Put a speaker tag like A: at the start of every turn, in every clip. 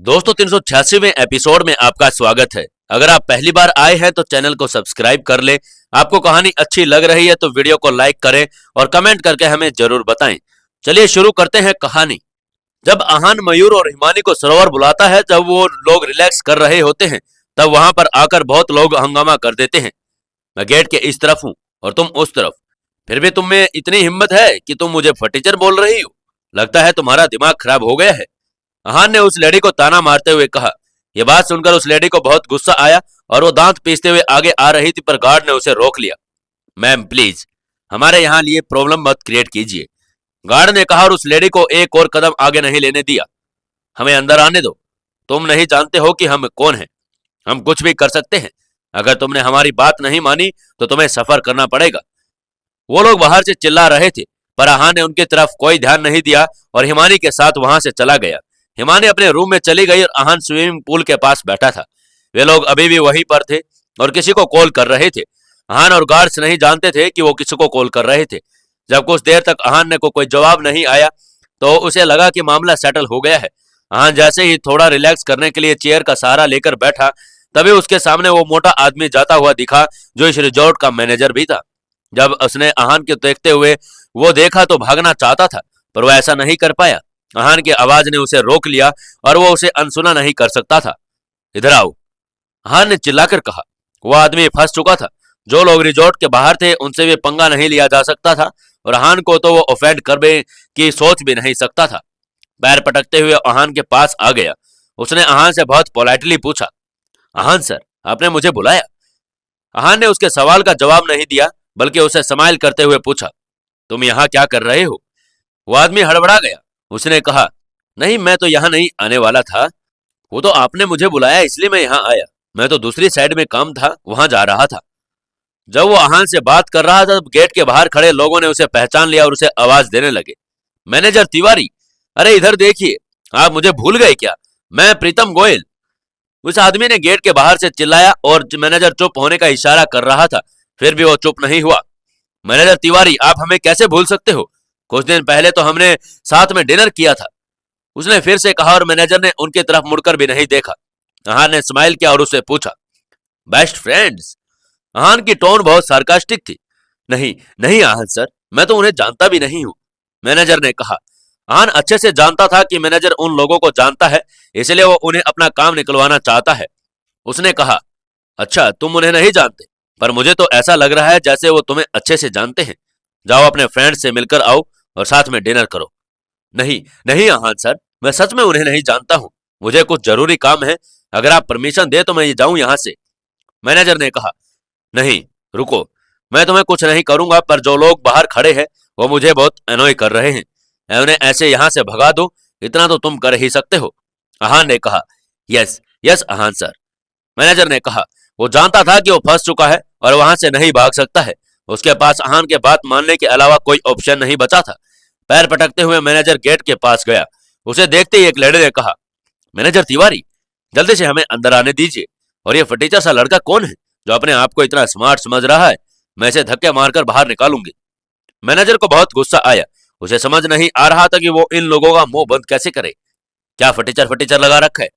A: दोस्तों 386वें एपिसोड में आपका स्वागत है। अगर आप पहली बार आए हैं तो चैनल को सब्सक्राइब कर ले। आपको कहानी अच्छी लग रही है तो वीडियो को लाइक करें और कमेंट करके हमें जरूर बताएं। चलिए शुरू करते हैं कहानी। जब आहान मयूर और हिमानी को सरोवर बुलाता है, जब वो लोग रिलैक्स कर रहे होते हैं, तब वहां पर आकर बहुत लोग हंगामा कर देते हैं। मैं गेट के इस तरफ हूँ और तुम उस तरफ, फिर भी तुम में इतनी हिम्मत है कि तुम मुझे फटीचर बोल रही हो। लगता है तुम्हारा दिमाग खराब हो गया है। आहान ने उस लेडी को ताना मारते हुए कहा। यह बात सुनकर उस लेडी को बहुत गुस्सा आया और वो दांत पीसते हुए आगे आ रही थी, पर गार्ड ने उसे रोक लिया। मैम प्लीज, हमारे यहाँ लिए प्रॉब्लम मत क्रिएट कीजिए, गार्ड ने कहा और उस लेडी को एक और कदम आगे नहीं लेने दिया। हमें अंदर आने दो। तुम नहीं जानते हो कि हम कौन हैं। हम कुछ भी कर सकते हैं। अगर तुमने हमारी बात नहीं मानी तो तुम्हें सफर करना पड़ेगा। वो लोग बाहर से चिल्ला रहे थे, पर आहान ने उनकी तरफ कोई ध्यान नहीं दिया और हिमानी के साथ वहां से चला गया। हिमानी अपने रूम में चली गई और आहान स्विमिंग पूल के पास बैठा था। वे लोग अभी भी वहीं पर थे और किसी को कॉल कर रहे थे। आहान और गार्ड्स नहीं जानते थे कि वो किसी को कॉल कर रहे थे। जब कुछ देर तक आहान ने को कोई जवाब नहीं आया तो उसे लगा कि मामला सेटल हो गया है। आहान जैसे ही थोड़ा रिलैक्स करने के लिए चेयर का सहारा लेकर बैठा, तभी उसके सामने वो मोटा आदमी जाता हुआ दिखा जो इस रिजॉर्ट का मैनेजर भी था। जब उसने आहान को देखते हुए वो देखा तो भागना चाहता था, पर वो ऐसा नहीं कर पाया। आहान की आवाज ने उसे रोक लिया और वो उसे अनसुना नहीं कर सकता था। इधर आओ, आहान ने चिल्लाकर कहा। वो आदमी फंस चुका था। जो लोग रिजॉर्ट के बाहर थे उनसे भी पंगा नहीं लिया जा सकता था और आहान को तो वो ऑफेंड करने की सोच भी नहीं सकता था। पैर पटकते हुए आहान के पास आ गया। उसने आहान से बहुत पोलाइटली पूछा, आहान सर, आपने मुझे बुलाया? आहान ने उसके सवाल का जवाब नहीं दिया, बल्कि उसे स्माइल करते हुए पूछा, तुम यहाँ क्या कर रहे हो? वो आदमी हड़बड़ा गया। उसने कहा, नहीं, मैं तो यहाँ नहीं आने वाला था। वो तो आपने मुझे बुलाया इसलिए मैं यहाँ आया। मैं तो दूसरी साइड में काम था, वहां जा रहा था। जब वो आहान से बात कर रहा था, तब गेट के बाहर खड़े लोगों ने उसे पहचान लिया और उसे आवाज देने लगे, मैनेजर तिवारी, अरे इधर देखिए, आप मुझे भूल गए क्या? मैं प्रीतम गोयल। उस आदमी ने गेट के बाहर से चिल्लाया और मैनेजर चुप होने का इशारा कर रहा था, फिर भी वो चुप नहीं हुआ। मैनेजर तिवारी, आप हमें कैसे भूल सकते हो? कुछ दिन पहले तो हमने साथ में डिनर किया था, उसने फिर से कहा और मैनेजर ने उनकी तरफ मुड़कर भी नहीं देखा। आहान ने स्माइल किया और उससे पूछा, बेस्ट फ्रेंड्स? आहान की टोन बहुत सार्कास्टिक थी। नहीं नहीं आहान सर, मैं तो उन्हें जानता भी नहीं हूं, मैनेजर ने कहा। आहान अच्छे से जानता था कि मैनेजर उन लोगों को जानता है, इसलिए वो उन्हें अपना काम निकलवाना चाहता है। उसने कहा, अच्छा तुम उन्हें नहीं जानते, पर मुझे तो ऐसा लग रहा है जैसे वो तुम्हें अच्छे से जानते हैं। जाओ अपने फ्रेंड से मिलकर आओ और साथ में डिनर करो। नहीं नहीं आहान सर, मैं सच में उन्हें नहीं जानता हूं। मुझे कुछ जरूरी काम है। अगर आप परमिशन दे तो मैं ये जाऊं यहां से, मैनेजर ने कहा। नहीं, रुको, मैं तुम्हें कुछ नहीं करूंगा, पर जो लोग बाहर खड़े हैं वो मुझे बहुत अनॉय कर रहे हैं। मैं उन्हें ऐसे यहां से भगा दूं, इतना तो तुम कर ही सकते हो, आहान ने कहा। यस यस आहान सर, मैनेजर ने कहा। वो जानता था कि वो फंस चुका है और वहां से नहीं भाग सकता है। उसके पास आहान के बात मानने के अलावा कोई ऑप्शन नहीं बचा था। पैर पटकते हुए मैनेजर गेट के पास गया। उसे देखते ही एक लेडी ने कहा, मैनेजर तिवारी, जल्दी से हमें अंदर आने दीजिए। और ये फटीचर सा लड़का कौन है जो अपने आप को इतना स्मार्ट समझ रहा है? मैं इसे धक्के मारकर बाहर निकालूंगी। मैनेजर को बहुत गुस्सा आया। उसे समझ नहीं आ रहा था कि वो इन लोगों का मुंह बंद कैसे करे। क्या फटीचर फटीचर लगा रखा है?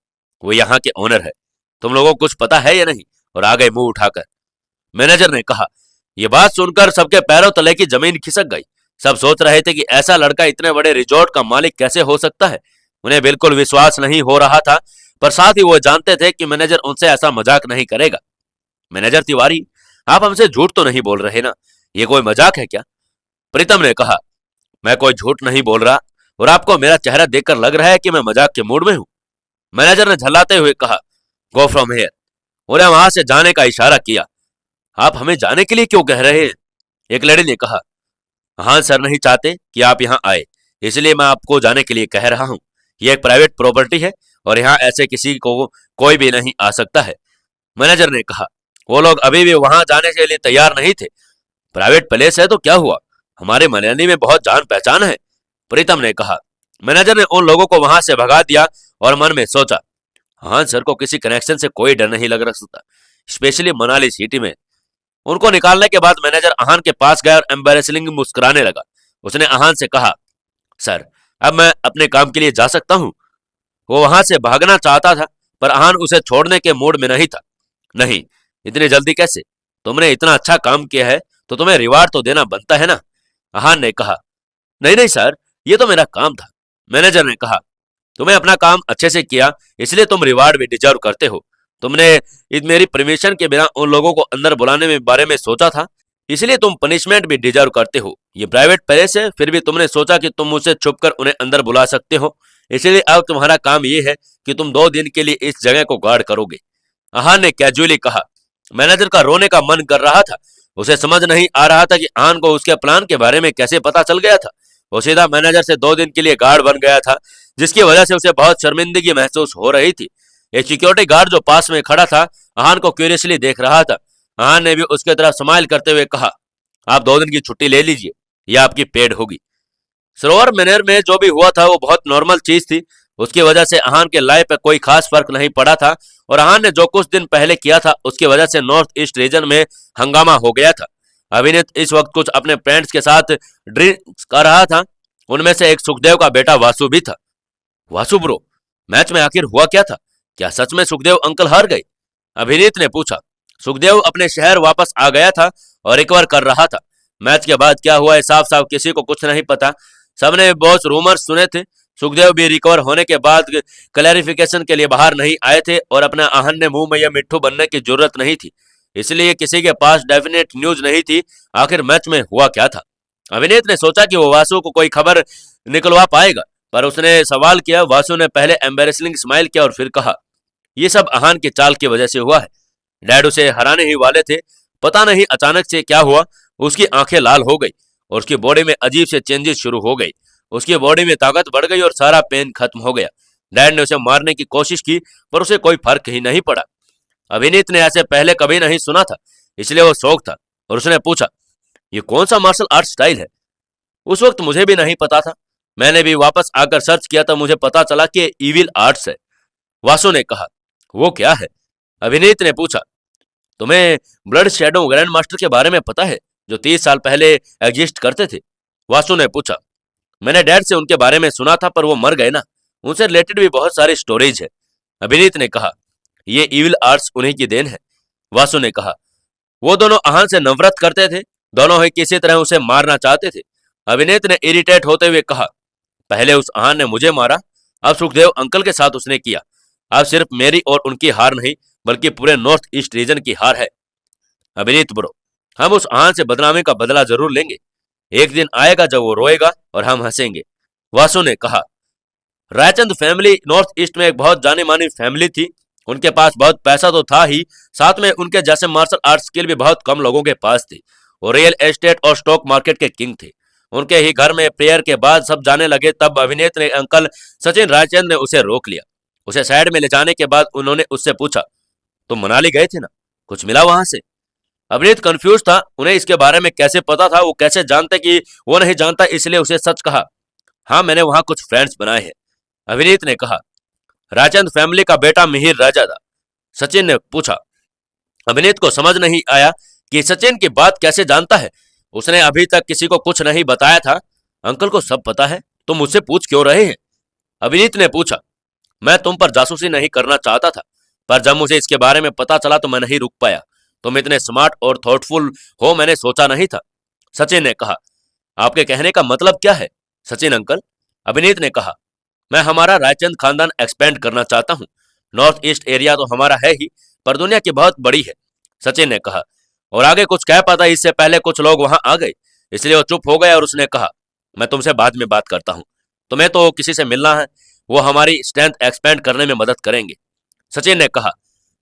A: वो यहाँ के ओनर है, तुम लोगों को कुछ पता है या नहीं? और आ गए मुंह उठाकर, मैनेजर ने कहा। यह बात सुनकर सबके पैरों तले की जमीन खिसक गई। सब सोच रहे थे कि ऐसा लड़का इतने बड़े रिजॉर्ट का मालिक कैसे हो सकता है। उन्हें बिल्कुल विश्वास नहीं हो रहा था, पर साथ ही वो जानते थे कि मैनेजर उनसे ऐसा मजाक नहीं करेगा। मैनेजर तिवारी, आप हमसे झूठ तो नहीं बोल रहे ना? ये कोई मजाक है क्या? प्रीतम ने कहा। मैं कोई झूठ नहीं बोल रहा और आपको मेरा चेहरा देखकर लग रहा है कि मैं मजाक के मूड में हूं, मैनेजर ने झल्लाते हुए कहा। Go from here. उन्हें वहां से जाने का इशारा किया। आप हमें जाने के लिए क्यों कह रहे हैं? एक लड़की ने कहा। हाँ सर, नहीं चाहते कि आप यहाँ आए, इसलिए मैं आपको जाने के लिए कह रहा हूँ। यह एक प्राइवेट प्रॉपर्टी है और यहाँ ऐसे किसी को कोई भी नहीं आ सकता है, मैनेजर ने कहा। वो लोग अभी भी वहां जाने के लिए तैयार नहीं थे। प्राइवेट प्लेस है तो क्या हुआ, हमारे मनाली में बहुत जान पहचान है, प्रीतम ने कहा। मैनेजर ने उन लोगों को वहां से भगा दिया और मन में सोचा, हाँ सर को किसी कनेक्शन से कोई डर नहीं लग सकता, स्पेशली मनाली सिटी में। उनको निकालने के बाद मैनेजर आहान के पास गया और एम्बेरेसिंग मुस्कुराने लगा। उसने आहान से कहा, सर अब मैं अपने काम के लिए जा सकता हूँ? वो वहां से भागना चाहता था, पर अहान उसे छोड़ने के मूड में नहीं था। नहीं, इतनी जल्दी कैसे? तुमने इतना अच्छा काम किया है तो तुम्हें रिवार्ड तो देना बनता है ना, अहान ने कहा। नहीं नहीं सर, ये तो मेरा काम था, मैनेजर ने कहा। तुम्हें अपना काम अच्छे से किया, इसलिए तुम रिवार्ड भी डिजर्व करते हो। तुमने मेरी परमिशन के बिना उन लोगों को अंदर बुलाने में बारे में सोचा था, इसलिए तुम पनिशमेंट भी डिजर्व करते हो। ये प्राइवेट प्लेस है, फिर भी तुमने सोचा कि तुम मुझसे छुपकर उन्हें अंदर बुला सकते हो, इसलिए अब तुम्हारा काम ये है कि तुम 2 दिन के लिए इस जगह को गार्ड करोगे, अहान ने कैजुअली कहा। मैनेजर का रोने का मन कर रहा था। उसे समझ नहीं आ रहा था कि अहान को उसके प्लान के बारे में कैसे पता चल गया था। वो सीधा मैनेजर से 2 दिन के लिए गार्ड बन गया था, जिसकी वजह से उसे बहुत शर्मिंदगी महसूस हो रही थी। एक सिक्योरिटी गार्ड जो पास में खड़ा था अहान को क्यूरियसली देख रहा था। अहान ने भी उसके तरफ स्माइल करते हुए कहा, आप 2 दिन की छुट्टी ले लीजिए, यह आपकी पेड होगी। सरोवर मैनर में जो भी हुआ था वो बहुत नॉर्मल चीज थी। उसकी वजह से अहान के लाइफ पे कोई खास फर्क नहीं पड़ा था, और अहान ने जो कुछ दिन पहले किया था उसकी वजह से नॉर्थ ईस्ट रीजन में हंगामा हो गया था। अभिनीत इस वक्त कुछ अपने फ्रेंड्स के साथ ड्रिंक्स कर रहा था। उनमें से एक सुखदेव का बेटा वासु भी था। वासु ब्रो, मैच में आखिर हुआ क्या था? क्या सच में सुखदेव अंकल हार गए? अभिनीत ने पूछा। सुखदेव अपने शहर वापस आ गया था और रिकवर कर रहा था। मैच के बाद क्या हुआ है साफ साफ किसी को कुछ नहीं पता। सबने बहुत रूमर्स सुने थे। सुखदेव भी रिकवर होने के बाद क्लैरिफिकेशन के लिए बाहर नहीं आए थे, और अपना आहन ने मुंह में यह मिट्ठू बनने की जरूरत नहीं थी, इसलिए किसी के पास डेफिनेट न्यूज नहीं थी आखिर मैच में हुआ क्या था। अभिनीत ने सोचा कि वो वासु को कोई खबर निकलवा पाएगा, पर उसने सवाल किया। वासु ने पहले एम्बेरसिंग स्माइल किया और फिर कहा, यह सब अहान की चाल की वजह से हुआ है। डैड उसे हराने ही वाले थे, पता नहीं अचानक से क्या हुआ, उसकी आंखें लाल हो गई और उसकी बॉडी में अजीब से चेंजेस शुरू हो गई। उसकी बॉडी में ताकत बढ़ गई और सारा पेन खत्म हो गया। डैड ने उसे मारने की कोशिश की, पर उसे कोई फर्क ही नहीं पड़ा। अभिनीत ने ऐसे पहले कभी नहीं सुना था, इसलिए वो शौक था, और उसने पूछा, ये कौन सा मार्शल आर्ट स्टाइल है? उस वक्त मुझे भी नहीं पता था, मैंने भी वापस आकर सर्च किया तो मुझे पता चला कि इविल आर्ट्स है, वासु ने कहा। वो क्या है? अभिनीत ने पूछा। तुम्हें ब्लड शैडो ग्रैंड मास्टर के बारे में पता है, जो 30 साल पहले एग्जिस्ट करते थे? वासु ने पूछा। मैंने डैड से उनके बारे में सुना था, पर वो मर गए ना, उनसे रिलेटेड भी बहुत सारी स्टोरीज है, अभिनीत ने कहा। ये इविल आर्ट्स उन्हीं की देन है, वासु ने कहा। वो दोनों अहान से नफरत करते थे, दोनों ही किसी तरह उसे मारना चाहते थे, अभिनीत ने इरिटेट होते हुए कहा। पहले उस अहान ने मुझे मारा, अब सुखदेव अंकल के साथ उसने किया। अब सिर्फ मेरी और उनकी हार नहीं, बल्कि पूरे नॉर्थ ईस्ट रीजन की हार है। अभिनीत ब्रो, हम उस अहान से बदनामी का बदला जरूर लेंगे। एक दिन आएगा जब वो रोएगा और हम हंसेंगे, वासु ने कहा। रायचंद फैमिली नॉर्थ ईस्ट में एक बहुत जानी मानी फैमिली थी। उनके पास बहुत पैसा तो था ही, साथ में उनके जैसे मार्शल आर्ट स्किल भी बहुत कम लोगों के पास थी। वो रियल एस्टेट और स्टॉक मार्केट के किंग थे। उनके ही घर में प्रेयर के बाद सब जाने लगे, तब अभिनेत ने अंकल सचिन रायचंद ने उसे रोक लिया। उसे साइड में ले जाने के बाद उन्होंने उससे पूछा, तुम मनाली गए थे ना, कुछ मिला वहां से? अभिनीत कंफ्यूज था, उन्हें इसके बारे में कैसे पता था, वो कैसे जानते कि वो नहीं जानता, इसलिए उसे सच कहा। हाँ, मैंने वहां कुछ फ्रेंड्स बनाए हैं, अभिनीत ने कहा। रायचंद फैमिली का बेटा मिहिर राजा था, सचिन ने पूछा। अभिनीत को समझ नहीं आया कि सचिन की बात कैसे जानता है, उसने अभी तक किसी को कुछ नहीं बताया था। अंकल को सब पता है, तुम मुझसे पूछ क्यों रहे हैं? अभिनीत ने पूछा। मैं तुम पर जासूसी नहीं करना चाहता था, पर जब मुझे इसके बारे में पता चला तो मैं नहीं रुक पाया। तुम इतने स्मार्ट और थॉटफुल हो, मैंने सोचा नहीं था, सचिन ने कहा। आपके कहने का मतलब क्या है सचिन अंकल? अभिनीत ने कहा। मैं हमारा रायचंद खानदान एक्सपेंड करना चाहता हूँ। नॉर्थ ईस्ट एरिया तो हमारा है ही, पर दुनिया की बहुत बड़ी है, सचिन ने कहा। और आगे कुछ कह पाता इससे पहले कुछ लोग वहां आ गए, इसलिए वो चुप हो गया और उसने कहा, मैं तुमसे बाद में बात करता हूँ, तुम्हें तो किसी से मिलना है, वो हमारी स्ट्रेंथ एक्सपेंड करने में मदद करेंगे, सचिन ने कहा।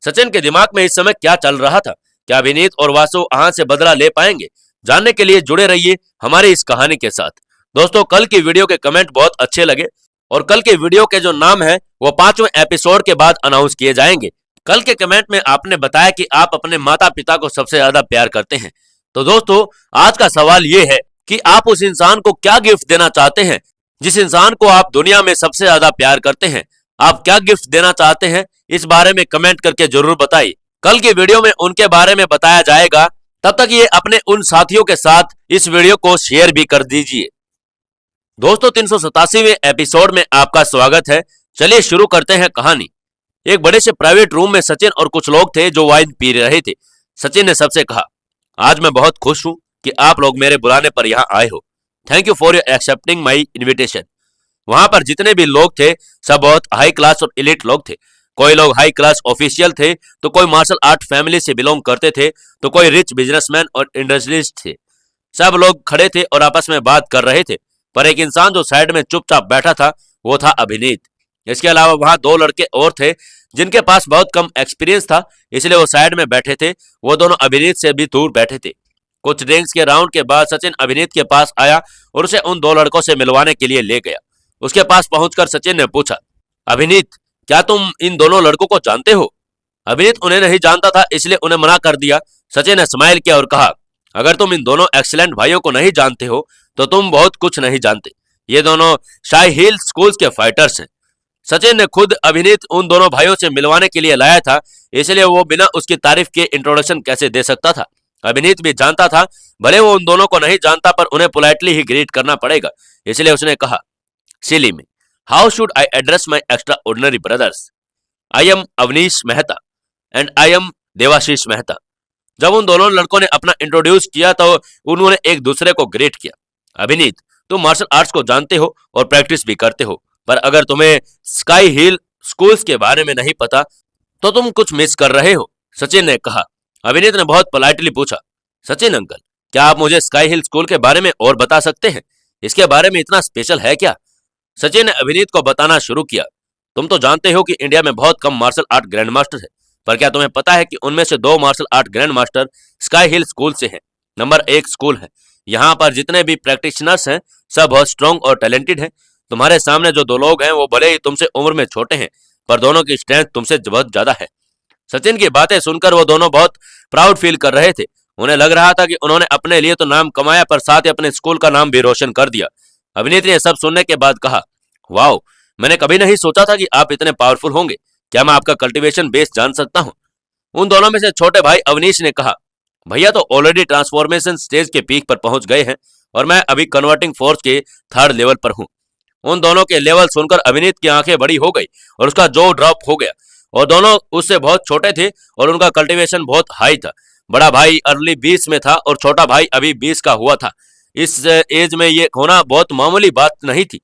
A: सचिन के दिमाग में इस समय क्या चल रहा था? क्या अभिनीत और वासु अहान से बदला ले पाएंगे? जानने के लिए जुड़े रहिए हमारी इस कहानी के साथ। दोस्तों, कल की वीडियो के कमेंट बहुत अच्छे लगे, और कल के वीडियो के जो नाम है वो 5वें एपिसोड के बाद अनाउंस किए जाएंगे। कल के कमेंट में आपने बताया कि आप अपने माता पिता को सबसे ज्यादा प्यार करते हैं। तो दोस्तों, आज का सवाल ये है कि आप उस इंसान को क्या गिफ्ट देना चाहते हैं जिस इंसान को आप दुनिया में सबसे ज्यादा प्यार करते हैं? आप क्या गिफ्ट देना चाहते हैं, इस बारे में कमेंट करके जरूर बताइए। कल की वीडियो में उनके बारे में बताया जाएगा। तब तक ये अपने उन साथियों के साथ इस वीडियो को शेयर भी कर दीजिए। दोस्तों, 387वें एपिसोड में आपका स्वागत है। चलिए शुरू करते हैं कहानी। एक बड़े से प्राइवेट रूम में सचिन और कुछ लोग थे जो वाइन पी रहे थे। सचिन ने सबसे कहा, आज मैं बहुत खुश हूं कि आप लोग मेरे बुलाने पर यहाँ आए हो। Thank you for your accepting my invitation. वहां पर जितने भी लोग थे सब बहुत हाई क्लास और एलिट लोग थे। कोई लोग हाई क्लास ऑफिशियल थे, तो कोई मार्शल आर्ट फैमिली से बिलोंग करते थे, तो कोई रिच बिजनेसमैन और इंडस्ट्रियलिस्ट थे। सब लोग खड़े थे और आपस में बात कर रहे थे, पर एक इंसान जो साइड में चुपचाप बैठा था वो था अभिनीत। इसके अलावा वहां दो लड़के और थे जिनके पास बहुत कम एक्सपीरियंस था, इसलिए वो साइड में बैठे थे। वो दोनों अभिनीत से भी दूर बैठे थे। कुछ ड्रिंक्स के राउंड के बाद सचिन अभिनीत के पास आया और उसे उन दो लड़कों से मिलवाने के लिए ले गया। उसके पास पहुंचकर सचिन ने पूछा, अभिनीत, क्या तुम इन दोनों लड़कों को जानते हो? अभिनीत उन्हें नहीं जानता था, इसलिए उन्हें मना कर दिया। सचिन ने स्माइल किया और कहा, अगर तुम इन दोनों एक्सीलेंट भाइयों को नहीं जानते हो तो तुम बहुत कुछ नहीं जानते। ये दोनों शाही हिल स्कूल्स के फाइटर्स हैं। सचिन ने खुद अभिनीत उन दोनों भाइयों से मिलवाने के लिए लाया था, इसलिए वो बिना उसकी तारीफ के इंट्रोडक्शन कैसे दे सकता था। अभिनीत भी जानता था, भले वो उन दोनों को नहीं जानता, पर उन्हें पोलाइटली ही ग्रीट करना पड़ेगा। इसलिए उसने कहा, silly me, how should I address my extraordinary brothers? I am Avnish Mehta and I am Devashish Mehta. जब उन दोनों लड़कों ने अपना इंट्रोड्यूस किया तो उन्होंने एक दूसरे को ग्रेट किया। अभिनीत, तुम मार्शल आर्ट्स को जानते हो और प्रैक्टिस भी करते हो, पर अगर तुम्हें स्काई हिल स्कूल्स के बारे में नहीं पता तो तुम कुछ मिस कर रहे हो, सचिन ने कहा। अभिनीत ने बहुत पोलाइटली पूछा, सचिन अंकल, क्या आप मुझे स्काई हिल स्कूल के बारे में और बता सकते हैं? इसके बारे में इतना स्पेशल है क्या? सचिन ने अभिनीत को बताना शुरू किया, तुम तो जानते हो कि इंडिया में बहुत कम मार्शल आर्ट ग्रैंड मास्टर है, पर क्या तुम्हें पता है कि उनमें से 2 martial art grand master sky hill school से हैं। नंबर 1 स्कूल है। यहाँ पर जितने भी प्रैक्टिशनर्स हैं सब बहुत स्ट्रॉन्ग और टैलेंटेड हैं। तुम्हारे सामने जो 2 लोग हैं वो भले ही तुमसे उम्र में छोटे हैं, पर दोनों की स्ट्रेंथ तुमसे बहुत ज्यादा है। सचिन की बातें सुनकर वो दोनों बहुत प्राउड फील कर रहे थे। उन्हें लग रहा था कि उन्होंने अपने लिए तो नाम कमाया, पर साथ ही अपने स्कूल का नाम भी रोशन कर दिया। अभिनेत्री ने सब सुनने के बाद कहा, वाओ, मैंने कभी नहीं सोचा था कि आप इतने पावरफुल होंगे। क्या मैं आपका कल्टीवेशन बेस जान सकता हूँ? उन दोनों में से छोटे भाई अवनीश ने कहा, भैया तो ऑलरेडी ट्रांसफॉर्मेशन स्टेज के पीक पर पहुंच गए हैं और मैं अभी कन्वर्टिंग फोर्स के 3rd लेवल पर हूँ। उन दोनों के लेवल सुनकर अभिनीत की आंखें बड़ी हो गई और उसका जो ड्रॉप हो गया। और दोनों उससे बहुत छोटे थे और उनका कल्टीवेशन बहुत हाई था। बड़ा भाई अर्ली 20 में था और छोटा भाई अभी 20 का हुआ था। इस एज में ये होना बहुत मामूली बात नहीं थी।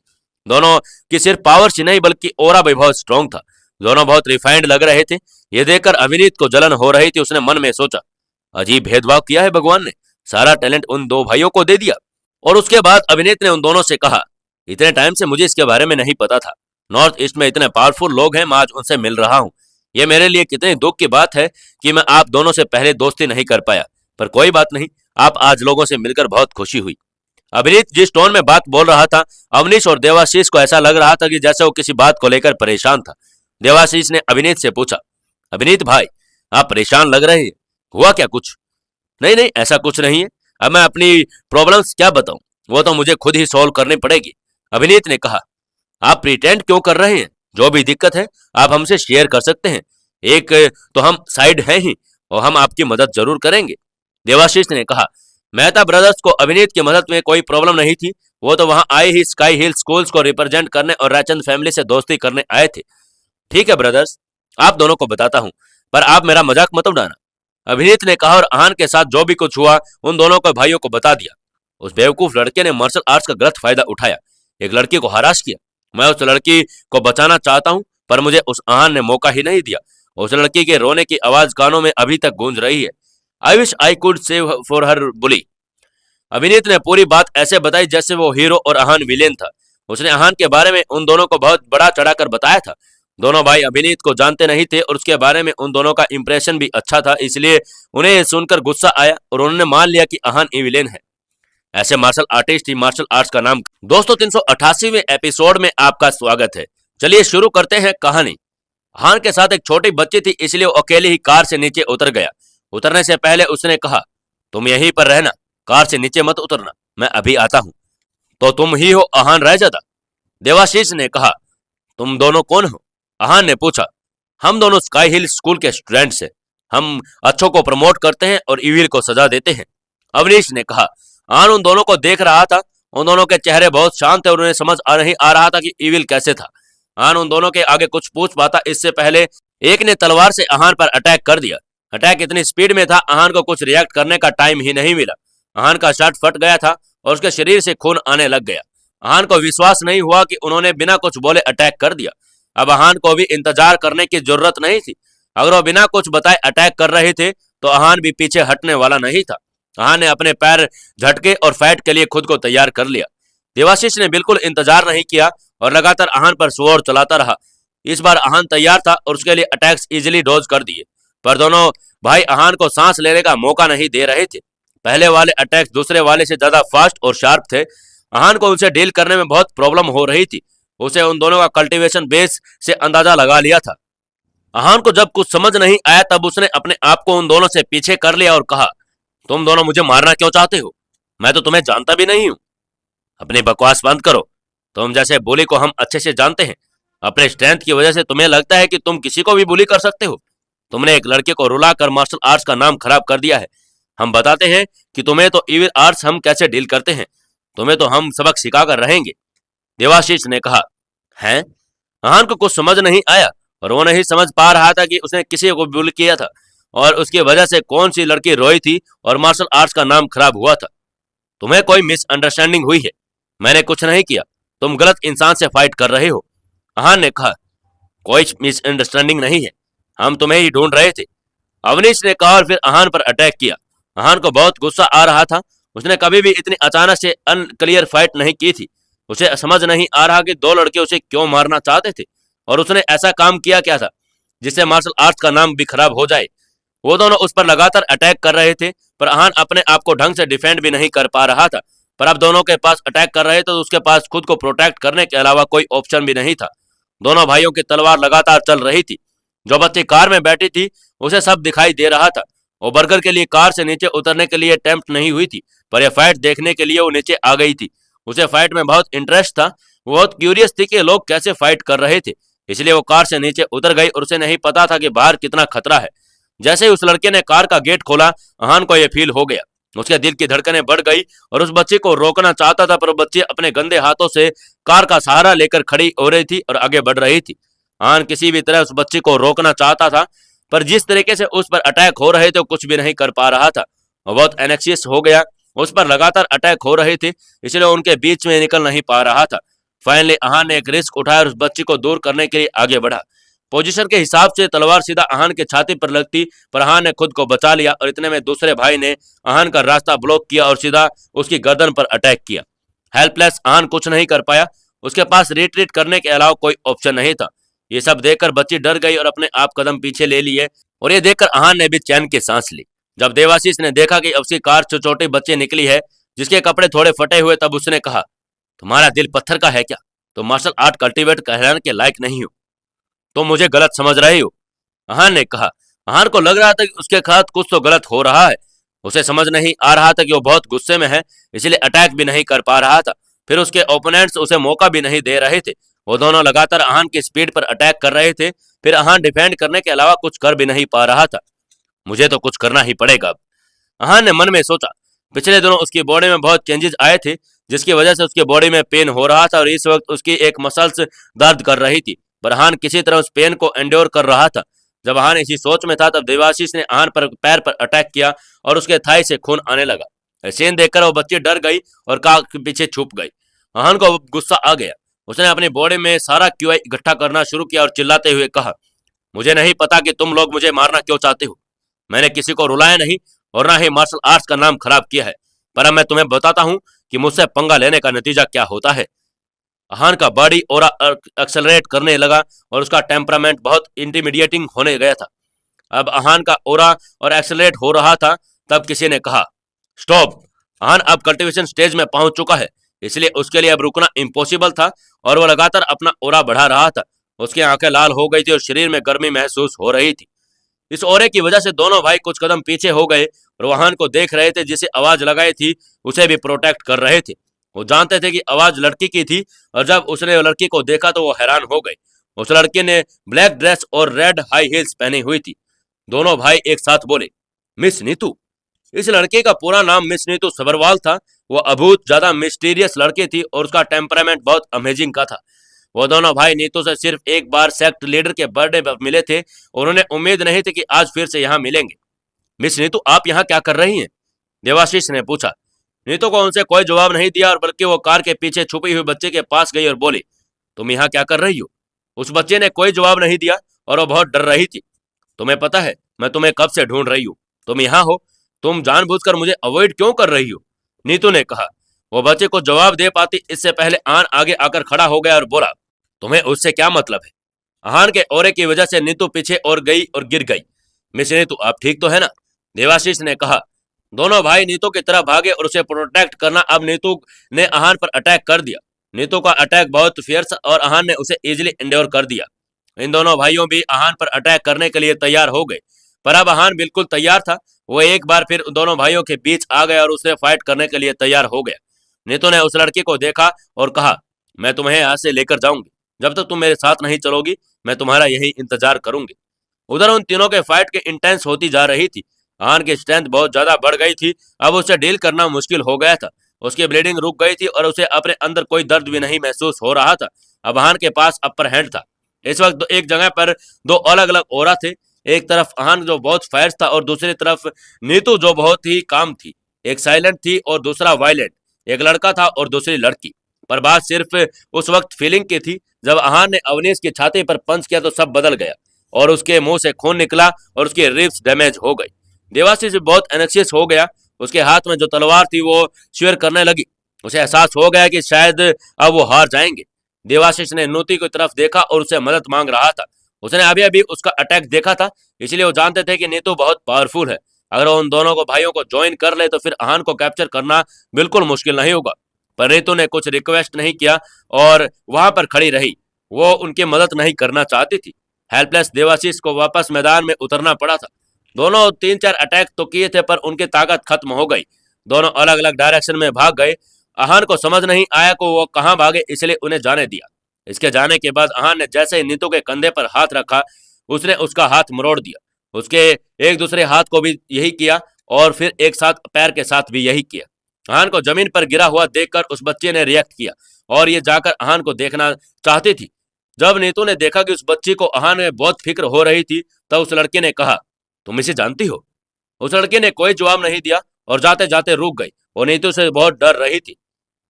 A: दोनों की सिर्फ पावर ही नहीं बल्कि ओरा भी बहुत स्ट्रॉन्ग था। दोनों बहुत रिफाइंड लग रहे थे। ये देखकर अभिनीत को जलन हो रही थी। उसने मन में सोचा, अजीब भेदभाव किया है भगवान ने, सारा टैलेंट उन 2 भाइयों को दे दिया। और उसके बाद अभिनीत ने उन दोनों से कहा, इतने टाइम से मुझे इसके बारे में नहीं पता था। नॉर्थ ईस्ट में इतने पावरफुल लोग हैं, मैं आज उनसे मिल रहा हूँ। ये मेरे लिए कितनी दुख की बात है कि मैं आप दोनों से पहले दोस्ती नहीं कर पाया, पर कोई बात नहीं, आप आज लोगों से मिलकर बहुत खुशी हुई। अभिनीत जिस टोन में बात बोल रहा था, अवनीश और देवाशीष को ऐसा लग रहा था कि जैसे वो किसी बात को लेकर परेशान था। देवाशीष ने अभिनीत से पूछा, अभिनीत भाई, आप परेशान लग रहे हैं, हुआ क्या कुछ? नहीं नहीं, ऐसा कुछ नहीं है। अब मैं अपनी प्रॉब्लम्स क्या बताऊं, वो तो मुझे खुद ही सॉल्व करनी पड़ेगी। अभिनीत ने कहा, आप प्रिटेंड क्यों कर रहे हैं? जो भी दिक्कत है आप हमसे शेयर कर सकते हैं। एक तो हम साइड हैं ही और हम आपकी मदद जरूर करेंगे। देवाशीष ने कहा, मेहता ब्रदर्स को अभिनीत की मदद में कोई प्रॉब्लम नहीं थी। वो तो वहां आए ही स्काई हिल स्कूल्स को रिप्रेजेंट करने और रायचंद फैमिली से दोस्ती करने आए थे। ठीक है ब्रदर्स, आप दोनों को बताता हूं, पर आप मेरा मजाक मत उड़ाना, अभिनीत ने कहा और आहान के साथ जो भी कुछ हुआ उन दोनों को भाइयों को बता दिया। उस बेवकूफ लड़के ने मार्शल आर्ट्स का गलत फायदा उठाया, एक लड़की को हरास किया। मैं उस लड़की को बचाना चाहता हूं, पर मुझे उस आहान ने मौका ही नहीं दिया। उस लड़की के रोने की आवाज कानों में अभी तक गूंज रही है। I wish I could save for her bully. Abhineet ने पूरी बात ऐसे बताई जैसे वो हीरो और आहान विलेन था। उसने आहान के बारे में उन दोनों को बहुत बड़ा चढ़ाकर बताया था। दोनों भाई अभिनीत को जानते नहीं थे और उसके बारे में उन दोनों का इंप्रेशन भी अच्छा था, इसलिए उन्हें यह सुनकर गुस्सा आया और उन्होंने मान लिया कि आहान ही विलेन है। ऐसे मार्शल आर्टिस्ट ही मार्शल आर्ट्स का नाम। दोस्तों, 388वें एपिसोड में आपका स्वागत है। चलिए शुरू करते हैं कहानी। आहान के साथ एक छोटी बच्ची थी, इसलिए वो अकेले ही कार से नीचे उतर गया। उतरने से पहले उसने कहा, तुम यहीं पर रहना, कार से नीचे मत उतरना, मैं अभी आता हूं। तो तुम ही हो आहान रायजादा? देवाशीष ने कहा। तुम दोनों कौन हो? आहान ने पूछा। हम दोनों स्काई हिल स्कूल के स्टूडेंट्स हैं। हम अच्छों को प्रमोट करते हैं और इविल को सजा देते हैं, अवनीश ने कहा। आहान उन दोनों को देख रहा था। उन दोनों के चेहरे बहुत शांत थे और उन्हें समझ नहीं आ रहा था कि इविल कैसे था। अहान उन दोनों के आगे कुछ पूछ पाता इससे पहले एक ने तलवार से अहान पर अटैक कर दिया। अटैक इतनी स्पीड में था अहान को कुछ रिएक्ट करने का टाइम ही नहीं मिला। अहान का शर्ट फट गया था और उसके शरीर से खून आने लग गया। अहान को विश्वास नहीं हुआ कि उन्होंने बिना कुछ बोले अटैक कर दिया। अब अहान को भी इंतजार करने की जरूरत नहीं थी। अगर वो बिना कुछ बताए अटैक कर रहे थे तो अहान भी पीछे हटने वाला नहीं था। अहान ने अपने पैर झटके और फाइट के लिए खुद को तैयार कर लिया। देवाशीष ने बिल्कुल इंतजार नहीं किया और लगातार अहान पर स्वॉर्ड चलाता रहा। इस बार अहान तैयार था और उसके लिए अटैक्स इजिली डॉज कर दिए, पर दोनों भाई अहान को सांस लेने का मौका नहीं दे रहे थे। पहले वाले अटैक्स दूसरे वाले से ज्यादा फास्ट और शार्प थे। अहान को उनसे डील करने में बहुत प्रॉब्लम हो रही थी। उसे उन दोनों का कल्टीवेशन बेस से अंदाजा लगा लिया था। अहान को जब कुछ समझ नहीं आया तब उसने अपने आप को उन दोनों से पीछे कर लिया और कहा, तुम दोनों मुझे मारना क्यों चाहते हो? मैं तो तुम्हें जानता भी नहीं हूं। अपनी बकवास बंद करो। तुम जैसे बुली को हम अच्छे से जानते हैं। अपने स्ट्रेंथ की वजह से तुम्हें लगता है कि तुम किसी को भी बुली कर सकते हो। तुमने एक लड़के को रुलाकर मार्शल आर्ट्स का नाम खराब कर दिया है। हम बताते हैं कि तुम्हें तो इविल आर्ट्स हम कैसे डील करते हैं। तुम्हें तो हम सबक सिखा कर रहेंगे। देवाशीष ने कहा। हैं? अहान को कुछ समझ नहीं आया और वो नहीं समझ पा रहा था कि उसने किसी को बुली किया था और उसकी वजह से कौन सी लड़की रोई थी और मार्शल आर्ट्स का नाम खराब हुआ था। तुम्हें कोई मिसअंडरस्टैंडिंग हुई है। मैंने कुछ नहीं किया। तुम गलत इंसान से फाइट कर रहे हो। अहान ने कहा। कोई मिसअंडरस्टैंडिंग नहीं है। हम तुम्हें ही ढूंढ रहे थे। अवनीश ने कहा और फिर अहान पर अटैक किया। अहान को बहुत गुस्सा आ रहा था। उसने कभी भी इतनी अचानक से अनक्लियर फाइट नहीं की थी। उसे समझ नहीं आ रहा कि दो लड़के उसे क्यों मारना चाहते थे और उसने ऐसा काम किया क्या था जिससे मार्शल आर्ट्स का नाम भी खराब हो जाए। वो दोनों उस पर लगातार अटैक कर रहे थे पर अहान अपने आप को ढंग से डिफेंड भी नहीं कर पा रहा था। पर अब दोनों के पास अटैक कर रहे थे तो उसके पास खुद को प्रोटेक्ट करने के अलावा कोई ऑप्शन भी नहीं था। दोनों भाइयों की तलवार लगातार चल रही थी। जो बच्ची कार में बैठी थी उसे सब दिखाई दे रहा था। वो बर्गर के लिए कार से नीचे उतरने के लिए टेम्प्ट नहीं हुई थी, पर यह फाइट देखने के लिए वो नीचे आ गई थी। उसे फाइट में बहुत इंटरेस्ट था। वो बहुत क्यूरियस थी कि लोग कैसे फाइट कर रहे थे, इसलिए वो कार से नीचे उतर गई और उसे नहीं पता था कि बाहर कितना खतरा है। जैसे ही उस लड़के ने कार का गेट खोला अहान को यह फील हो गया। उसके दिल की धड़कनें बढ़ गई और उस बच्चे को रोकना चाहता था पर बच्चे अपने गंदे हाथों से कार का सहारा लेकर खड़ी हो रही थी और आगे बढ़ रही थी। अहान किसी भी तरह उस बच्चे को रोकना चाहता था पर जिस तरीके से उस पर अटैक हो रहे थे कुछ भी नहीं कर पा रहा था। वो बहुत एनेक्सियस हो गया। उस पर लगातार अटैक हो रहे थे इसलिए उनके बीच में निकल नहीं पा रहा था। फाइनली अहान ने एक रिस्क उठाया और उस बच्ची को दूर करने के लिए आगे बढ़ा। पोजीशन के हिसाब से तलवार सीधा अहान के छाती पर लगती पर अहान ने खुद को बचा लिया और इतने में दूसरे भाई ने अहान का रास्ता ब्लॉक किया और सीधा उसकी गर्दन पर अटैक किया। हेल्पलेस अहान कुछ नहीं कर पाया। उसके पास रिट्रीट करने के अलावा कोई ऑप्शन नहीं था। ये सब देखकर बच्ची डर गई और अपने आप कदम पीछे ले लिए और ये देखकर अहान ने भी चैन की सांस ली। जब देवाशीष ने देखा कि उसकी कार से छोटी बच्ची निकली है जिसके कपड़े थोड़े फटे हुए तब उसने कहा, तुम्हारा दिल पत्थर का है क्या? तुम मार्शल आर्ट कल्टीवेट कहलाने के लायक नहीं हो। तुम मुझे गलत समझ रहे हो। अहान ने कहा। अहान को लग रहा था कि उसके साथ कुछ तो गलत हो रहा है। उसे समझ नहीं आ रहा था कि वो बहुत गुस्से में है इसलिए अटैक भी नहीं कर पा रहा था। फिर उसके ओपोनेंट्स उसे मौका भी नहीं दे रहे थे। वो दोनों लगातार अहान की स्पीड पर अटैक कर रहे थे। फिर अहान डिफेंड करने के अलावा कुछ कर भी नहीं पा रहा था। मुझे तो कुछ करना ही पड़ेगा अब, अहान ने मन में सोचा। पिछले दिनों उसकी बॉडी में बहुत चेंजेस आए थे जिसकी वजह से उसकी बॉडी में पेन हो रहा था और इस वक्त उसकी एक मसल्स दर्द कर रही थी पर अहान किसी तरह उस पेन को एंड्योर कर रहा था। जब अहान इसी सोच में था तब देवाशीष ने अहान पर पैर पर अटैक किया और उसके थाई से खून आने लगा। सीन देखकर वो बच्ची डर गई और कार के पीछे छुप गई। अहान को गुस्सा आ गया। उसने अपनी बॉडी में सारा क्यूआई इकट्ठा करना शुरू किया और चिल्लाते हुए कहा, मुझे नहीं पता कि तुम लोग मुझे मारना क्यों चाहते हो। मैंने किसी को रुलाया नहीं और ना ही मार्शल आर्ट्स का नाम खराब किया है, पर अब मैं तुम्हें बताता हूं कि मुझसे पंगा लेने का नतीजा क्या होता है। अहान का बॉडी ओरा एक्सेलरेट करने लगा और उसका टेम्परामेंट बहुत इंटिमिडिएटिंग होने गया था। अब अहान का ओरा और एक्सेलरेट हो रहा था तब किसी ने कहा, स्टॉप। अहान अब कल्टीवेशन स्टेज में पहुंच चुका है इसलिए उसके लिए अब रुकना इम्पॉसिबल था और वो लगातार अपना ओरा बढ़ा रहा था। उसकी आंखें लाल हो गई थी और शरीर में गर्मी महसूस हो रही थी। इस ओरे की वजह से दोनों भाई कुछ कदम पीछे हो गए और अहान को देख रहे थे। जिसे आवाज लगाई थी उसे भी प्रोटेक्ट कर रहे थे। वो जानते थे कि आवाज लड़की की थी और जब उसने लड़की को देखा तो वो हैरान हो गई। उस लड़की ने ब्लैक ड्रेस और रेड हाई हील्स पहनी हुई थी। दोनों भाई एक साथ बोले, मिस नीतू। इस लड़के का पूरा नाम मिस नीतू सबरवाल था। वो अभूत ज्यादा मिस्टीरियस लड़की थी और उसका टेम्परामेंट बहुत अमेजिंग का था। वो दोनों भाई नीतू से सिर्फ एक बार सेक्ट लीडर के बर्थडे पर मिले थे। उन्होंने उम्मीद नहीं थी कि आज फिर से यहाँ मिलेंगे। मिस नीतू, आप यहाँ क्या कर रही हैं? देवाशीष ने पूछा। नीतू को उनसे कोई जवाब नहीं दिया और बल्कि वो कार के पीछे छुपी हुई बच्चे के पास गई और बोली, तुम यहाँ क्या कर रही हो? उस बच्चे ने कोई जवाब नहीं दिया और वो बहुत डर रही थी। तुम्हें पता है मैं तुम्हें कब से ढूंढ रही हूँ, तुम यहाँ हो, तुम जानबूझकर मुझे अवॉइड क्यों कर रही हो? नीतू ने कहा। वो बच्चे को जवाब दे पाती इससे पहले आहान आगे आकर खड़ा हो गया और बोला, तुम्हें उससे क्या मतलब है? आहान के औरे की वजह से नीतू पीछे और गई और गिर गई। मिस नीतू, आप ठीक तो है ना? देवाशीष ने कहा। दोनों भाई नीतू की तरफ भागे और उसे प्रोटेक्ट करना। अब नीतू ने आहान पर अटैक कर दिया। नीतू का अटैक बहुत फियर्स और आहान ने उसे इजिली इंड्योर कर दिया। इन दोनों भाइयों भी आहान पर अटैक करने के लिए तैयार हो गए, पर अब आहान बिल्कुल तैयार था। वो एक बार फिर दोनों भाइयों के बीच आ गया और उससे फाइट करने के लिए तैयार हो गया। नीतू ने उस लड़की को देखा और कहा, मैं तुम्हें यहाँ से लेकर जाऊंगी, जब तक तुम मेरे साथ नहीं चलोगी मैं तुम्हारा यही इंतजार करूंगी। उधर उन तीनों के फाइट के इंटेंस होती जा रही थी। आहान की स्ट्रेंथ बहुत ज्यादा बढ़ गई थी। अब उसे डील करना मुश्किल हो गया था। उसकी ब्लीडिंग रुक गई थी और उसे अपने अंदर कोई दर्द भी नहीं महसूस हो रहा था। अब आहान के पास अपर हैंड था। इस वक्त एक जगह पर दो अलग अलग ओरा थे। एक तरफ आहान जो बहुत फायर था और दूसरी तरफ नीतू जो बहुत ही काम थी। एक साइलेंट थी और दूसरा वायलेंट। एक लड़का था और दूसरी लड़की। पर बात सिर्फ उस वक्त फीलिंग की थी। जब आहान ने अवनीश की छाती पर पंच किया तो सब बदल गया और उसके मुंह से खून निकला और उसकी रिब्स डैमेज हो गई। देवाशीष भी बहुत एनेक्सियस हो गया। उसके हाथ में जो तलवार थी वो शेयर करने लगी। उसे एहसास हो गया कि शायद अब वो हार जाएंगे। देवाशीष ने नीतू की तरफ देखा और उसे मदद मांग रहा था। उसने अभी अभी उसका अटैक देखा था, इसलिए वो जानते थे कि नीतू बहुत पावरफुल है। अगर वो उन दोनों को भाइयों को ज्वाइन कर ले तो फिर आहान को कैप्चर करना बिल्कुल मुश्किल नहीं होगा। पर नीतू ने कुछ रिक्वेस्ट नहीं किया और वहां पर खड़ी रही। वो उनकी मदद नहीं करना चाहती थी। हेल्पलेस देवाशीष को वापस मैदान में उतरना पड़ा था। दोनों 3-4 अटैक तो किए थे पर उनकी ताकत खत्म हो गई। दोनों अलग अलग डायरेक्शन में भाग गए। आहान को समझ नहीं आया कि वो कहाँ भागे, इसलिए उन्हें जाने दिया। इसके जाने के बाद आहान ने जैसे ही नीतू के कंधे पर हाथ रखा, उसने उसका हाथ मरोड़ दिया। उसके एक दूसरे हाथ को भी यही किया और फिर एक साथ पैर के साथ भी यही किया। आहान को जमीन पर गिरा हुआ देखकर उस बच्चे ने रिएक्ट किया और ये जाकर आहान को देखना चाहती थी। जब नीतू ने देखा कि उस बच्ची को आहान में बहुत फिक्र हो रही थी, तब उस लड़के ने कहा, तुम इसे जानती हो? उस लड़के ने कोई जवाब नहीं दिया और जाते जाते रुक गई। वो नीतू से बहुत डर रही थी।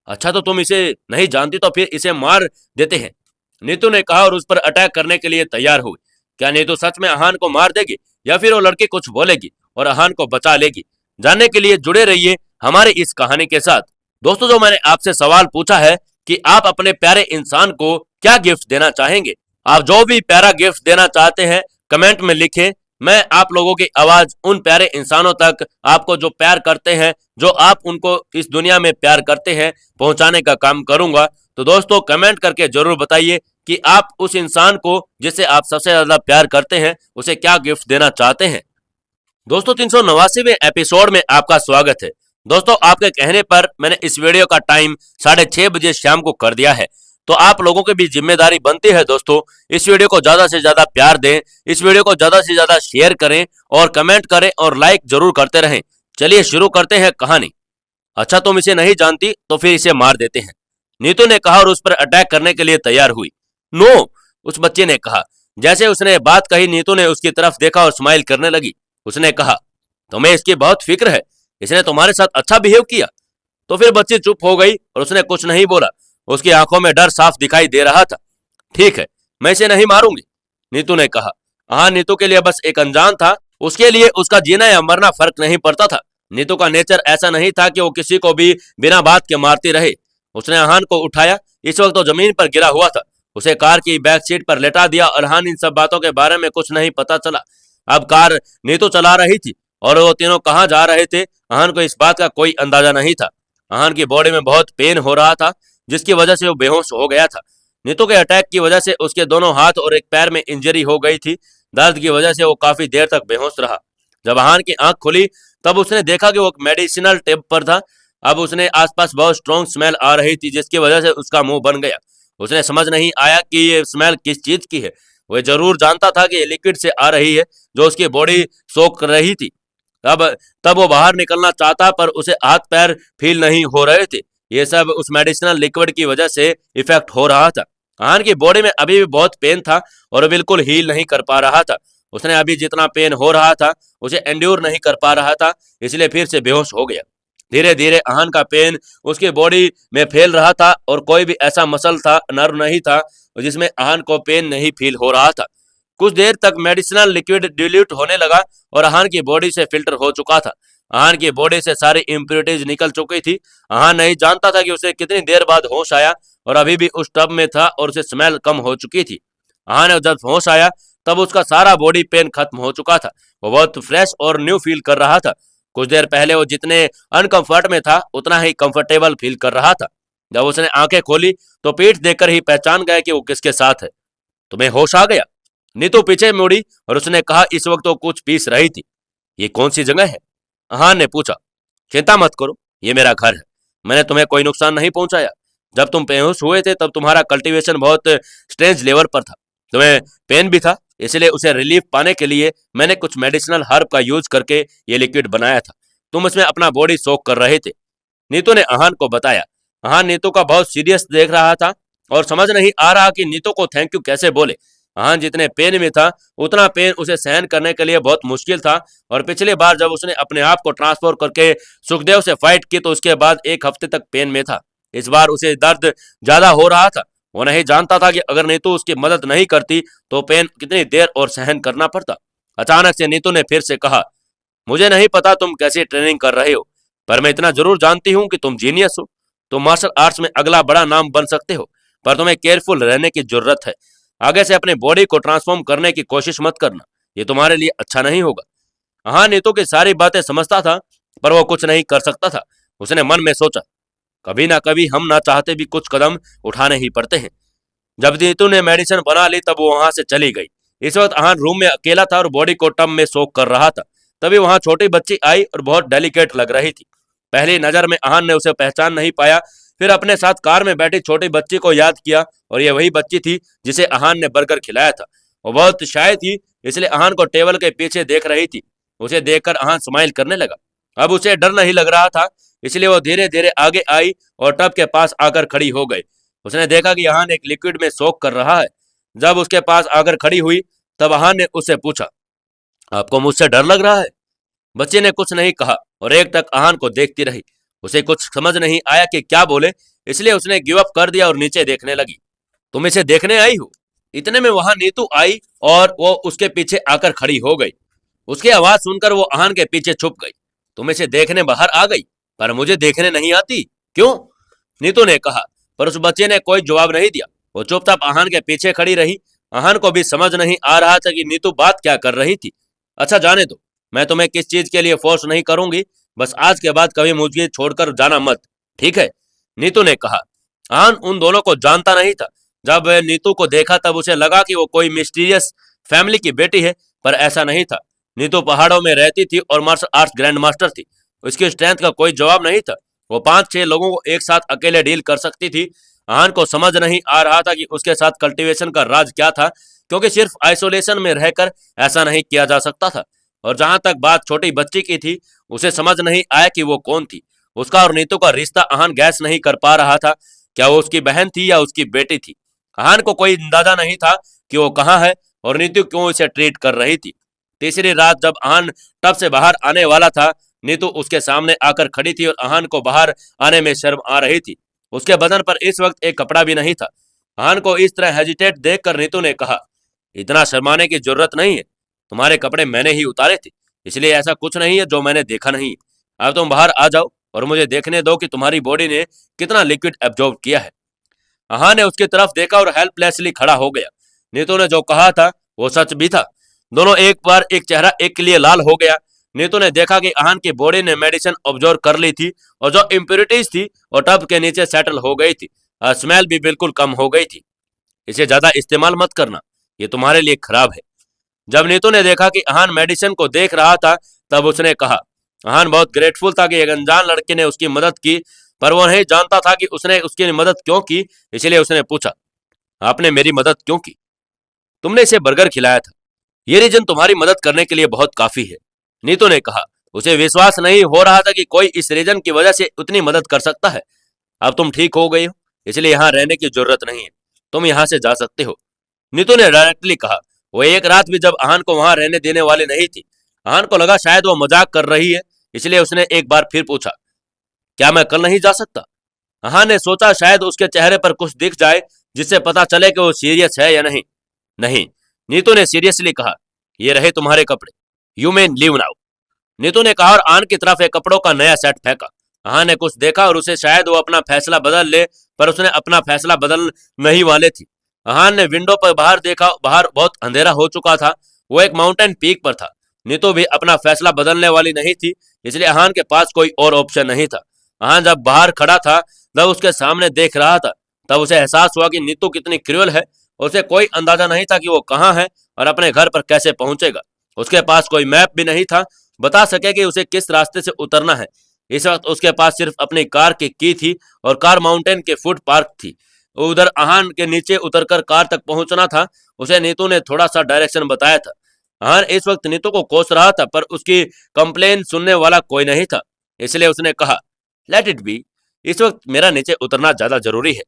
A: अच्छा, तो तुम इसे नहीं जानती तो फिर इसे मार देते हैं, नीतू ने कहा और उस पर अटैक करने के लिए तैयार हुई। क्या नीतू सच में आहान को मार देगी या फिर वो लड़की कुछ बोलेगी और आहान को बचा लेगी? जानने के लिए जुड़े रहिए हमारी इस कहानी के साथ। दोस्तों, जो मैंने आपसे सवाल पूछा है कि आप अपने प्यारे इंसान को क्या गिफ्ट देना चाहेंगे, आप जो भी प्यारा गिफ्ट देना चाहते हैं कमेंट में लिखें। मैं आप लोगों की आवाज उन प्यारे इंसानों तक, आपको जो प्यार करते हैं, जो आप उनको इस दुनिया में प्यार करते हैं, पहुंचाने का काम करूंगा। तो दोस्तों, कमेंट करके जरूर बताइए कि आप उस इंसान को जिसे आप सबसे ज्यादा प्यार करते हैं उसे क्या गिफ्ट देना चाहते हैं। दोस्तों, 389वें एपिसोड में आपका स्वागत है। दोस्तों, आपके कहने पर मैंने इस वीडियो का टाइम 6:30 बजे शाम को कर दिया है। तो आप लोगों की भी जिम्मेदारी बनती है दोस्तों, इस वीडियो को ज्यादा से ज्यादा प्यार दें, इस वीडियो को ज्यादा से ज्यादा शेयर करें और कमेंट करें और लाइक जरूर करते रहें। चलिए शुरू करते हैं कहानी। अच्छा, तुम इसे नहीं जानती तो फिर इसे मार देते हैं, नीतू ने कहा और उस पर अटैक करने के लिए तैयार हुई। नो, उस बच्चे ने कहा। जैसे उसने बात कही, नीतू ने उसकी तरफ देखा और स्माइल करने लगी। उसने कहा, तुम्हें इसकी बहुत फिक्र है, इसने तुम्हारे साथ अच्छा बिहेव किया। तो फिर बच्ची चुप हो गई और उसने कुछ नहीं बोला। उसकी आंखों में डर साफ दिखाई दे रहा था। ठीक है, मैं इसे नहीं मारूंगी, नीतू ने कहा। हाँ, नीतू के लिए बस एक अनजान था, उसके लिए उसका जीना या मरना फर्क नहीं पड़ता था। नीतू का नेचर ऐसा नहीं था कि वो किसी को भी बिना बात के मारती रहे। उसने आहान को उठाया। इस वक्त तो जमीन पर गिरा हुआ था। उसे कार की बैक सीट पर लेटा दिया और आहान इन सब बातों के बारे में कुछ नहीं पता चला। अब कार नीतू चला रही थी और वो तीनों कहाँ जा रहे थे आहान को इस बात का कोई अंदाजा नहीं था। आहान की बॉडी में बहुत पेन हो रहा था, जिसकी वजह से वो बेहोश हो गया था। नीतू के अटैक की वजह से उसके दोनों हाथ और एक पैर में इंजरी हो गई थी। दर्द की वजह से वो काफी देर तक बेहोश रहा। जब आहान की आंख खुली तब उसने देखा कि वो मेडिसिनल टेप पर था। अब उसने आसपास बहुत स्ट्रॉन्ग स्मेल आ रही थी, जिसकी वजह से उसका मुंह बन गया। उसने समझ नहीं आया कि ये स्मेल किस चीज की है। वह जरूर जानता था कि ये लिक्विड से आ रही है जो उसकी बॉडी सोख कर रही थी। तब वो बाहर निकलना चाहता, पर उसे हाथ पैर फील नहीं हो रहे थे। ये सब उस मेडिसिनल लिक्विड की वजह से इफेक्ट हो रहा था। अहान की बॉडी में अभी भी बहुत पेन था और वो बिल्कुल हील नहीं कर पा रहा था। उसने अभी जितना पेन हो रहा था उसे एंड्योर नहीं कर पा रहा था, इसलिए फिर से बेहोश हो गया। धीरे धीरे अहान का पेन उसकी बॉडी में फैल रहा था और कोई भी ऐसा मसल था, नर्व नहीं था जिसमें अहान को पेन नहीं फील हो रहा था। कुछ देर तक मेडिसिनल लिक्विड डिल्यूट होने लगा और अहान की बॉडी से फिल्टर हो चुका था। अहान की बॉडी से सारी इम्प्योरिटीज निकल चुकी थी। अहान नहीं जानता था कि उसे कितनी देर बाद होश आया और अभी भी उस टब में था और उसे स्मेल कम हो चुकी थी। अहान जब होश आया तब उसका सारा बॉडी पेन खत्म हो चुका था। वो बहुत फ्रेश और न्यू फील कर रहा था। कुछ देर पहले वो जितने अनकंफर्ट में था उतना ही कंफर्टेबल फील कर रहा था। जब उसने आंखें खोली तो पीठ देखकर ही पहचान गया कि वो किसके साथ है। तुम्हें होश आ गया? नीतू पीछे मुड़ी और उसने कहा, इस वक्त वो कुछ पीस रही थी। ये कौन सी जगह है? अहान ने पूछा। चिंता मत करो, ये मेरा घर है। मैंने तुम्हें कोई नुकसान नहीं पहुंचाया। जब तुम बेहोश हुए थे तब तुम्हारा कल्टीवेशन बहुत स्ट्रेंज लेवल पर था। तुम्हें पेन भी था, इसलिए उसे रिलीफ पाने के लिए मैंने कुछ मेडिसिनल हर्ब का यूज करके ये लिक्विड बनाया था। तुम इसमें अपना बॉडी सोक कर रहे थे, नीतू ने अहान को बताया। अहान नीतू का बहुत सीरियस देख रहा था और समझ नहीं आ रहा कि नीतू को थैंक यू कैसे बोले। अहान जितने पेन में था उतना पेन उसे सहन करने के लिए बहुत मुश्किल था और पिछली बार जब उसने अपने आप को ट्रांसफर करके सुखदेव से फाइट की तो उसके बाद एक हफ्ते तक पेन में था। इस बार उसे दर्द ज्यादा हो रहा था। वो नहीं जानता था कि अगर नीतू उसकी मदद नहीं करती तो पेन कितनी देर और सहन करना पड़ता। अचानक से नीतू ने फिर से कहा, मुझे नहीं पता तुम कैसी ट्रेनिंग कर रहे हो, पर मैं इतना जरूर जानती हूँ कि तुम जीनियस हो। तुम मार्शल आर्ट्स में अगला बड़ा नाम बन सकते हो, पर तुम्हें केयरफुल रहने की जरूरत है। आगे से अपने बॉडी को ट्रांसफॉर्म करने की कोशिश मत करना, ये तुम्हारे लिए अच्छा नहीं होगा। हाँ, नीतू की सारी बातें समझता था पर वो कुछ नहीं कर सकता था। उसने मन में सोचा, कभी ना कभी हम ना चाहते भी कुछ कदम उठाने ही पड़ते हैं। जब नीतू ने मेडिसिन बना ली तब वो वहां से चली गई। इस वक्त अहान रूम में अकेला था और बॉडी को टब में सोक कर रहा था। तभी वहां छोटी बच्ची आई और बहुत डेलिकेट लग रही थी। पहली नजर में अहान ने उसे पहचान नहीं पाया, फिर अपने साथ कार में बैठी छोटी बच्ची को याद किया और ये वही बच्ची थी जिसे अहान ने बर्गर खिलाया था। वो बहुत शाय थी, इसलिए अहान को टेबल के पीछे देख रही थी। उसे देखकर अहान स्माइल करने लगा। अब उसे डर नहीं लग रहा था, इसलिए वो धीरे धीरे आगे आई और टब के पास आकर खड़ी हो गई। उसने देखा कि अहान एक लिक्विड में सोक कर रहा है। जब उसके पास आकर खड़ी हुई तब अहान ने उससे पूछा, आपको मुझसे डर लग रहा है? बच्चे ने कुछ नहीं कहा और एक टक अहान को देखती रही। उसे कुछ समझ नहीं आया कि क्या बोले, इसलिए उसने गिव अप कर दिया और नीचे देखने लगी। तुम इसे देखने आई हो? इतने में वहां नीतू आई और वो उसके पीछे आकर खड़ी हो गई। उसकी आवाज सुनकर वो अहान के पीछे छुप गई। तुम इसे देखने बाहर आ गई, पर मुझे देखने नहीं आती, क्यों? नीतू ने कहा, पर उस बच्चे ने कोई जवाब नहीं दिया। वो चुपचाप अहान के पीछे खड़ी रही। अहान को भी समझ नहीं आ रहा था कि नीतू बात क्या कर रही थी। अच्छा जाने दो, मैं तुम्हें किस चीज के लिए फोर्स नहीं करूंगी, बस आज के बाद कभी मुझे छोड़कर जाना मत, ठीक है? नीतू ने कहा। अहान उन दोनों को जानता नहीं था। जब वह नीतू को देखा तब उसे लगा कि वो कोई मिस्टीरियस फैमिली की बेटी है, पर ऐसा नहीं था। नीतू पहाड़ों में रहती थी और मार्शल आर्ट्स ग्रैंड मास्टर थी। उसकी स्ट्रेंथ का कोई जवाब नहीं था। वो 5-6 लोगों को एक साथ अकेले डील कर सकती थी। अहान को समझ नहीं आ रहा था कि उसके साथ कल्टीवेशन का राज क्या था, क्योंकि सिर्फ आइसोलेशन में रहकर ऐसा नहीं किया जा सकता था। और जहां तक बात छोटी बच्ची की थी, उसे समझ नहीं आया कि वो कौन थी। उसका और नीतू का रिश्ता अहान गैस नहीं कर पा रहा था। क्या वो उसकी बहन थी या उसकी बेटी थी? अहान को कोई अंदाजा नहीं था कि वो कहाँ है और नीतू क्यों इसे ट्रीट कर रही थी। तीसरी रात जब अहान टब से बाहर आने वाला था, नीतू उसके सामने आकर खड़ी थी और अहान को बाहर आने में शर्म आ रही थी। उसके बदन पर इस वक्त एक कपड़ा भी नहीं था। अहान को इस तरह हेजिटेट देखकर नीतू ने कहा, इतना शर्माने की जरूरत नहीं है, तुम्हारे कपड़े मैंने ही उतारे थे, इसलिए ऐसा कुछ नहीं है जो मैंने देखा नहीं। अब तुम बाहर आ जाओ और मुझे देखने दो कि तुम्हारी बॉडी ने कितना लिक्विड एब्जॉर्ब किया है। अहान ने उसकी तरफ देखा और हेल्पलेसली खड़ा हो गया। नीतू ने जो कहा था वो सच भी था। दोनों एक बार एक चेहरा एक के लिए लाल हो गया। नीतू ने देखा कि अहान की बॉडी ने मेडिसिन ऑब्जर्व कर ली थी और जो इम्प्योरिटीज थी वो टब के नीचे सेटल हो गई थी और स्मेल भी बिल्कुल कम हो गई थी। इसे ज्यादा इस्तेमाल मत करना, ये तुम्हारे लिए खराब है। जब नीतू ने देखा कि अहान मेडिसिन को देख रहा था तब उसने कहा। अहान बहुत ग्रेटफुल था कि एक अनजान लड़के ने उसकी मदद की, पर वो नहीं जानता था कि उसने उसकी मदद क्यों की, इसलिए उसने पूछा, आपने मेरी मदद क्यों की? तुमने इसे बर्गर खिलाया था, ये रीजन तुम्हारी मदद करने के लिए बहुत काफी है, नीतू ने कहा। उसे विश्वास नहीं हो रहा था कि कोई इस रीजन की वजह से उतनी मदद कर सकता है। अब तुम ठीक हो गई हो, इसलिए यहाँ रहने की जरूरत नहीं है। तुम यहाँ से जा सकते हो। नीतू ने डायरेक्टली कहा। वो एक रात भी जब अहान को वहां रहने देने वाली नहीं थी। अहान को लगा शायद वो मजाक कर रही है, इसलिए उसने एक बार फिर पूछा, क्या मैं कल नहीं जा सकता? अहान ने सोचा शायद उसके चेहरे पर कुछ दिख जाए जिससे पता चले कि वो सीरियस है या नहीं। नहीं, नीतू ने सीरियसली कहा, ये रहे तुम्हारे कपड़े, you may leave now. Neetu ने कहा और आन की तरफ एक कपड़ों का नया सेट फेंका। अहान ने कुछ देखा और उसे शायद वो अपना फैसला बदल ले, पर उसने अपना फैसला बदल नहीं वाले थी। अहान ने विंडो पर बाहर देखा, बाहर बहुत अंधेरा हो चुका था, वो एक माउंटेन पीक पर था। नीतू भी अपना फैसला बदलने वाली नहीं थी, इसलिए अहान के पास कोई और ऑप्शन नहीं था। अहान जब बाहर खड़ा था, जब उसके सामने देख रहा था, तब उसे एहसास हुआ कि नीतू कितनी क्रूअल है। उसे कोई अंदाजा नहीं था कि वो कहाँ है और अपने घर पर कैसे पहुंचेगा। उसके पास कोई मैप भी नहीं था बता सके कि उसे किस रास्ते से उतरना है। इस वक्त उसके पास सिर्फ अपनी कार की थी और कार माउंटेन के फुट पार्क थी। उधर अहान के नीचे उतरकर कार तक पहुंचना था। उसे नीतू ने थोड़ा सा डायरेक्शन बताया था। अहान इस वक्त नीतू को कोस रहा था, पर उसकी कंप्लेन सुनने वाला कोई नहीं था, इसलिए उसने कहा, लेट इट बी, इस वक्त मेरा नीचे उतरना ज्यादा जरूरी है।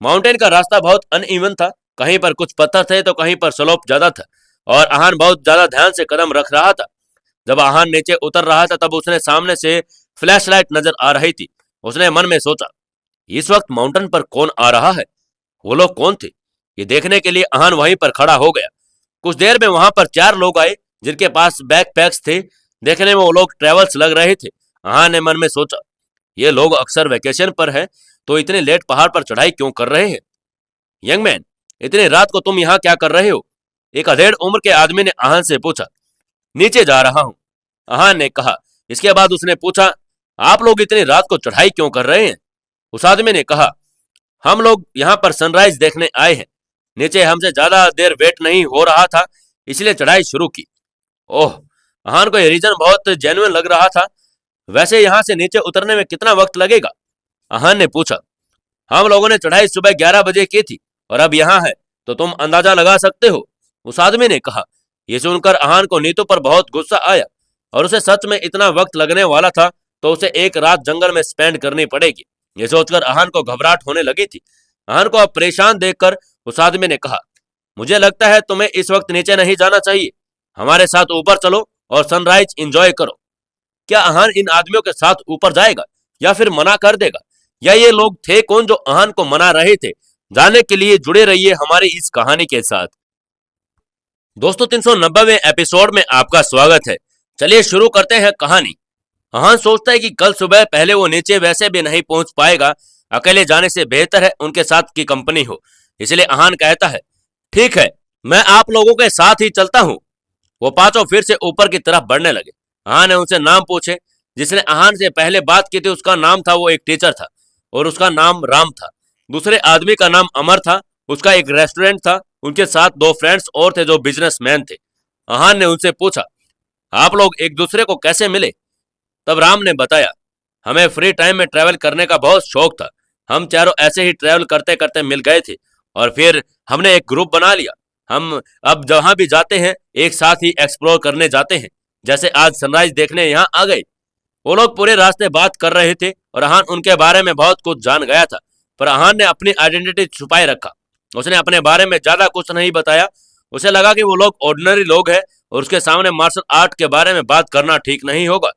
A: माउंटेन का रास्ता बहुत अनइवन था, कहीं पर कुछ पत्थर थे तो कहीं पर स्लोप ज्यादा था, और अहान बहुत ज्यादा ध्यान से कदम रख रहा था। जब अहान नीचे उतर रहा था तब उसने सामने से फ्लैशलाइट नजर आ रही थी। उसने मन में सोचा, इस वक्त माउंटेन पर कौन आ रहा है? वो लोग कौन थे? ये देखने के लिए अहान वहीं पर खड़ा हो गया। कुछ देर में वहां पर 4 लोग आए जिनके पास बैकपैक्स थे। देखने में वो लोग ट्रेवल्स लग रहे थे। अहान ने मन में सोचा, ये लोग अक्सर वेकेशन पर है तो इतने लेट पहाड़ पर चढ़ाई क्यों कर रहे हैं? यंग मैन, इतनी रात को तुम यहाँ क्या कर रहे हो? एक अधेड़ उम्र के आदमी ने अहान से पूछा। नीचे जा रहा हूं, अहान ने कहा। इसके बाद उसने पूछा, आप लोग इतनी रात को चढ़ाई क्यों कर रहे हैं? उस आदमी ने कहा, हम लोग यहाँ पर सनराइज देखने आए हैं। नीचे हमसे ज्यादा देर वेट नहीं हो रहा था, इसलिए चढ़ाई शुरू की। ओह, अहान को यह रीजन बहुत जेन्युइन लग रहा था। वैसे यहाँ से नीचे उतरने में कितना वक्त लगेगा? अहान ने पूछा। हम लोगों ने चढ़ाई सुबह 11 बजे की थी और अब यहाँ है तो तुम अंदाजा लगा सकते हो, उस आदमी ने कहा। यह सुनकर अहान को नीतू पर बहुत गुस्सा आया, और उसे सच में इतना वक्त लगने वाला था तो उसे एक रात जंगल में स्पेंड करनी पड़ेगी। ये सोचकर अहान को घबराहट होने लगी थी। अहान को अब परेशान देखकर उस आदमी ने कहा, मुझे लगता है तुम्हें इस वक्त नीचे नहीं जाना चाहिए। हमारे साथ ऊपर चलो और सनराइज एंजॉय करो। क्या अहान इन आदमियों के साथ ऊपर जाएगा या फिर मना कर देगा? या ये लोग थे कौन जो अहान को मना रहे थे? जानने के लिए जुड़े रहिए हमारी इस कहानी के साथ। दोस्तों, 390वें एपिसोड में आपका स्वागत है। चलिए शुरू करते हैं कहानी। अहान सोचता है कि कल सुबह पहले वो नीचे वैसे भी नहीं पहुंच पाएगा। अकेले जाने से बेहतर है उनके साथ की कंपनी हो। इसलिए अहान कहता है, ठीक है, मैं आप लोगों के साथ ही चलता हूं। वो पांचों फिर से ऊपर की तरफ बढ़ने लगे। अहान ने उनसे नाम पूछे। जिसने अहान से पहले बात की थी उसका नाम था, वो एक टीचर था और उसका नाम राम था। दूसरे आदमी का नाम अमर था, उसका एक रेस्टोरेंट था। उनके साथ 2 फ्रेंड्स और थे जो बिजनेसमैन थे। अहान ने उनसे पूछा, आप लोग एक दूसरे को कैसे मिले? तब राम ने बताया, हमें फ्री टाइम में ट्रैवल करने का बहुत शौक था। हम चारों ऐसे ही ट्रैवल करते करते मिल गए थे और फिर हमने एक ग्रुप बना लिया। हम अब जहां भी जाते हैं एक साथ ही एक्सप्लोर करने जाते हैं। जैसे आज सनराइज देखने यहाँ आ गए। वो लोग पूरे रास्ते बात कर रहे थे और अहान उनके बारे में बहुत कुछ जान गया था, पर अहान ने अपनी आइडेंटिटी छुपाए रखा। उसने अपने बारे में ज्यादा कुछ नहीं बताया। उसे लगा कि वो लोग ऑर्डिनरी लोग हैं और उसके सामने मार्शल आर्ट के बारे में बात करना ठीक नहीं होगा।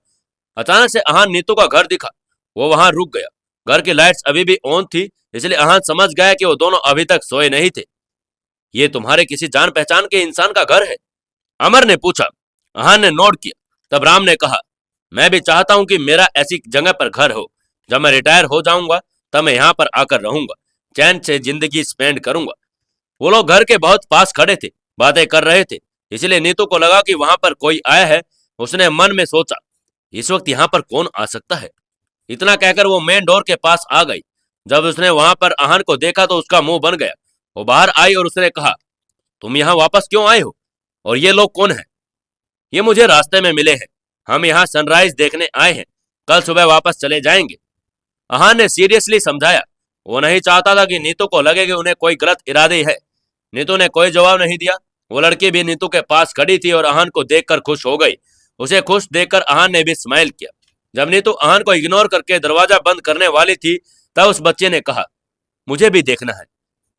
A: अचानक से अहान नीतू का घर दिखा। वो वहां रुक गया। घर की लाइट्स अभी भी ऑन थी, इसलिए अहान समझ गया कि वो दोनों अभी तक सोए नहीं थे। ये तुम्हारे किसी जान पहचान के इंसान का घर है? अमर ने पूछा। अहान ने नोट किया। तब राम ने कहा, मैं भी चाहता हूं कि मेरा ऐसी जगह पर घर हो। जब मैं रिटायर हो जाऊंगा तब मैं यहाँ पर आकर रहूंगा, चैन से जिंदगी स्पेंड करूंगा। वो लोग घर के बहुत पास खड़े थे, बातें कर रहे थे, इसलिए नीतू को लगा कि वहां पर कोई आया है। उसने मन में सोचा, इस वक्त यहाँ पर कौन आ सकता है? इतना कहकर वो मेन डोर के पास आ गई। जब उसने वहां पर अहान को देखा तो उसका मुंह बन गया। वो बाहर आई और उसने कहा, तुम यहाँ वापस क्यों आए हो? और ये लोग कौन है? ये मुझे रास्ते में मिले हैं। हम यहाँ सनराइज देखने आए हैं, कल सुबह वापस चले जाएंगे। अहान ने सीरियसली समझाया। वो नहीं चाहता था कि नीतू को लगे कि उन्हें कोई गलत इरादे है। नीतू ने कोई जवाब नहीं दिया। वो लड़की भी नीतू के पास खड़ी थी और अहान को देखकर खुश हो गई। उसे खुश देखकर अहान ने भी स्माइल किया। जब नीतू अहान को इग्नोर करके दरवाजा बंद करने वाली थी तब उस बच्चे ने कहा, मुझे भी देखना है।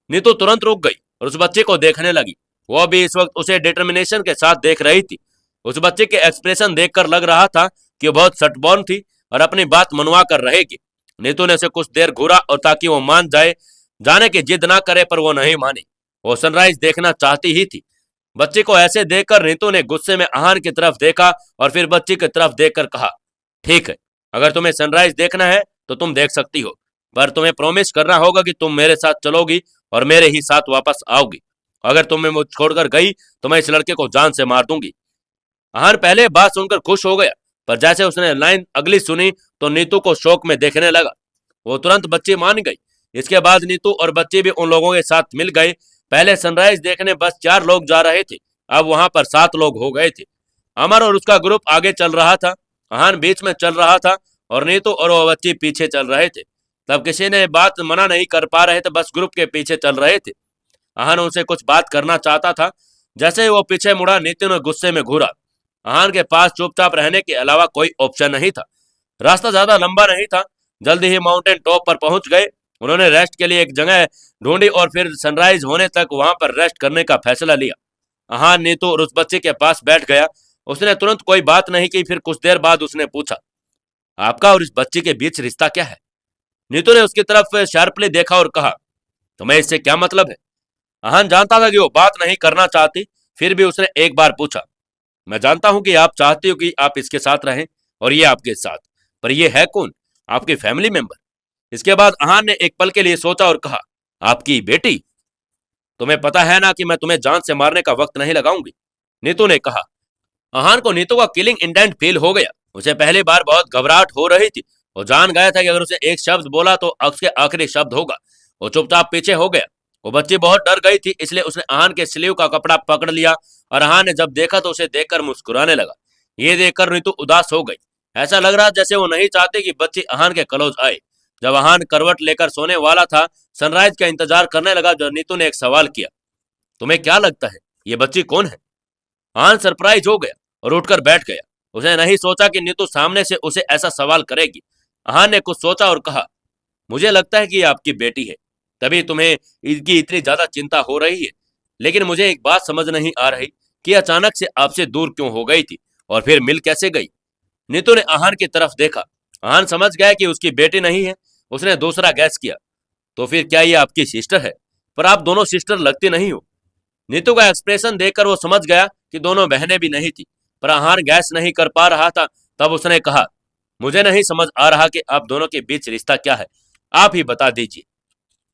A: नीतू तुरंत रुक गई और उस बच्चे को देखने लगी। वो भी इस वक्त उसे डिटर्मिनेशन के साथ देख रही थी। उस बच्चे के एक्सप्रेशन देखकर लग रहा था कि वो बहुत सटबॉर्न थी और अपनी बात मनवा कर रहेगी। नीतू ने उसे कुछ देर घूरा और ताकि वो मान जाए, जाने की जिद ना करे, पर वो नहीं मानी। वो सनराइज देखना चाहती ही थी। बच्ची को ऐसे देखकर नीतू ने गुस्से में आहान की तरफ देखा और फिर बच्ची की तरफ देखकर कहा, ठीक है, अगर तुम्हें सनराइज देखना है तो तुम देख सकती हो, पर तुम्हें प्रॉमिस करना होगा कि तुम मेरे साथ चलोगी और मेरे ही साथ वापस आओगी। अगर तुम मुझे छोड़कर गई तो मैं इस लड़के को जान से मार दूंगी। आहान पहले बात सुनकर खुश हो गया, पर जैसे उसने लाइन अगली सुनी तो नीतू को शौक में देखने लगा। वो तुरंत बच्ची मान गई। इसके बाद नीतू और बच्ची भी उन लोगों के साथ मिल गए। पहले सनराइज देखने बस 4 लोग जा रहे थे, अब वहां पर 7 लोग हो गए थे। अमर और उसका ग्रुप आगे चल रहा था, आहान बीच में चल रहा था और नीतू और वो बच्ची पीछे चल रहे थे। तब किसी ने बात मना नहीं कर पा रहे थे, बस ग्रुप के पीछे चल रहे थे। आहान उनसे कुछ बात करना चाहता था। जैसे ही वो पीछे मुड़ा, नीतू ने गुस्से में घूरा। आहान के पास चुपचाप रहने के अलावा कोई ऑप्शन नहीं था। रास्ता ज्यादा लंबा नहीं था। जल्दी ही माउंटेन टॉप पर पहुंच गए। उन्होंने रेस्ट के लिए एक जगह ढूंढी और फिर सनराइज होने तक वहां पर रेस्ट करने का फैसला लिया। आहान नीतू और उस बच्चे के पास बैठ गया। उसने तुरंत कोई बात नहीं की। फिर कुछ देर बाद उसने पूछा, आपका और इस बच्चे के बीच रिश्ता क्या है? नीतू ने उसकी तरफ शार्पली देखा और कहा, तुम्हें इससे क्या मतलब है? आहान जानता था कि वो बात नहीं करना चाहती, फिर भी उसने एक बार पूछा, मैं जानता हूं कि आप चाहती हो कि आप इसके साथ रहें और ये आपके साथ, पर ये है कौन? आपकी फैमिली मेंबर? इसके बाद आहान ने एक पल के लिए सोचा और कहा, आपकी बेटी? तुम्हें पता है ना कि मैं तुम्हें जान से मारने का वक्त नहीं लगाऊंगी, नीतू ने कहा। आहान को नीतू का किलिंग इंटेंट फील हो गया। उसे पहली बार बहुत घबराहट हो रही थी। वो जान गया था कि अगर उसे एक शब्द बोला तो उसके आखिरी शब्द होगा। वो चुपचाप पीछे हो गया। वो बच्ची बहुत डर गई थी, इसलिए उसने आहान के स्लीव का कपड़ा पकड़ लिया और आहान ने जब देखा तो उसे देखकर मुस्कुराने लगा। ये देखकर नीतू उदास हो गई। ऐसा लग रहा जैसे वो नहीं चाहती कि बच्ची आहान के क्लोज आए। जब आहान करवट लेकर सोने वाला था, सनराइज का इंतजार करने लगा, जब नीतू ने एक सवाल किया, तुम्हें क्या लगता है ये बच्ची कौन है? आहान सरप्राइज हो गया और उठकर बैठ गया। उसने नहीं सोचा कि नीतू सामने से उसे ऐसा सवाल करेगी। आहान ने कुछ सोचा और कहा, मुझे लगता है कि ये आपकी बेटी है, तभी तुम्हें इसकी इतनी ज्यादा चिंता हो रही है। लेकिन मुझे एक बात समझ नहीं आ रही कि अचानक से आपसे दूर क्यों हो गई थी और फिर मिल कैसे गई? नीतू ने आहान की तरफ देखा। आहान समझ गया कि उसकी बेटी नहीं है। उसने दूसरा गैस किया, तो फिर क्या ये आपकी सिस्टर है? पर आप दोनों सिस्टर लगती नहीं हो। नीतू का एक्सप्रेशन देखकर वो समझ गया कि दोनों बहनें भी नहीं थी, पर आहान गैस नहीं कर पा रहा था। तब उसने कहा, मुझे नहीं समझ आ रहा कि आप दोनों के बीच रिश्ता क्या है, आप ही बता दीजिए।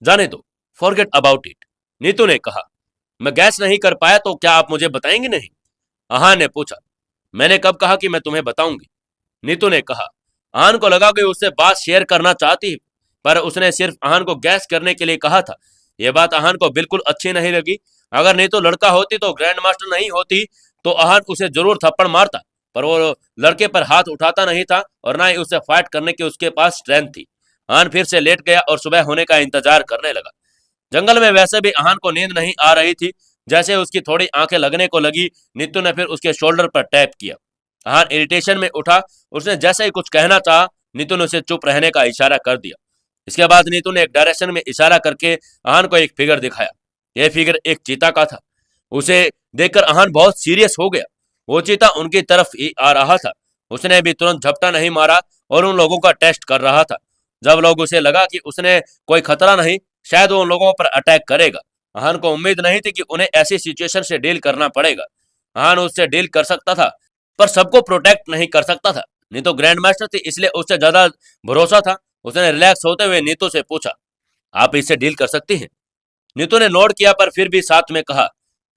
A: जाने दो, फॉरगेट अबाउट इट, नीतू ने कहा। मैं गैस नहीं कर पाया तो क्या आप मुझे बताएंगे नहीं? आहान ने पूछा। मैंने कब कहा कि मैं तुम्हें बताऊंगी? नीतू ने कहा। आहान को लगा कि उससे बात शेयर करना चाहती, पर उसने सिर्फ आहान को गैस करने के लिए कहा था। यह बात आहान को बिल्कुल अच्छी नहीं लगी। अगर नीतू लड़का होती तो ग्रैंड मास्टर नहीं होती तो आहान उसे जरूर थप्पड़ मारता, पर वो लड़के पर हाथ उठाता नहीं था और ना ही उससे फाइट करने की उसके पास स्ट्रेंथ थी। आहान फिर से लेट गया और सुबह होने का इंतजार करने लगा। जंगल में वैसे भी आहान को नींद नहीं आ रही थी। जैसे उसकी थोड़ी आंखें लगने को लगी, नीतू ने फिर उसके शोल्डर पर टैप किया। आहान इरिटेशन में उठा। उसने जैसे ही कुछ कहना चाहा, नीतू ने उसे चुप रहने का इशारा कर दिया। इसके बाद नीतू ने एक डायरेक्शन में इशारा करके आहान को एक फिगर दिखाया। यह फिगर एक चीता का था। उसे देखकर आहान बहुत सीरियस हो गया। वो चीता उनकी तरफ ही आ रहा था। उसने भी तुरंत झपटा नहीं मारा और उन लोगों का टेस्ट कर रहा था। जब लोग उसे लगा कि उसने कोई खतरा नहीं, शायद वो उन लोगों पर अटैक करेगा। आहान को उम्मीद नहीं थी कि उन्हें ऐसी सिचुएशन से डील करना पड़ेगा। आहान उससे डील कर सकता था, पर सबको प्रोटेक्ट नहीं कर सकता था। नीतू ग्रैंड मास्टर थी, इसलिए उससे ज्यादा भरोसा था। उसने रिलैक्स होते हुए नीतू से पूछा, आप इससे डील कर सकती हैं? नीतू ने नोट किया, पर फिर भी साथ में कहा,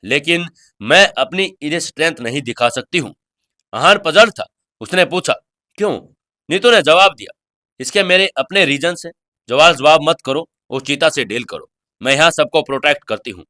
A: लेकिन मैं अपनी इन्हें स्ट्रेंथ नहीं दिखा सकती हूँ। आहान पजल था। उसने पूछा, क्यों? नीतू ने जवाब दिया, इसके मेरे अपने रीजन से। जवाब मत करो, उस चीता से डील करो। मैं यहाँ सबको प्रोटेक्ट करती हूँ।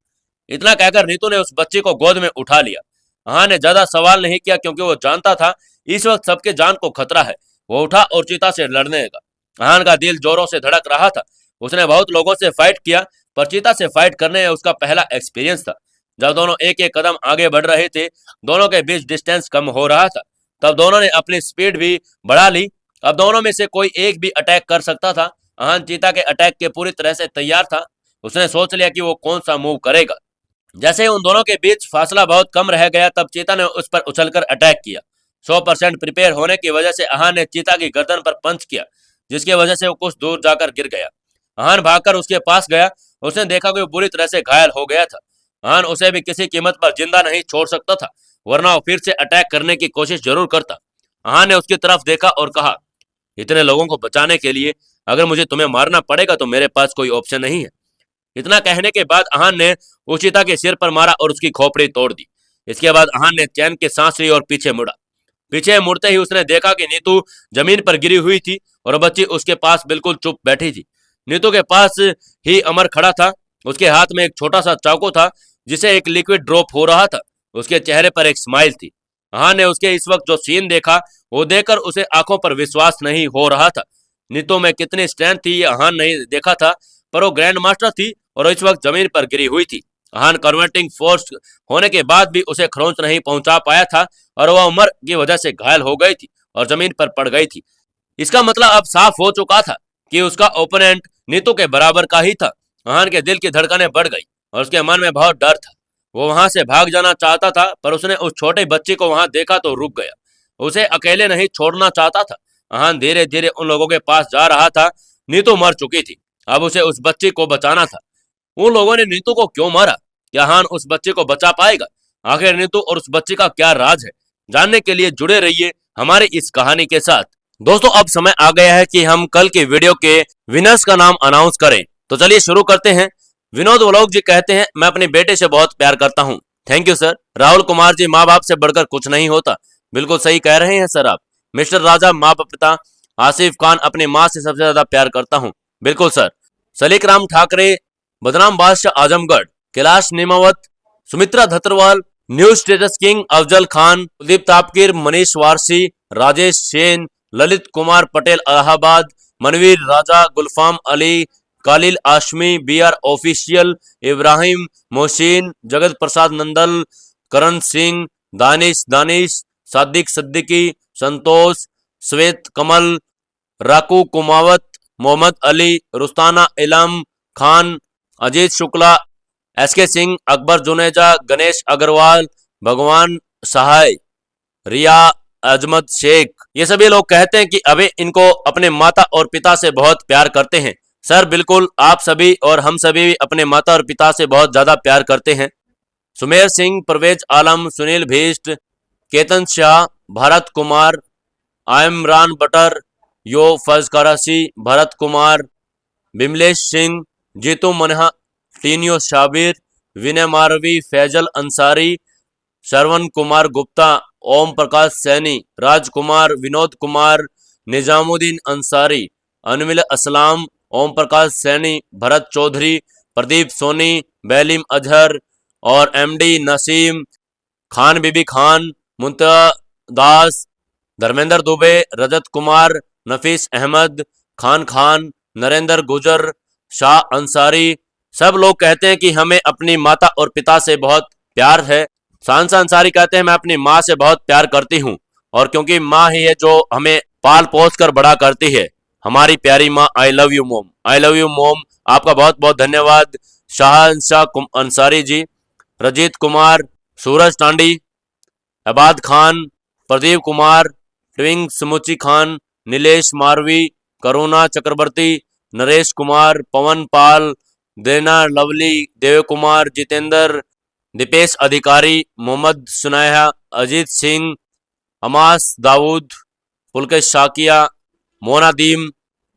A: इतना कहकर नीतू ने उस बच्चे को गोद में उठा लिया। आहान ने ज्यादा सवाल नहीं किया, क्योंकि वो जानता था इस वक्त सबके जान को खतरा है। वो उठा और चीता से लड़ने लगा। आहान का दिल जोरों से धड़क रहा था। उसने बहुत लोगों से फाइट किया, पर चीता से फाइट करने में उसका पहला एक्सपीरियंस था। जब दोनों एक एक कदम आगे बढ़ रहे थे, दोनों के बीच डिस्टेंस कम हो रहा था, तब दोनों ने अपनी स्पीड भी बढ़ा ली। अब दोनों में से कोई एक भी अटैक कर सकता था। आहान चीता के अटैक के पूरी तरह से तैयार था। उसने सोच लिया कि वो कौन सा मूव करेगा। जैसे ही उन दोनों के बीच फासला बहुत कम रह गया, तब चीता ने उस पर उछलकर अटैक किया। 100% प्रिपेयर होने की वजह से आहान ने चीता की गर्दन पर पंच किया, जिसकी वजह से वो कुछ दूर जाकर गिर गया। आहान भागकर उसके पास गया। उसने देखा कि वो बुरी तरह से घायल हो गया था। आहान उसे भी किसी कीमत पर जिंदा नहीं छोड़ सकता था, वरना वो फिर से अटैक करने की कोशिश जरूर करता। आहान ने उसकी तरफ देखा और कहा, इतने लोगों को बचाने के लिए अगर मुझे तुम्हें मारना पड़ेगा तो मेरे पास कोई ऑप्शन नहीं है। इतना कहने के बाद आहान ने उस चीता के सिर पर मारा और उसकी खोपड़ी तोड़ दी। इसके बाद आहान ने चैन की सांस ली और पीछे मुड़ा। पीछे मुड़ते ही उसने देखा कि नीतू जमीन पर गिरी हुई थी और बच्ची उसके पास बिल्कुल चुप बैठी थी। नीतू के पास ही अमर खड़ा था। उसके हाथ में एक छोटा सा चाकू था जिसे एक लिक्विड ड्रॉप हो रहा था। उसके चेहरे पर एक स्माइल थी। आहान ने उसके इस वक्त जो सीन देखा वो देखकर उसे आंखों पर विश्वास नहीं हो रहा था। नीतू में कितनी स्ट्रेंथ थी ये आहान नहीं देखा था, पर वो ग्रैंड मास्टर थी और इस वक्त जमीन पर गिरी हुई थी। आहान कन्वर्टिंग फोर्स होने के बाद भी उसे खरोंच नहीं पहुंचा पाया था और वह उम्र की वजह से घायल हो गई थी और जमीन पर पड़ गई थी। इसका मतलब अब साफ हो चुका था कि उसका ओपोनेंट नीतू के बराबर का ही था। आहान के दिल की धड़कनें बढ़ गई और उसके मन में बहुत डर था। वो वहां से भाग जाना चाहता था, पर उसने उस छोटे बच्चे को वहां देखा तो रुक गया। उसे अकेले नहीं छोड़ना चाहता था। आहान धीरे धीरे उन लोगों के पास जा रहा था। नीतू मर चुकी थी, अब उसे उस बच्ची को बचाना था। उन लोगों ने नीतू को क्यों मारा? क्या आहान उस बच्चे को बचा पाएगा? आखिर नीतू और उस बच्चे का क्या राज है? जानने के लिए जुड़े रहिए हमारी इस कहानी के साथ। दोस्तों, अब समय आ गया है कि हम कल के वीडियो के विनर्स का नाम अनाउंस करें, तो चलिए शुरू करते हैं। विनोद व्लॉग जी कहते हैं, मैं अपने बेटे से बहुत प्यार करता हूं। Thank you sir. Rahul Kumar ji, माँ बाप से बढ़कर कुछ नहीं होता। बिल्कुल सही कह रहे हैं सर आप। मिस्टर राजा, माँ पिता। आसिफ खान, अपनी माँ से सबसे ज्यादा प्यार करता हूँ। बिल्कुल sir. सलीक Ram Thackeray, Badnaam Badshah Azamgarh. Kailash Nimawat, Sumitra Dhatarwal, new status king Afzal Khan, Kuldeep Tapkir, Manish Warsi, Rajesh Sen, Lalit Kumar Patel Allahabad, Manveer Raja, Gulfam Ali, Kalil Ashmi, BR official, Ibrahim Mohsin, Jagat Prasad Nandal, Karan Singh, Danish, Sadiq Siddiqui, संतोष, श्वेत कमल, राकू कुमावत, मोहम्मद अली, रुस्ताना इलम खान, अजीत शुक्ला, SK सिंह, अकबर जुनेजा, गणेश अग्रवाल, भगवान सहाय, रिया अजमत शेख। ये सभी लोग कहते हैं कि अभी इनको अपने माता और पिता से बहुत प्यार करते हैं। सर बिल्कुल, आप सभी और हम सभी भी अपने माता और पिता से बहुत ज्यादा प्यार करते हैं। सुमेर सिंह, परवेज आलम, सुनील भीष्ट, केतन शाह, भारत कुमार, आयमरान बटर, यो फज करासी, भरत कुमार, बिमलेश सिंह, जीतू मनहा, टीनियो शाबिर, विनय मारवी, फैजल अंसारी, श्रवण कुमार गुप्ता, ओम प्रकाश सैनी, राजकुमार, विनोद कुमार, निजामुद्दीन अंसारी, अनविल असलाम, ओम प्रकाश सैनी, भरत चौधरी, प्रदीप सोनी, बैलिम अजहर और MD नसीम, खान बीबी खान, मुंतजा दास, धर्मेंद्र दुबे, रजत कुमार, नफीस अहमद, खान, नरेंद्र गुजर, शाह अंसारी। सब लोग कहते हैं कि हमें अपनी माता और पिता से बहुत प्यार है। सांसा अंसारी कहते हैं, मैं अपनी माँ से बहुत प्यार करती हूँ और क्योंकि माँ ही है जो हमें पाल पोस कर बड़ा करती है, हमारी प्यारी माँ। आई लव यू मोम, आई लव यू मोम। आपका बहुत बहुत धन्यवाद शाह अंसारी जी। रजीत कुमार, सूरज टांडी, अबाद खान, प्रदीप कुमार, ट्विंग समूची खान, नीलेश मारवी, करुणा चक्रवर्ती, नरेश कुमार, पवन पाल, देना लवली, देव कुमार, जितेंद्र, दीपेश अधिकारी, मोहम्मद सुनैहा, अजीत सिंह, हमास दाऊद, पुलकेश शाकिया, मोनादीम।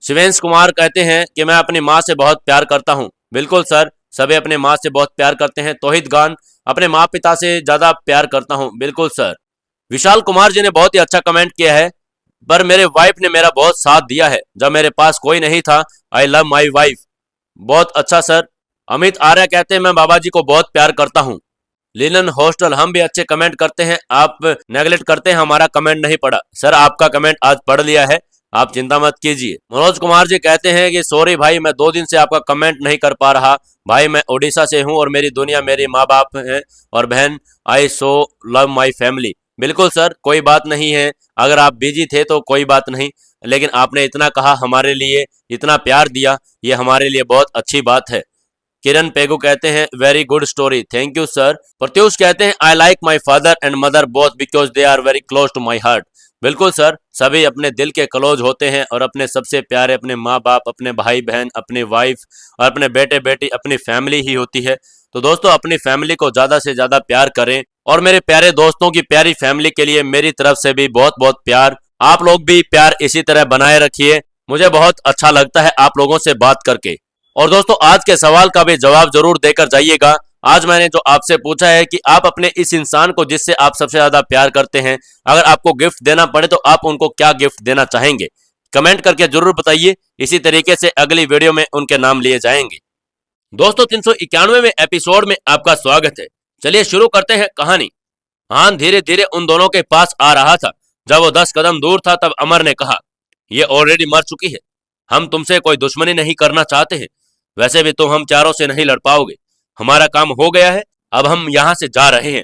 A: शिवेंश कुमार कहते हैं कि मैं अपनी माँ से बहुत प्यार करता हूँ। बिल्कुल सर, सभी अपने माँ से बहुत प्यार करते हैं। तौहिद खान, अपने माँ पिता से ज्यादा प्यार करता हूँ। बिल्कुल सर। विशाल कुमार जी ने बहुत ही अच्छा कमेंट किया है, पर मेरे वाइफ ने मेरा बहुत साथ दिया है जब मेरे पास कोई नहीं था। I love my wife. बहुत अच्छा सर। अमित आर्य कहते हैं, मैं बाबा जी को बहुत प्यार करता हूँ। लिनन हॉस्टल, हम भी अच्छे कमेंट करते हैं, आप नेगलेक्ट करते हैं, हमारा कमेंट नहीं पढ़ा। सर आपका कमेंट आज पढ़ लिया है, आप चिंता मत कीजिए। मनोज कुमार जी कहते हैं कि सॉरी भाई, मैं 2 दिन से आपका कमेंट नहीं कर पा रहा। भाई मैं उड़ीसा से हूं और मेरी दुनिया मेरे माँ बाप हैं और बहन। आई सो लव माई फैमिली। बिल्कुल सर, कोई बात नहीं है। अगर आप बिजी थे तो कोई बात नहीं, लेकिन आपने इतना कहा हमारे लिए, इतना प्यार दिया, ये हमारे लिए बहुत अच्छी बात है। किरण पेगु कहते हैं very good story, thank you sir. Pratyush कहते हैं I like my father and mother both because they are very close to my heart. बिल्कुल सर, सभी अपने दिल के क्लोज होते हैं और अपने सबसे प्यारे अपने माँ बाप, अपने भाई बहन, अपनी वाइफ और अपने बेटे बेटी, अपनी फैमिली ही होती है। तो दोस्तों अपनी फैमिली को ज्यादा से ज्यादा प्यार करें और मेरे प्यारे दोस्तों की प्यारी फैमिली के लिए मेरी तरफ से भी बहुत बहुत प्यार। आप लोग भी प्यार इसी तरह बनाए रखिए, मुझे बहुत अच्छा लगता है आप लोगों से बात करके। और दोस्तों आज के सवाल का भी जवाब जरूर देकर जाइएगा। आज मैंने जो आपसे पूछा है कि आप अपने इस इंसान को जिससे आप सबसे ज्यादा प्यार करते हैं, अगर आपको गिफ्ट देना पड़े तो आप उनको क्या गिफ्ट देना चाहेंगे, कमेंट करके जरूर बताइए। इसी तरीके से अगली वीडियो में उनके नाम लिए जाएंगे। दोस्तों 391वें एपिसोड में आपका स्वागत है। चलिए शुरू करते हैं कहानी। हान धीरे धीरे उन दोनों के पास आ रहा था। जब वो 10 कदम दूर था तब अमर ने कहा, ये ऑलरेडी मर चुकी है, हम तुमसे कोई दुश्मनी नहीं करना चाहते हैं, वैसे भी तुम हम चारों से नहीं लड़ पाओगे, हमारा काम हो गया है, अब हम यहाँ से जा रहे हैं।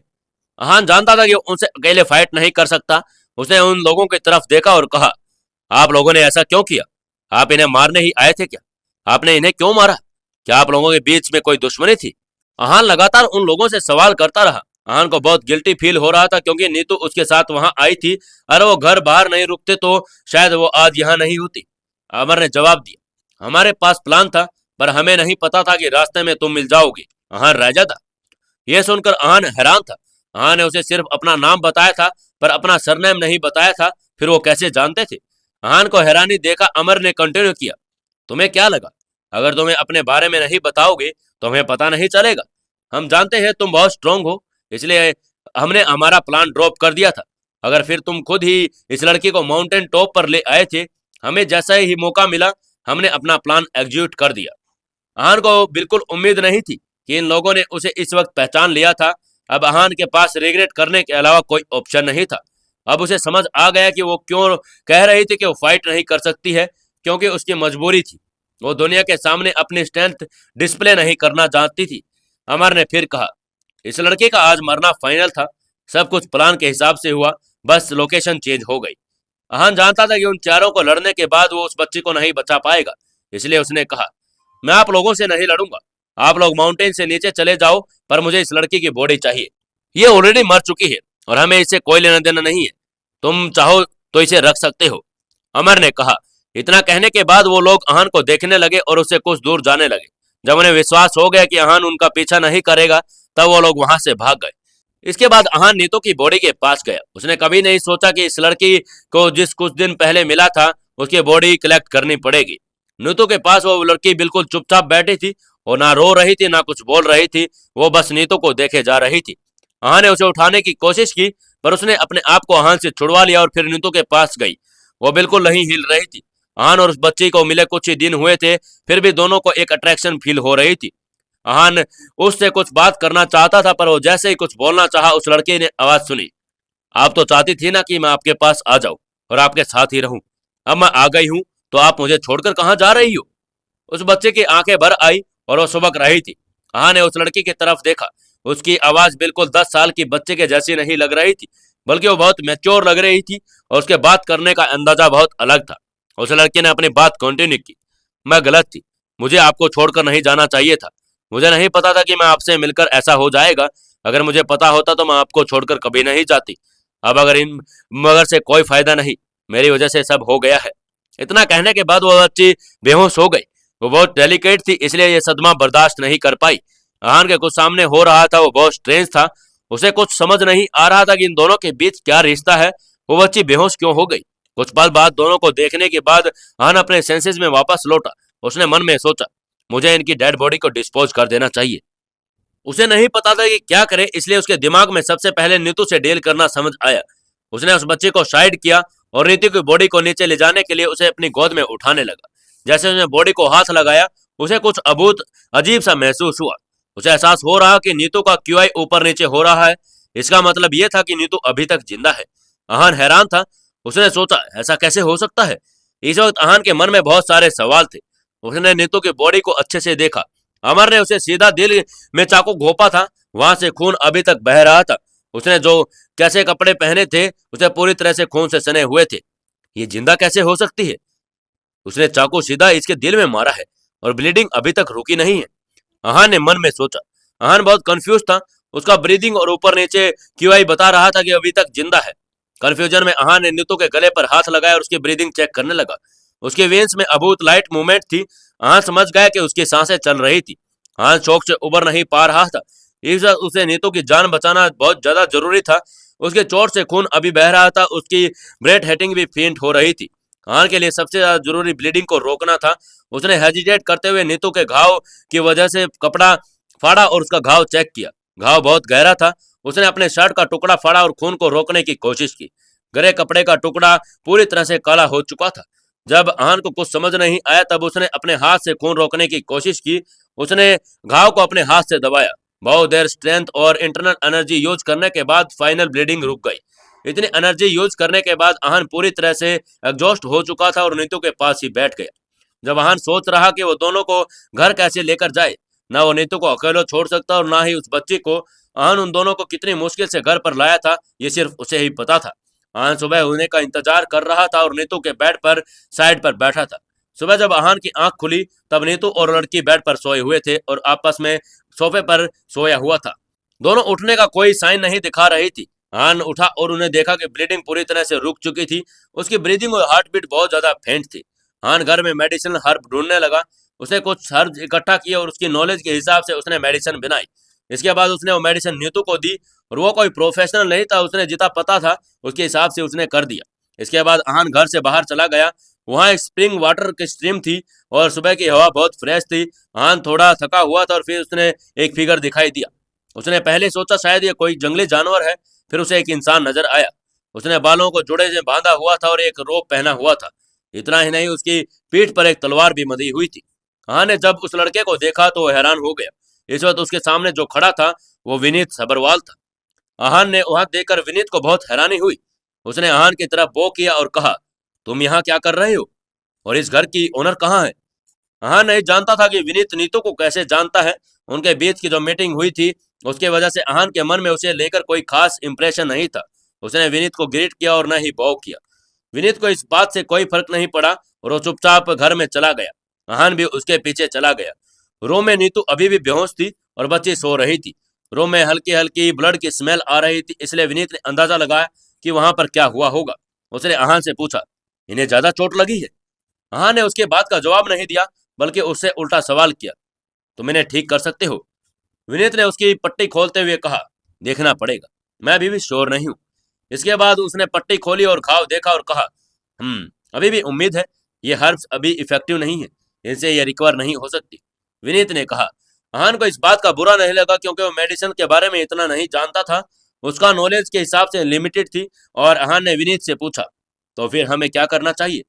A: हान जानता था कि उनसे अकेले फाइट नहीं कर सकता। उसने उन लोगों की तरफ देखा और कहा, आप लोगों ने ऐसा क्यों किया? आप इन्हें मारने ही आए थे क्या? आपने इन्हें क्यों मारा? क्या आप लोगों के बीच में कोई दुश्मनी थी? अहान लगातार उन लोगों से सवाल करता रहा। अहान को बहुत गिल्टी फील हो रहा था क्योंकि नीतू उसके साथ वहां आई थी। अरे वो घर बाहर नहीं रुकते तो शायद वो आज यहाँ नहीं होती। अमर ने जवाब दिया, हमारे पास प्लान था पर हमें नहीं पता था कि रास्ते में तुम मिल जाओगे। अहान रह जाता। यह सुनकर अहान हैरान था। अहान ने उसे सिर्फ अपना नाम बताया था पर अपना सरनेम नहीं बताया था, फिर वो कैसे जानते थे? अहान को हैरानी देखा अमर ने कंटिन्यू किया, तुम्हें क्या लगा अगर तुम्हें अपने बारे में नहीं बताओगे तो हमें पता नहीं चलेगा? हम जानते हैं तुम बहुत स्ट्रांग हो, इसलिए हमने हमारा प्लान ड्रॉप कर दिया था। अगर फिर तुम खुद ही इस लड़की को माउंटेन टॉप पर ले आए थे, हमें जैसा ही मौका मिला हमने अपना प्लान एग्जीक्यूट कर दिया। अहान को बिल्कुल उम्मीद नहीं थी कि इन लोगों ने उसे इस वक्त पहचान लिया था। अब अहान के पास रिग्रेट करने के अलावा कोई ऑप्शन नहीं था। अब उसे समझ आ गया कि वो क्यों कह रही थी कि वो फाइट नहीं कर सकती है, क्योंकि उसकी मजबूरी थी। वो दुनिया के सामने अपनी स्ट्रेंथ डिस्प्ले नहीं करना चाहती थी। अमर ने फिर कहा, इस लड़के का आज मरना फाइनल था, सब कुछ प्लान के हिसाब से हुआ, बस लोकेशन चेंज हो गई। अहान जानता था कि उन चारों को लड़ने के बाद वो उस बच्ची को नहीं बचा पाएगा, इसलिए उसने कहा, मैं आप लोगों से नहीं लड़ूंगा, आप लोग माउंटेन से नीचे चले जाओ, पर मुझे इस लड़की की बॉडी चाहिए। ये ऑलरेडी मर चुकी है और हमें इससे कोई लेना देना नहीं है, तुम चाहो तो इसे रख सकते हो, अमर ने कहा। इतना कहने के बाद वो लोग अहान को देखने लगे और उससे कुछ दूर जाने लगे। जब उन्हें विश्वास हो गया कि अहान उनका पीछा नहीं करेगा, तब वो लोग वहां से भाग गए। इसके बाद अहान नीतू की बॉडी के पास गया। उसने कभी नहीं सोचा कि इस लड़की को जिस कुछ दिन पहले मिला था उसकी बॉडी कलेक्ट करनी पड़ेगी। नीतू के पास वो लड़की बिल्कुल चुपचाप बैठी थी और ना रो रही थी ना कुछ बोल रही थी, वो बस नीतू को देखे जा रही थी। अहान ने उसे उठाने की कोशिश की पर उसने अपने आप को अहान से छुड़वा लिया और फिर नीतू के पास गई। वो बिल्कुल नहीं हिल रही थी। अहान और उस बच्ची को मिले कुछ ही दिन हुए थे, फिर भी दोनों को एक अट्रैक्शन फील हो रही थी। अहान उससे कुछ बात करना चाहता था पर वो जैसे ही कुछ बोलना चाहा उस लड़के ने आवाज सुनी, आप तो चाहती थी ना कि मैं आपके पास आ जाऊं और आपके साथ ही रहूं, अब मैं आ गई हूं तो आप मुझे छोड़कर कहां जा रही हो? उस बच्चे की आंखें भर आई और वो सुबक रही थी। अहान ने उस लड़की की तरफ देखा। उसकी आवाज बिल्कुल 10 साल की बच्चे के जैसी नहीं लग रही थी, बल्कि वो बहुत मैच्योर लग रही थी और उसके बात करने का अंदाजा बहुत अलग था। उस लड़के ने अपनी बात कंटिन्यू की, मैं गलत थी, मुझे आपको छोड़कर नहीं जाना चाहिए था, मुझे नहीं पता था कि मैं आपसे मिलकर ऐसा हो जाएगा, अगर मुझे पता होता तो मैं आपको छोड़कर कभी नहीं जाती। अब अगर इन मगर से कोई फायदा नहीं, मेरी वजह से सब हो गया है। इतना कहने के बाद वो बच्ची बेहोश हो गई। वो बहुत डेलिकेट थी इसलिए ये सदमा बर्दाश्त नहीं कर पाई। अहान के कुछ सामने हो रहा था वो बहुत स्ट्रेंज था। उसे कुछ समझ नहीं आ रहा था कि इन दोनों के बीच क्या रिश्ता है। वो बच्ची बेहोश क्यों हो गई? कुछ पल बाद दोनों को देखने के बाद अहान अपने सेंसेस में वापस लौटा। उसने मन में सोचा, मुझे इनकी डेड बॉडी को डिस्पोज कर देना चाहिए। उसे नहीं पता था कि क्या करे, इसलिए उसके दिमाग में सबसे पहले नीतू से डील करना समझ आया। उसने उस बच्चे को साइड किया और नीतू की बॉडी को नीचे ले जाने के लिए उसे अपनी गोद में उठाने लगा। जैसे उसने बॉडी को हाथ लगाया, उसे कुछ अजीब सा महसूस हुआ। उसे एहसास हो रहा कि नीतू का क्यूआई ऊपर नीचे हो रहा है। इसका मतलब यह था कि नीतू अभी तक जिंदा है। अहान हैरान था। उसने सोचा, ऐसा कैसे हो सकता है? इस वक्त अहान के मन में बहुत सारे सवाल थे। उसने नीतू की बॉडी को अच्छे से देखा। अमर ने उसे सीधा दिल में चाकू घोंपा था, वहां से खून अभी तक बह रहा था। उसने जो कैसे कपड़े पहने थे उसे पूरी तरह से खून से सने हुए थे। ये जिंदा कैसे हो सकती है? उसने चाकू सीधा इसके दिल में मारा है और ब्लीडिंग अभी तक रुकी नहीं है। अहान ने मन में सोचा। अहान बहुत कंफ्यूज था। उसका ब्रीदिंग और ऊपर नीचे क्यूआई बता रहा था कि अभी तक जिंदा है। कंफ्यूजन में अहान ने नीतू के गले पर हाथ लगाया और उसकी ब्रीदिंग चेक करने लगा। उसके वेन्स में अभूत लाइट मूवमेंट थी। अहान समझ गया कि उसकी सांसें चल रही थी। अहान शौक से उबर नहीं पा रहा था। इस वक्त उसे नीतू की जान बचाना बहुत ज्यादा जरूरी था। उसके चोट से खून अभी बह रहा था। उसकी ब्रेथ हिटिंग भी फेंट हो रही थी। अहान के लिए सबसे ज्यादा जरूरी ब्लीडिंग को रोकना था। उसने हेजिटेट करते हुए नीतू के घाव की वजह से कपड़ा फाड़ा और उसका घाव चेक किया। घाव बहुत गहरा था। उसने अपने शर्ट का टुकड़ा फाड़ा और खून को रोकने की कोशिश की। गहरे कपड़े का टुकड़ा पूरी तरह से काला हो चुका था। जब अहान को कुछ समझ नहीं आया तब उसने अपने हाथ से खून रोकने की कोशिश की। उसने घाव को अपने हाथ से दबाया। बहुत देर स्ट्रेंथ और इंटरनल एनर्जी यूज करने के बाद फाइनल ब्लीडिंग रुक गई। इतनी एनर्जी यूज करने के बाद अहान पूरी तरह से एग्जॉस्ट हो चुका था और नीतू के पास ही बैठ गया। जब अहान सोच रहा कि वो दोनों को घर कैसे लेकर जाए, ना वो नीतू को अकेला छोड़ सकता और ना ही उस बच्ची को, अहान उन दोनों को कितनी मुश्किल से घर पर लाया था ये सिर्फ उसे ही पता था। अहान सुबह होने का इंतजार कर रहा था और नीतू के बेड पर साइड पर बैठा था। सुबह जब अहान की आंख खुली तब नीतू और लड़की बेड पर सोए हुए थे और आपस में सोफे पर सोया हुआ था। दोनों उठने का कोई साइन नहीं दिखा रही थी। अहान उठा और उन्हें देखा कि ब्लीडिंग पूरी तरह से रुक चुकी थी। उसकी ब्रीदिंग और हार्ट बीट बहुत ज्यादा फेंट थी। अहान घर में मेडिसिन हर्ब ढूंढने लगा। उसने कुछ हर्ब इकट्ठा किए और उसकी नॉलेज के हिसाब से उसने मेडिसिन बनाई। इसके बाद उसने वो मेडिसिन नीतू को दी और वो कोई प्रोफेशनल नहीं था। उसने जितना पता था उसके हिसाब से उसने कर दिया। इसके बाद अहान घर से बाहर चला गया। वहां एक स्प्रिंग वाटर की स्ट्रीम थी और सुबह की हवा बहुत फ्रेश थी। अहान थोड़ा थका हुआ था और फिर उसने एक फिगर दिखाई दिया। उसने पहले सोचा शायद ये कोई जंगली जानवर है, फिर उसे एक इंसान नजर आया। उसने बालों को जोड़े से बांधा हुआ था और एक रोप पहना हुआ था। इतना ही नहीं, उसकी पीठ पर एक तलवार भी बंधी हुई थी। अहान ने जब उस लड़के को देखा तो वो हैरान हो गया। इस वक्त उसके सामने जो खड़ा था वो विनीत सबरवाल था। अहान ने वहां देखकर विनीत को बहुत हैरानी हुई। उसने अहान की तरफ बो किया और कहा, तुम यहाँ क्या कर रहे हो और इस घर की ओनर कहाँ है? अहान नहीं जानता था कि विनीत नीतू को कैसे जानता है। उनके बीच की जो मीटिंग हुई थी उसके वजह से अहान के मन में उसे लेकर कोई खास इंप्रेशन नहीं था। उसने विनीत को ग्रीट किया और न ही बॉव किया। विनीत को इस बात से कोई फर्क नहीं पड़ा और वो चुपचाप घर में चला गया। अहान भी उसके पीछे चला गया। रूम में नीतू अभी भी बेहोश थी और बच्ची सो रही थी। रूम में हल्की हल्की ब्लड की स्मेल आ रही थी, इसलिए विनीत ने अंदाजा लगाया कि वहां पर क्या हुआ होगा। उसने अहान से पूछा, इन्हें ज्यादा चोट लगी है? अहान ने उसके बात का जवाब नहीं दिया बल्कि उससे उल्टा सवाल किया, तुम इन्हें ठीक कर सकते हो? विनीत ने उसकी पट्टी खोलते हुए कहा, देखना पड़ेगा, मैं अभी भी श्योर नहीं हूँ। इसके बाद उसने पट्टी खोली और घाव देखा और कहा, अभी भी उम्मीद है, ये हर्ब्स अभी इफेक्टिव नहीं है, इनसे ये रिकवर नहीं हो सकती। विनीत ने कहा। अहान को इस बात का बुरा नहीं लगा क्योंकि वो मेडिसिन के बारे में इतना नहीं जानता था। उसका नॉलेज के हिसाब से लिमिटेड थी। और अहान ने विनीत से पूछा, तो फिर हमें क्या करना चाहिए?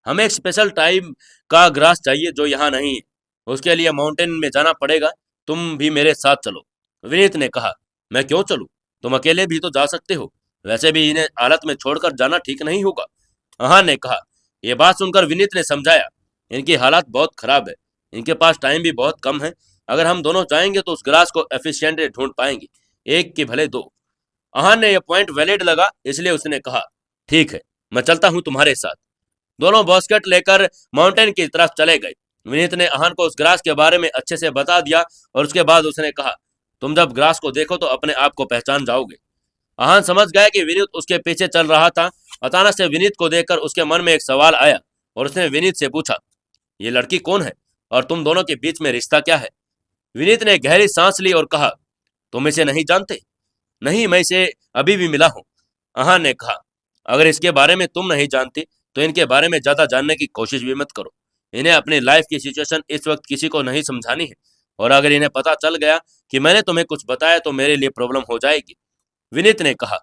A: हमें एक स्पेशल टाइप का ग्रास चाहिए जो यहाँ नहीं है। उसके लिए माउंटेन में जाना पड़ेगा, तुम भी मेरे साथ चलो। विनीत ने कहा, मैं क्यों चलूं? तुम अकेले भी तो जा सकते हो, वैसे भी इन्हें हालत में छोड़कर जाना ठीक नहीं होगा। अहान ने कहा। यह बात सुनकर विनीत ने समझाया, इनकी हालत बहुत खराब है, इनके पास टाइम भी बहुत कम है। अगर हम दोनों जाएंगे तो उस ग्रास को एफिशिएंटली ढूंढ पाएंगे, एक के भले दो। अहान ने यह पॉइंट वैलिड लगा, इसलिए उसने कहा, ठीक है, मैं चलता हूं तुम्हारे साथ। दोनों बास्केट लेकर माउंटेन की तरफ चले गए। विनीत ने अहान को उस ग्रास के बारे में अच्छे से बता दिया और उसके बाद उसने कहा, तुम जब ग्रास को देखो तो अपने आप को पहचान जाओगे। अहान समझ गया कि विनीत उसके पीछे चल रहा था। अचानक से विनीत को देखकर उसके मन में एक सवाल आया और उसने विनीत से पूछा, ये लड़की कौन है और तुम दोनों के बीच में रिश्ता क्या है? विनीत ने गहरी सांस ली और कहा, तुम इसे नहीं जानते? नहीं, मैं इसे अभी भी मिला हूं। अहान ने कहा, अगर इसके बारे में तुम नहीं जानती तो इनके बारे में ज्यादा जानने की कोशिश भी मत करो। इन्हें अपनी लाइफ की सिचुएशन इस वक्त किसी को नहीं समझानी है और अगर इन्हें पता चल गया कि मैंने तुम्हें कुछ बताया तो मेरे लिए प्रॉब्लम हो जाएगी। विनीत ने कहा,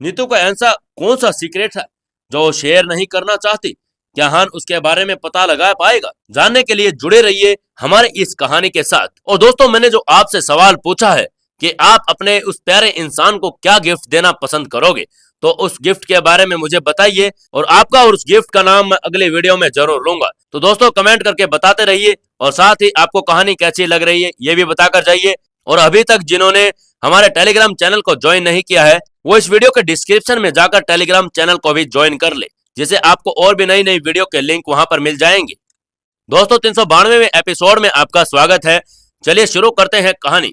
A: नीतू का ऐसा कौन सा सीक्रेट है जो वो शेयर नहीं करना चाहती? क्या अहान उसके बारे में पता लगा पाएगा? जानने के लिए जुड़े रहिए हमारे इस कहानी के साथ। और दोस्तों, मैंने जो आपसे सवाल पूछा है कि आप अपने उस प्यारे इंसान को क्या गिफ्ट देना पसंद करोगे, तो उस गिफ्ट के बारे में मुझे बताइए और आपका और उस गिफ्ट का नाम मैं अगले वीडियो में जरूर लूंगा। तो दोस्तों, कमेंट करके बताते रहिए और साथ ही आपको कहानी कैसी लग रही है ये भी बताकर जाइए। और अभी तक जिन्होंने हमारे टेलीग्राम चैनल को ज्वाइन नहीं किया है वो इस वीडियो के डिस्क्रिप्शन में जाकर टेलीग्राम चैनल को भी ज्वाइन कर ले, जिससे आपको और भी नई नई वीडियो के लिंक वहां पर मिल जाएंगे। दोस्तों, 392वें एपिसोड में आपका स्वागत है। चलिए शुरू करते हैं कहानी।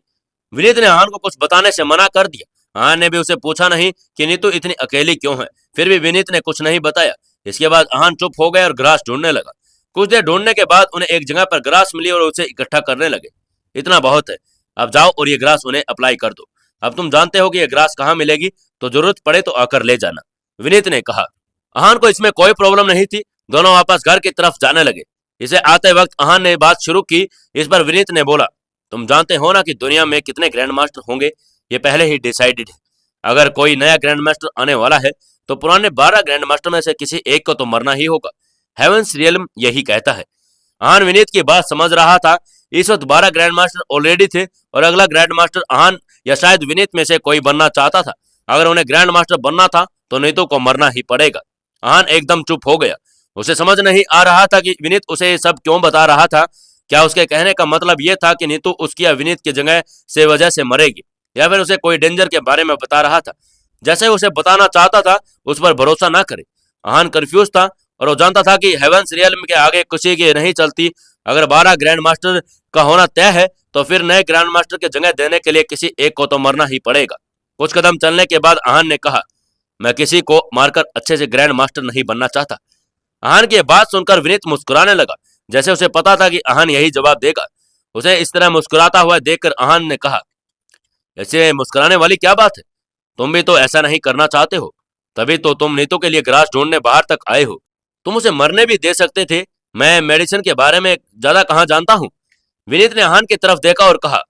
A: विनीत ने आहान को कुछ बताने से मना कर दिया। आहान ने भी उसे पूछा नहीं कि नीतू इतनी अकेली क्यों है। फिर भी विनीत ने कुछ नहीं बताया। इसके बाद आहान चुप हो गए और ग्रास ढूंढने लगा। कुछ देर ढूंढने के बाद उन्हें एक जगह पर ग्रास मिली और उसे इकट्ठा करने लगे। इतना बहुत है, अब जाओ और ये ग्रास उन्हें अप्लाई कर दो। अब तुम जानते हो कि ये ग्रास कहाँ मिलेगी, तो जरूरत पड़े तो आकर ले जाना, विनीत ने कहा। आहान को इसमें कोई प्रॉब्लम नहीं थी। दोनों वापस घर की तरफ जाने लगे। इसे आते वक्त आहान ने बात शुरू की। इस पर विनीत ने बोला, तुम जानते हो ना कि दुनिया में कितने ग्रैंड मास्टर होंगे, ये पहले ही डिसाइडेड है। अगर कोई नया ग्रैंड मास्टर आने वाला है तो पुराने 12 ग्रैंड मास्टर में से किसी एक को तो मरना ही होगा। हेवंस रियल्म यही कहता है। आहान विनीत की बात समझ रहा था। इस वक्त 12 ग्रैंड मास्टर ऑलरेडी थे और अगला ग्रैंड मास्टर आहान या शायद विनीत में से कोई बनना चाहता था। अगर उन्हें ग्रैंड मास्टर बनना था तो नीतू को मरना ही पड़ेगा। आहान एकदम चुप हो गया। उसे समझ नहीं आ रहा था कि विनीत उसे ये सब क्यों बता रहा था। क्या उसके कहने का मतलब ये था कि नीतू उसकी या विनीत की जगह से वजह से मरेगी, या फिर उसे कोई डेंजर के बारे में बता रहा था जैसे उसे बताना चाहता था। उस पर भरोसा ना करे। आहान कंफ्यूज था और वो जानता था कि हेवंस रियल्म के आगे किसी की नहीं चलती। अगर 12 ग्रैंड मास्टर का होना तय है तो फिर नए ग्रैंड मास्टर की जगह देने के लिए किसी एक को तो मरना ही पड़ेगा। कुछ कदम चलने के बाद आहान ने कहा, मैं किसी को मारकर अच्छे से ग्रैंड मास्टर नहीं बनना चाहता। आहान की बात सुनकर विनीत मुस्कुराने लगा, जैसे उसे पता था कि आहान यही जवाब देगा। उसे इस तरह मुस्कुराता हुआ देखकर आहान ने कहा, ऐसे मुस्कुराने वाली क्या बात है? तुम भी तो ऐसा नहीं करना चाहते हो, तभी तो तुम नीतू के लिए ग्रास ढूंढने बाहर तक आए हो। तुम उसे मरने भी दे सकते थे। मैं मेडिसिन के बारे में ज्यादा कहाँ जानता हूँ। विनीत ने आहान की तरफ देखा और कहा,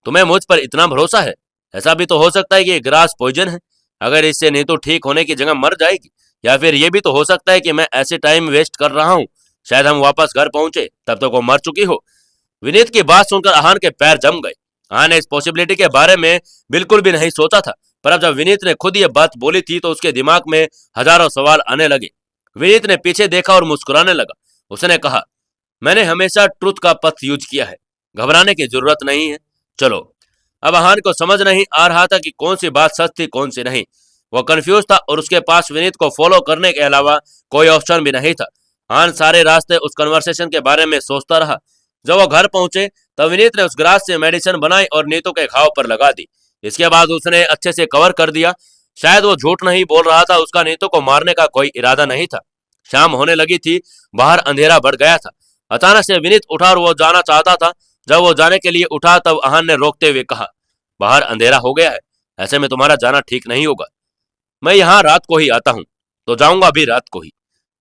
A: तुम्हें मुझ पर इतना भरोसा है? ऐसा भी तो हो सकता है कि ये ग्रास पॉइजन है। अगर इससे नीतू ठीक होने की जगह मर जाएगी, या फिर ये भी तो हो सकता है कि मैं ऐसे टाइम वेस्ट कर रहा हूँ, शायद हम वापस घर पहुंचे तब तक वो मर चुकी हो। विनीत की बात सुनकर आहान के पैर जम गए। आहान ने इस पॉसिबिलिटी के बारे में बिल्कुल भी नहीं सोचा था, पर अब जब विनीत ने खुद ये बात बोली थी तो उसके दिमाग में हजारों सवाल आने लगे। विनीत ने पीछे देखा और मुस्कुराने लगा। उसने कहा, मैंने हमेशा ट्रुथ का पथ यूज किया है, घबराने की जरूरत नहीं है, चलो। अब आहान को समझ नहीं आ रहा था कि कौन सी बात सच थी कौन सी नहीं। वो कंफ्यूज था और उसके पास विनीत को फॉलो करने के अलावा कोई ऑप्शन भी नहीं था। आहान सारे रास्ते उस कन्वर्सेशन के बारे में सोचता रहा। जब वो घर पहुंचे तब विनीत ने उस ग्रास से मेडिसिन बनाई और नीतू के घाव पर लगा दी। इसके बाद उसने अच्छे से कवर कर दिया। शायद वो झूठ नहीं बोल रहा था, उसका नीतू को मारने का कोई इरादा नहीं था। शाम होने लगी थी, बाहर अंधेरा बढ़ गया था। अचानक से विनीत उठा और वो जाना चाहता था। जब वो जाने के लिए उठा तब आहान ने रोकते हुए कहा, बाहर अंधेरा हो गया है, ऐसे में तुम्हारा जाना ठीक नहीं होगा। मैं यहाँ रात को ही आता हूँ, तो जाऊंगा भी रात को ही,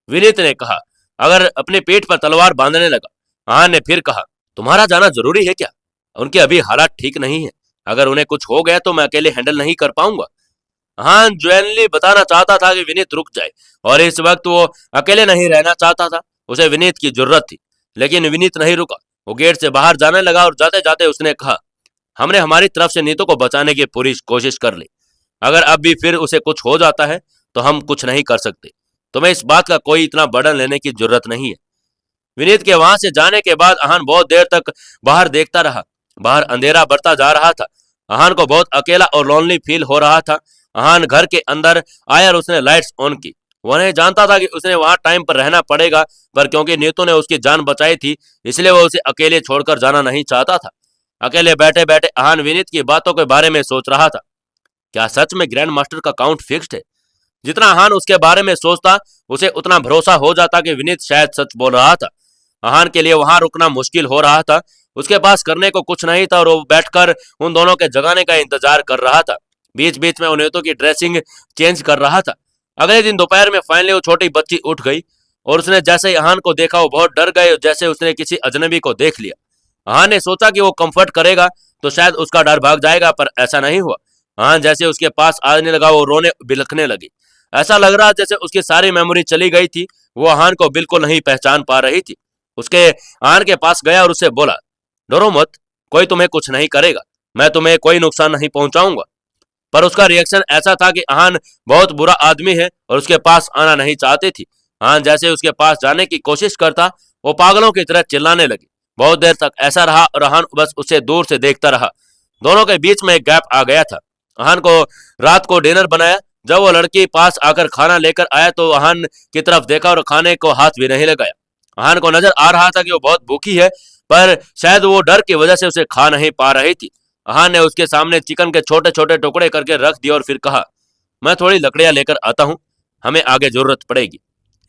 A: विनीत ने कहा, अगर अपने पेट पर तलवार बांधने लगा। आहान ने फिर कहा, तुम्हारा जाना जरूरी है क्या? उनके अभी हालात ठीक नहीं है, अगर उन्हें कुछ हो गया तो मैं अकेले हैंडल नहीं कर पाऊंगा। हाँ, जेनली बताना चाहता था कि विनीत रुक जाए, और इस वक्त वो अकेले नहीं रहना चाहता था। उसे विनीत की जरूरत थी, लेकिन विनीत नहीं रुका। वो गेट से बाहर जाने लगा और जाते जाते उसने कहा, हमने हमारी तरफ से नीतू को बचाने की पूरी कोशिश कर ली। अगर अब भी फिर उसे कुछ हो जाता है तो हम कुछ नहीं कर सकते। तुम्हें इस बात का कोई इतना बर्डन लेने की जरूरत नहीं है। विनीत के वहां से जाने के बाद आहान बहुत देर तक बाहर देखता रहा। बाहर अंधेरा बढ़ता जा रहा था। आहान को बहुत अकेला और लोनली फील हो रहा था। आहान घर के अंदर आया और उसने लाइट्स ऑन की। वो नहीं जानता था कि उसने वहां टाइम पर रहना पड़ेगा, पर क्योंकि नीतू ने उसकी जान बचाई थी इसलिए वो उसे अकेले छोड़कर जाना नहीं चाहता था। अकेले बैठे बैठे आहान विनीत की बातों के बारे में सोच रहा था। क्या सच में ग्रैंड मास्टर का काउंट फिक्स्ड है? जितना आहान उसके बारे में सोचता उसे उतना भरोसा हो जाता कि विनीत शायद सच बोल रहा था। आहान के लिए वहां रुकना मुश्किल हो रहा था। उसके पास करने को कुछ नहीं था और वो बैठकर उन दोनों के जगाने का इंतजार कर रहा था। बीच बीच में उन्हें तो की ड्रेसिंग चेंज कर रहा था। अगले दिन दोपहर में फाइनली वो छोटी बच्ची उठ गई और उसने जैसे ही आहान को देखा वो बहुत डर गए, जैसे उसने किसी अजनबी को देख लिया। आहान ने सोचा कि वो कंफर्ट करेगा तो शायद उसका डर भाग जाएगा, पर ऐसा नहीं हुआ। आहान जैसे उसके पास आने लगा वो रोने बिलखने लगी। ऐसा लग रहा जैसे उसकी सारी मेमोरी चली गई थी। वो आहान को बिल्कुल नहीं पहचान पा रही थी। उसके आहान के पास गया और उससे बोला, डरो मत, कोई तुम्हें कुछ नहीं करेगा, मैं तुम्हें कोई नुकसान नहीं पहुंचाऊंगा। पर उसका रिएक्शन ऐसा था कि आहान बहुत बुरा आदमी है और उसके पास आना नहीं चाहती थी। आहान जैसे उसके पास जाने की कोशिश करता वो पागलों की तरह चिल्लाने लगी। बहुत देर तक ऐसा रहा और आहान बस उसे दूर से देखता रहा। दोनों के बीच में एक गैप आ गया था। आहान को रात को डिनर बनाया। जब वो लड़की पास आकर खाना लेकर आया तो आहान की तरफ देखा और खाने को हाथ भी नहीं लगाया। आहान को नजर आ रहा था कि वो बहुत भूखी है, पर शायद वो डर की वजह से उसे खा नहीं पा रही थी। अहान ने उसके सामने चिकन के छोटे छोटे टुकड़े करके रख दिए और फिर कहा, मैं थोड़ी लकड़ियां लेकर आता हूँ, हमें आगे जरूरत पड़ेगी।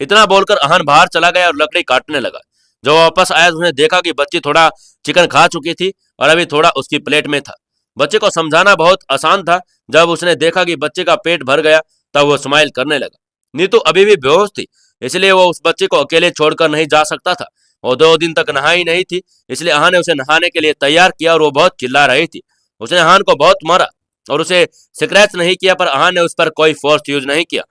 A: इतना बोलकर अहान बाहर चला गया और लकड़ी काटने लगा। जब वापस आया तो उसने देखा कि बच्ची थोड़ा चिकन खा चुकी थी और अभी थोड़ा उसकी प्लेट में था। बच्चे को समझाना बहुत आसान था। जब उसने देखा कि बच्चे का पेट भर गया तब वो स्माइल करने लगा। नीतू अभी भी बेहोश थी, इसलिए वो उस बच्चे को अकेले छोड़कर नहीं जा सकता था। वो 2 दिन तक नहाई नहीं थी, इसलिए अहान ने उसे नहाने के लिए तैयार किया और वो बहुत चिल्ला रही थी। उसने अहान को बहुत मारा और उसे स्क्रैच नहीं किया, पर अहान ने उस पर कोई फोर्स यूज नहीं किया।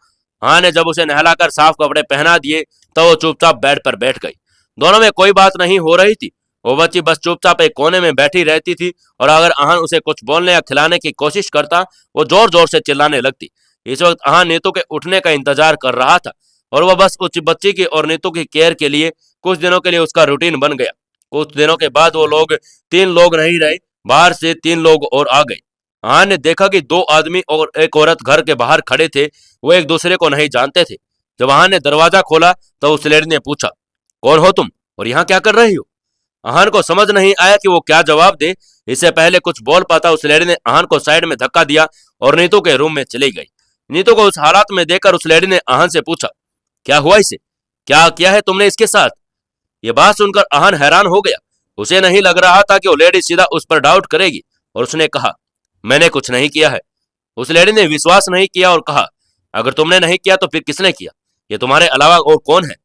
A: अहान ने जब उसे नहलाकर साफ कपड़े पहना दिए तो वो चुपचाप बेड पर बैठ गई। दोनों में कोई बात नहीं हो रही थी। वो बच्ची बस चुपचाप एक कोने में बैठी रहती थी और अगर अहान उसे कुछ बोलने या खिलाने की कोशिश करता वो जोर जोर से चिल्लाने लगती। इस वक्त अहान नीतू के उठने का इंतजार कर रहा था और वह बस उस बच्ची की और नीतू की केयर के लिए कुछ दिनों के लिए उसका रूटीन बन गया। कुछ दिनों के बाद वो लोग 3 लोग नहीं रहे, बाहर से 3 लोग और आ गए। अहान ने देखा कि 2 आदमी और एक औरत घर के बाहर खड़े थे। वो एक दूसरे को नहीं जानते थे। जब अहान ने दरवाजा खोला तो उस लेडी ने पूछा, कौन हो तुम और यहाँ क्या कर रही हो? अहान को समझ नहीं आया कि वो क्या जवाब दे। इससे पहले कुछ बोल पाता उस लेडी ने अहान को साइड में धक्का दिया और नीतू के रूम में चली गई। नीतू को उस हालात में देखकर उस लेडी ने अहान से पूछा, क्या हुआ इसे? क्या किया है तुमने इसके साथ? ये बात सुनकर अहान हैरान हो गया। उसे नहीं लग रहा था कि वो लेडी सीधा उस पर डाउट करेगी और उसने कहा, मैंने कुछ नहीं किया है। उस लेडी ने विश्वास नहीं किया और कहा, अगर तुमने नहीं किया तो फिर किसने किया? ये तुम्हारे अलावा और कौन है?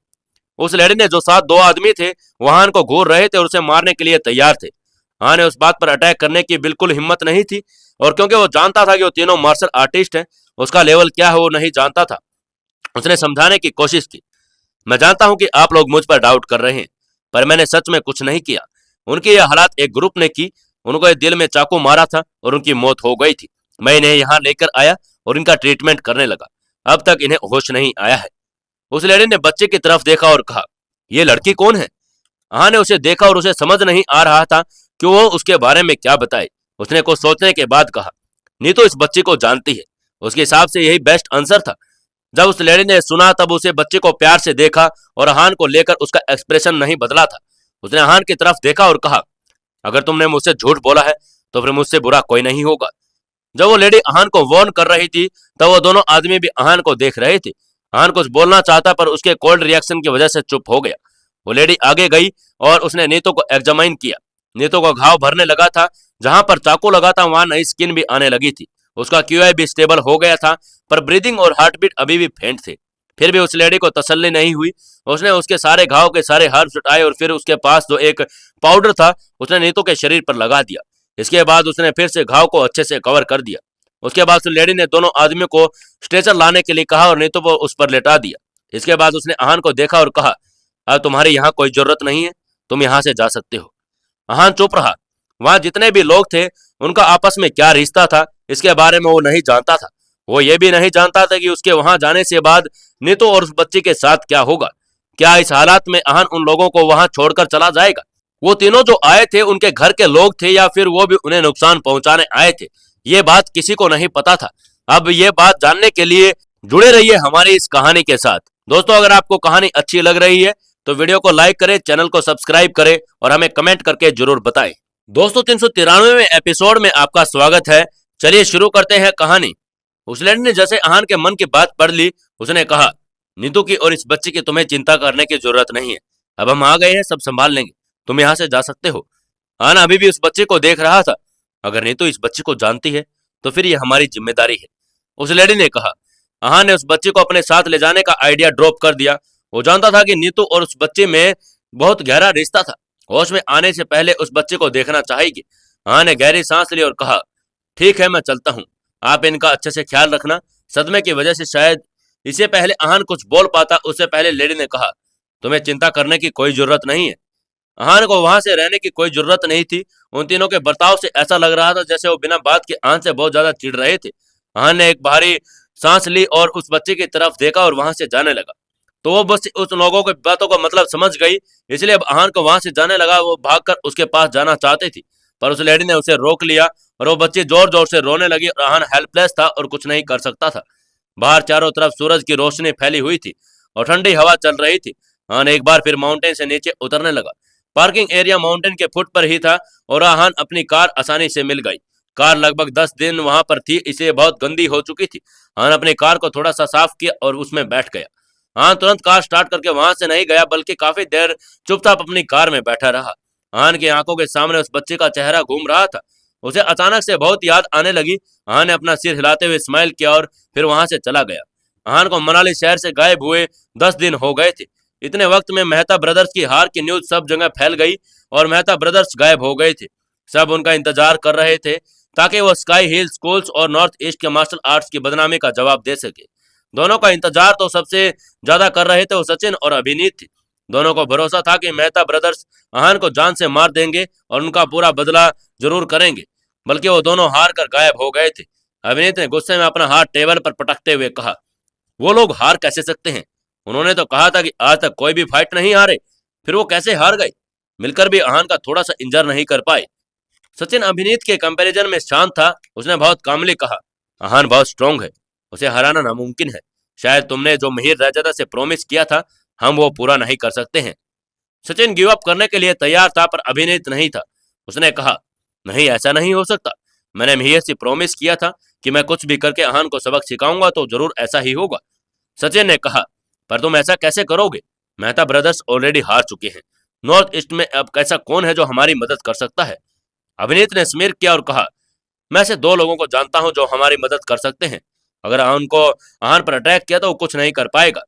A: उस लेडी ने जो साथ 2 आदमी थे वहां को घूर रहे थे और उसे मारने के लिए तैयार थे। हाँ ने उस बात पर अटैक करने की बिल्कुल हिम्मत नहीं थी और क्योंकि वो जानता था कि वो तीनों मार्शल आर्टिस्ट हैं, उसका लेवल क्या है वो नहीं जानता था। उसने समझाने की कोशिश की, मैं जानता हूं कि आप लोग मुझ पर डाउट कर रहे हैं, पर मैंने सच में कुछ नहीं किया। उनकी यह हालात एक ग्रुप ने की। उनको ये दिल में चाकू मारा था और उनकी मौत हो गई थी। मैं इन्हें यहाँ लेकर आया और इनका ट्रीटमेंट करने लगा। अब तक इन्हें होश नहीं आया है। उस लेडी ने बच्चे की तरफ देखा और कहा, ये लड़की कौन है? हाँ ने उसे देखा और उसे समझ नहीं आ रहा था कि वो उसके बारे में क्या बताए। उसने कुछ सोचने के बाद कहा, नीतू इस बच्ची को जानती है। उसके हिसाब से यही बेस्ट आंसर था। जब उस लेडी ने सुना तब उसे बच्चे को प्यार से देखा और अहान को लेकर उसका एक्सप्रेशन नहीं बदला था। उसने अहान की तरफ देखा और कहा, अगर तुमने मुझसे झूठ बोला है तो फिर मुझसे बुरा कोई नहीं होगा। जब वो लेडी अहान को वार्न कर रही थी तब वो दोनों आदमी भी अहान को देख रहे थे। अहान कुछ बोलना चाहता पर उसके कोल्ड रिएक्शन की वजह से चुप हो गया। वो लेडी आगे गई और उसने नीतू को एग्जामाइन किया। नीतू को घाव भरने लगा था। जहां पर चाकू लगा था वहां नई स्किन भी आने लगी थी। उसका क्यूआई भी स्टेबल हो गया था, पर ब्रीदिंग और हार्टबीट अभी भी फेंट थे। फिर भी उस लेडी को तसल्ली नहीं हुई। उसने उसके सारे घाव के सारे हर्ब्स उठाए और फिर उसके पास जो एक पाउडर था उसने नीतू के शरीर पर लगा दिया। इसके बाद उसने फिर से घाव को अच्छे से कवर कर दिया। उसके बाद उस लेडी ने दोनों आदमियों को स्ट्रेचर लाने के लिए कहा और नीतू को उस पर लेटा दिया। इसके बाद उसने अहान को देखा और कहा, अब तुम्हारी यहाँ कोई जरूरत नहीं है, तुम यहाँ से जा सकते हो। अहान चुप रहा। वहां जितने भी लोग थे उनका आपस में क्या रिश्ता था इसके बारे में वो नहीं जानता था। वो ये भी नहीं जानता था कि उसके वहां जाने से बाद नीतू और उस बच्ची के साथ क्या होगा। क्या इस हालात में अहान उन लोगों को वहां छोड़कर चला जाएगा? वो तीनों जो आए थे उनके घर के लोग थे या फिर वो भी उन्हें नुकसान पहुंचाने आए थे, ये बात किसी को नहीं पता था। अब ये बात जानने के लिए जुड़े रहिए हमारी इस कहानी के साथ। दोस्तों, अगर आपको कहानी अच्छी लग रही है तो वीडियो को लाइक करें, चैनल को सब्सक्राइब करें और हमें कमेंट करके जरूर बताएं। दोस्तों, 393वें एपिसोड में आपका स्वागत है। चलिए शुरू करते हैं कहानी। उस लेडी ने जैसे अहान के मन की बात पढ़ ली, उसने कहा, नीतू की और इस बच्ची की तुम्हें चिंता करने की जरूरत नहीं है। अब हम आ गए हैं, सब संभाल लेंगे। तुम यहाँ से जा सकते हो। अहान अभी भी उस बच्चे को देख रहा था। अगर नीतू इस बच्ची को जानती है तो फिर ये हमारी जिम्मेदारी है, उस लेडी ने कहा। अहान ने उस बच्चे को अपने साथ ले जाने का आइडिया ड्रॉप कर दिया। वो जानता था कि नीतू और उस बच्चे में बहुत गहरा रिश्ता था। होश में आने से पहले उस बच्चे को देखना चाहेगी। अहान ने गहरी सांस ली और कहा, ठीक है, मैं चलता हूँ। आप इनका अच्छे से ख्याल रखना। सदमे की वजह से शायद। इससे पहले अहान कुछ बोल पाता उससे पहले लेडी ने कहा, तुम्हें चिंता करने की कोई जरूरत नहीं है। अहान को वहां से रहने की कोई जरूरत नहीं थी। उन तीनों के बर्ताव से ऐसा लग रहा था जैसे वो बिना बात के अहान से बहुत ज्यादा चिढ़ रहे थे। अहान ने एक भारी सांस ली और उस बच्चे की तरफ देखा और वहां से जाने लगा। तो वो बस उस लोगों की बातों का मतलब समझ गई, इसलिए अब अहान को वहां से जाने लगा। वो भागकर उसके पास जाना चाहती थी, पर उस लेडी ने उसे रोक लिया और वो बच्ची जोर जोर से रोने लगी और अहान हेल्पलेस था और कुछ नहीं कर सकता था। बाहर चारों तरफ सूरज की रोशनी फैली हुई थी और ठंडी हवा चल रही थी। अहान एक बार फिर माउंटेन से नीचे उतरने लगा। पार्किंग एरिया माउंटेन के फुट पर ही था और आहान अपनी कार आसानी से मिल गई। कार लगभग 10 दिन वहां पर थी, इसलिए बहुत गंदी हो चुकी थी। आहान अपनी कार को थोड़ा सा साफ किया और उसमें बैठ गया। आहान तुरंत कार स्टार्ट करके वहां से नहीं गया, बल्कि काफी देर चुपचाप अपनी कार में बैठा रहा। आहान की आंखों के सामने उस बच्चे का चेहरा घूम रहा था। उसे अचानक से बहुत याद आने लगी। आहान ने अपना सिर हिलाते हुए स्माइल किया और फिर वहां से चला गया। आहान को मनाली शहर से गायब हुए 10 दिन हो गए थे। इतने वक्त में मेहता ब्रदर्स की हार की न्यूज सब जगह फैल गई और मेहता ब्रदर्स गायब हो गए थे। सब उनका इंतजार कर रहे थे ताकि वो स्काई हिल स्कूल्स और नॉर्थ ईस्ट के मार्शल आर्ट्स की बदनामी का जवाब दे सके। दोनों का इंतजार तो सबसे ज्यादा कर रहे थे वो सचिन और अभिनीत थे। दोनों को भरोसा था कि मेहता ब्रदर्स आहान को जान से मार देंगे और उनका पूरा बदला जरूर करेंगे, बल्कि वो दोनों हार कर गायब हो गए थे। अभिनीत ने गुस्से में अपना हाथ टेबल पर पटकते हुए कहा, वो लोग हार कैसे सकते हैं? उन्होंने तो कहा था कि आज तक कोई भी फाइट नहीं हारे, फिर वो कैसे हार गए? मिलकर भी आहान का थोड़ा सा इंजर नहीं कर पाए। सचिन अभिनीत के कंपैरिजन में शांत था। उसने बहुत कामली कहा, आहान बहुत स्ट्रांग है, उसे हराना नामुमकिन है। शायद तुमने जो मिहिर रैजादा से प्रॉमिस किया था, हम वो पूरा नहीं कर सकते हैं। सचिन गिव अप करने के लिए तैयार था, पर अभिनीत नहीं था। उसने कहा, नहीं, ऐसा नहीं हो सकता। मैंने मिहिर से प्रॉमिस किया था कि मैं कुछ भी करके आहान को सबक सिखाऊंगा, तो जरूर ऐसा ही होगा। सचिन ने कहा, पर तुम ऐसा कैसे करोगे? मेहता ब्रदर्स ऑलरेडी हार चुके हैं। नॉर्थ ईस्ट में अब ऐसा कौन है जो हमारी मदद कर सकता है? अभिनीत ने स्मिर किया और कहा, मैं ऐसे 2 लोगों को जानता हूं जो हमारी मदद कर सकते हैं। अगर उनको आहान पर अटैक किया तो वो कुछ नहीं कर पाएगा।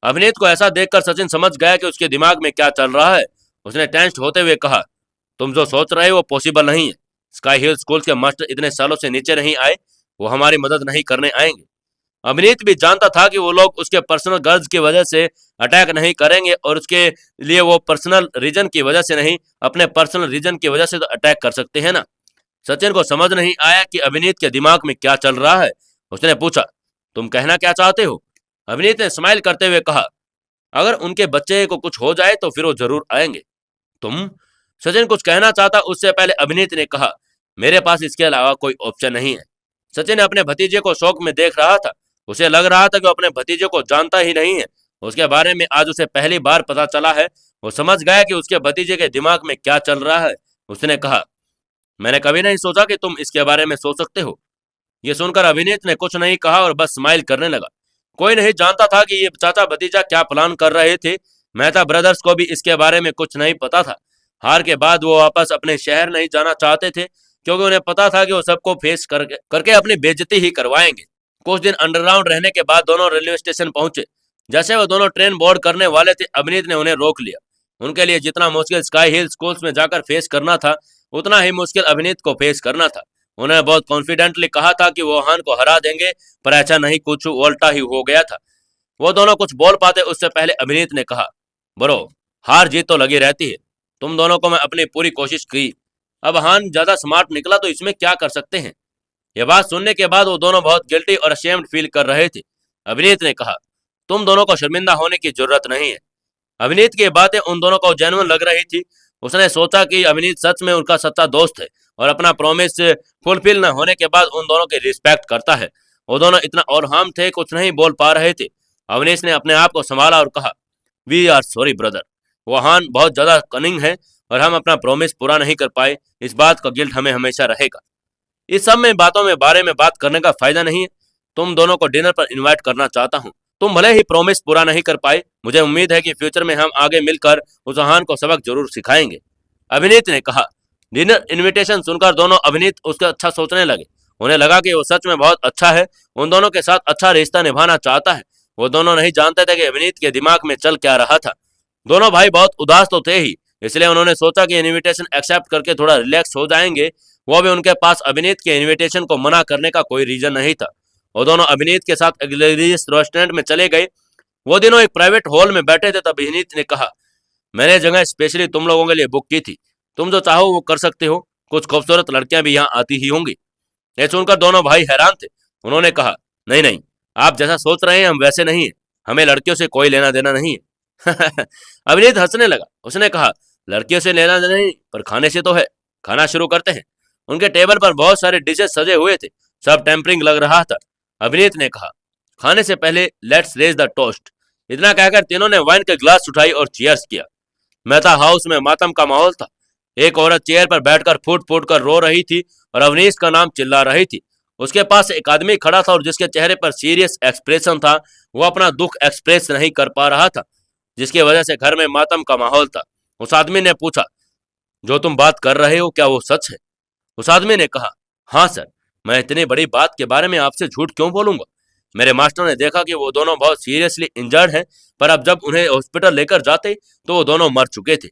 A: अभिनीत को ऐसा देखकर सचिन समझ गया कि उसके दिमाग में क्या चल रहा है। उसने टेंस्ड होते हुए कहा, तुम जो सोच रहे हो वो पॉसिबल नहीं है। स्काई हिल स्कूल के मास्टर इतने सालों से नीचे नहीं आए, वो हमारी मदद नहीं करने आएंगे। अभिनीत भी जानता था कि वो लोग उसके पर्सनल गर्ज की वजह से अटैक नहीं करेंगे और उसके लिए वो पर्सनल रीजन की वजह से नहीं, अपने पर्सनल रीजन की वजह से तो अटैक कर सकते हैं ना। सचिन को समझ नहीं आया कि अभिनीत के दिमाग में क्या चल रहा है। उसने पूछा, तुम कहना क्या चाहते हो? अभिनीत ने स्माइल करते हुए कहा, अगर उनके बच्चे को कुछ हो जाए तो फिर वो जरूर आएंगे। तुम? सचिन कुछ कहना चाहता उससे पहले अभिनीत ने कहा, मेरे पास इसके अलावा कोई ऑप्शन नहीं है। सचिन अपने भतीजे को शौक में देख रहा था। उसे लग रहा था कि वो अपने भतीजे को जानता ही नहीं है। उसके बारे में आज उसे पहली बार पता चला है। वो समझ गया कि उसके भतीजे के दिमाग में क्या चल रहा है। उसने कहा, मैंने कभी नहीं सोचा कि तुम इसके बारे में सोच सकते हो। ये सुनकर अभिनीत ने कुछ नहीं कहा और बस स्माइल करने लगा। कोई नहीं जानता था कि ये चाचा भतीजा क्या प्लान कर रहे थे। मेहता ब्रदर्स को भी इसके बारे में कुछ नहीं पता था। हार के बाद वो वापस अपने शहर नहीं जाना चाहते थे, क्योंकि उन्हें पता था कि वो सबको फेस करके अपनी बेइज्जती ही करवाएंगे। कुछ दिन अंडरग्राउंड रहने के बाद दोनों रेलवे स्टेशन पहुंचे। जैसे वो दोनों ट्रेन बोर्ड करने वाले थे, अभिनीत ने उन्हें रोक लिया। उनके लिए जितना मुश्किल स्काई हिल स्कूल्स में जाकर फेस करना था, उतना ही मुश्किल अभिनीत को फेस करना था। उन्होंने बहुत कॉन्फिडेंटली कहा था कि वो आहान को हरा देंगे, पर ऐसा नहीं, कुछ उल्टा ही हो गया था। वो दोनों कुछ बोल पाते उससे पहले अभिनीत ने कहा, ब्रो, हार जीत तो लगी रहती है। तुम दोनों को मैं अपनी पूरी कोशिश की। अब आहान ज्यादा स्मार्ट निकला तो इसमें क्या कर सकते हैं। यह बात सुनने के बाद वो दोनों बहुत गिल्टी और अशेम्ड फील कर रहे थे। अभिनीत ने कहा, तुम दोनों को शर्मिंदा होने की जरूरत नहीं है। अभिनीत की बातें उन दोनों को जेन्युइन लग रही थी। उसने सोचा कि अभिनीत सच में उनका सच्चा दोस्त है और अपना प्रॉमिस फुलफिल न होने के बाद उन दोनों की रिस्पेक्ट करता है। वो दोनों इतना और हम थे, कुछ नहीं बोल पा रहे थे। अवनीश ने अपने आप को संभाला और कहा, वी आर सॉरी ब्रदर। वो आहान बहुत ज्यादा कनिंग है और हम अपना प्रॉमिस पूरा नहीं कर पाए। इस बात का गिल्ट हमें हमेशा रहेगा। इस सब में बातों में बारे में बात करने का फायदा नहीं है। तुम दोनों को डिनर पर इनवाइट करना चाहता हूँ। तुम भले ही प्रॉमिस पूरा नहीं कर पाए, मुझे उम्मीद है कि फ्यूचर में हम आगे मिलकर उस आहान को सबक जरूर सिखाएंगे। अभिनीत ने कहा। डिनर इनविटेशन सुनकर दोनों अभिनीत उसका अच्छा सोचने लगे। उन्हें लगा कि वो सच में बहुत अच्छा है, उन दोनों के साथ अच्छा रिश्ता निभाना चाहता है। वो दोनों नहीं जानते थे कि अभिनीत के दिमाग में चल क्या रहा था। दोनों भाई बहुत उदास तो थे ही, इसलिए उन्होंने सोचा कि इनविटेशन एक्सेप्ट करके थोड़ा रिलैक्स हो जाएंगे। वो भी उनके पास अभिनीत के इनविटेशन को मना करने का कोई रीजन नहीं था। वो दोनों अभिनीत के साथ एक लग्जरियस रेस्टोरेंट में चले गए। वो दिनों एक प्राइवेट हॉल में बैठे थे तब अभिनीत ने कहा, मैंने जगह स्पेशली तुम लोगों के लिए बुक की थी, तुम जो चाहो वो कर सकते हो। कुछ खूबसूरत लड़कियां भी यहाँ आती ही होंगी। यह सुनकर दोनों भाई हैरान थे। उन्होंने कहा, नहीं नहीं, आप जैसा सोच रहे हैं हम वैसे नहीं है, हमें लड़कियों से कोई लेना देना नहीं है। अभिनीत हंसने लगा। उसने कहा, लड़कियों से लेना देना नहीं, पर खाने से तो है। खाना शुरू करते हैं। उनके टेबल पर बहुत सारे डिशेस सजे हुए थे, सब टेम्परिंग लग रहा था। अभिनीत ने कहा, खाने से पहले लेट्स रेज द टोस्ट। इतना कहकर तीनों ने वाइन के ग्लास उठाई और चीयर्स किया। मेहता हाउस में मातम का माहौल था। एक औरत चेयर पर बैठकर फूट फूट कर रो रही थी और अवनीश का नाम चिल्ला रही थी। उसके पास एक आदमी खड़ा था और जिसके चेहरे पर सीरियस एक्सप्रेशन था। वो अपना दुख एक्सप्रेस नहीं कर पा रहा था, जिसकी वजह से घर में मातम का माहौल था। उस आदमी ने पूछा, जो तुम बात कर रहे हो क्या वो सच है? उस आदमी ने कहा, हाँ सर, मैं इतनी बड़ी बात के बारे में आपसे झूठ क्यों बोलूंगा। मेरे मास्टर ने देखा कि वो दोनों बहुत सीरियसली इंजर्ड हैं, पर अब जब उन्हें हॉस्पिटल लेकर जाते तो वो दोनों मर चुके थे।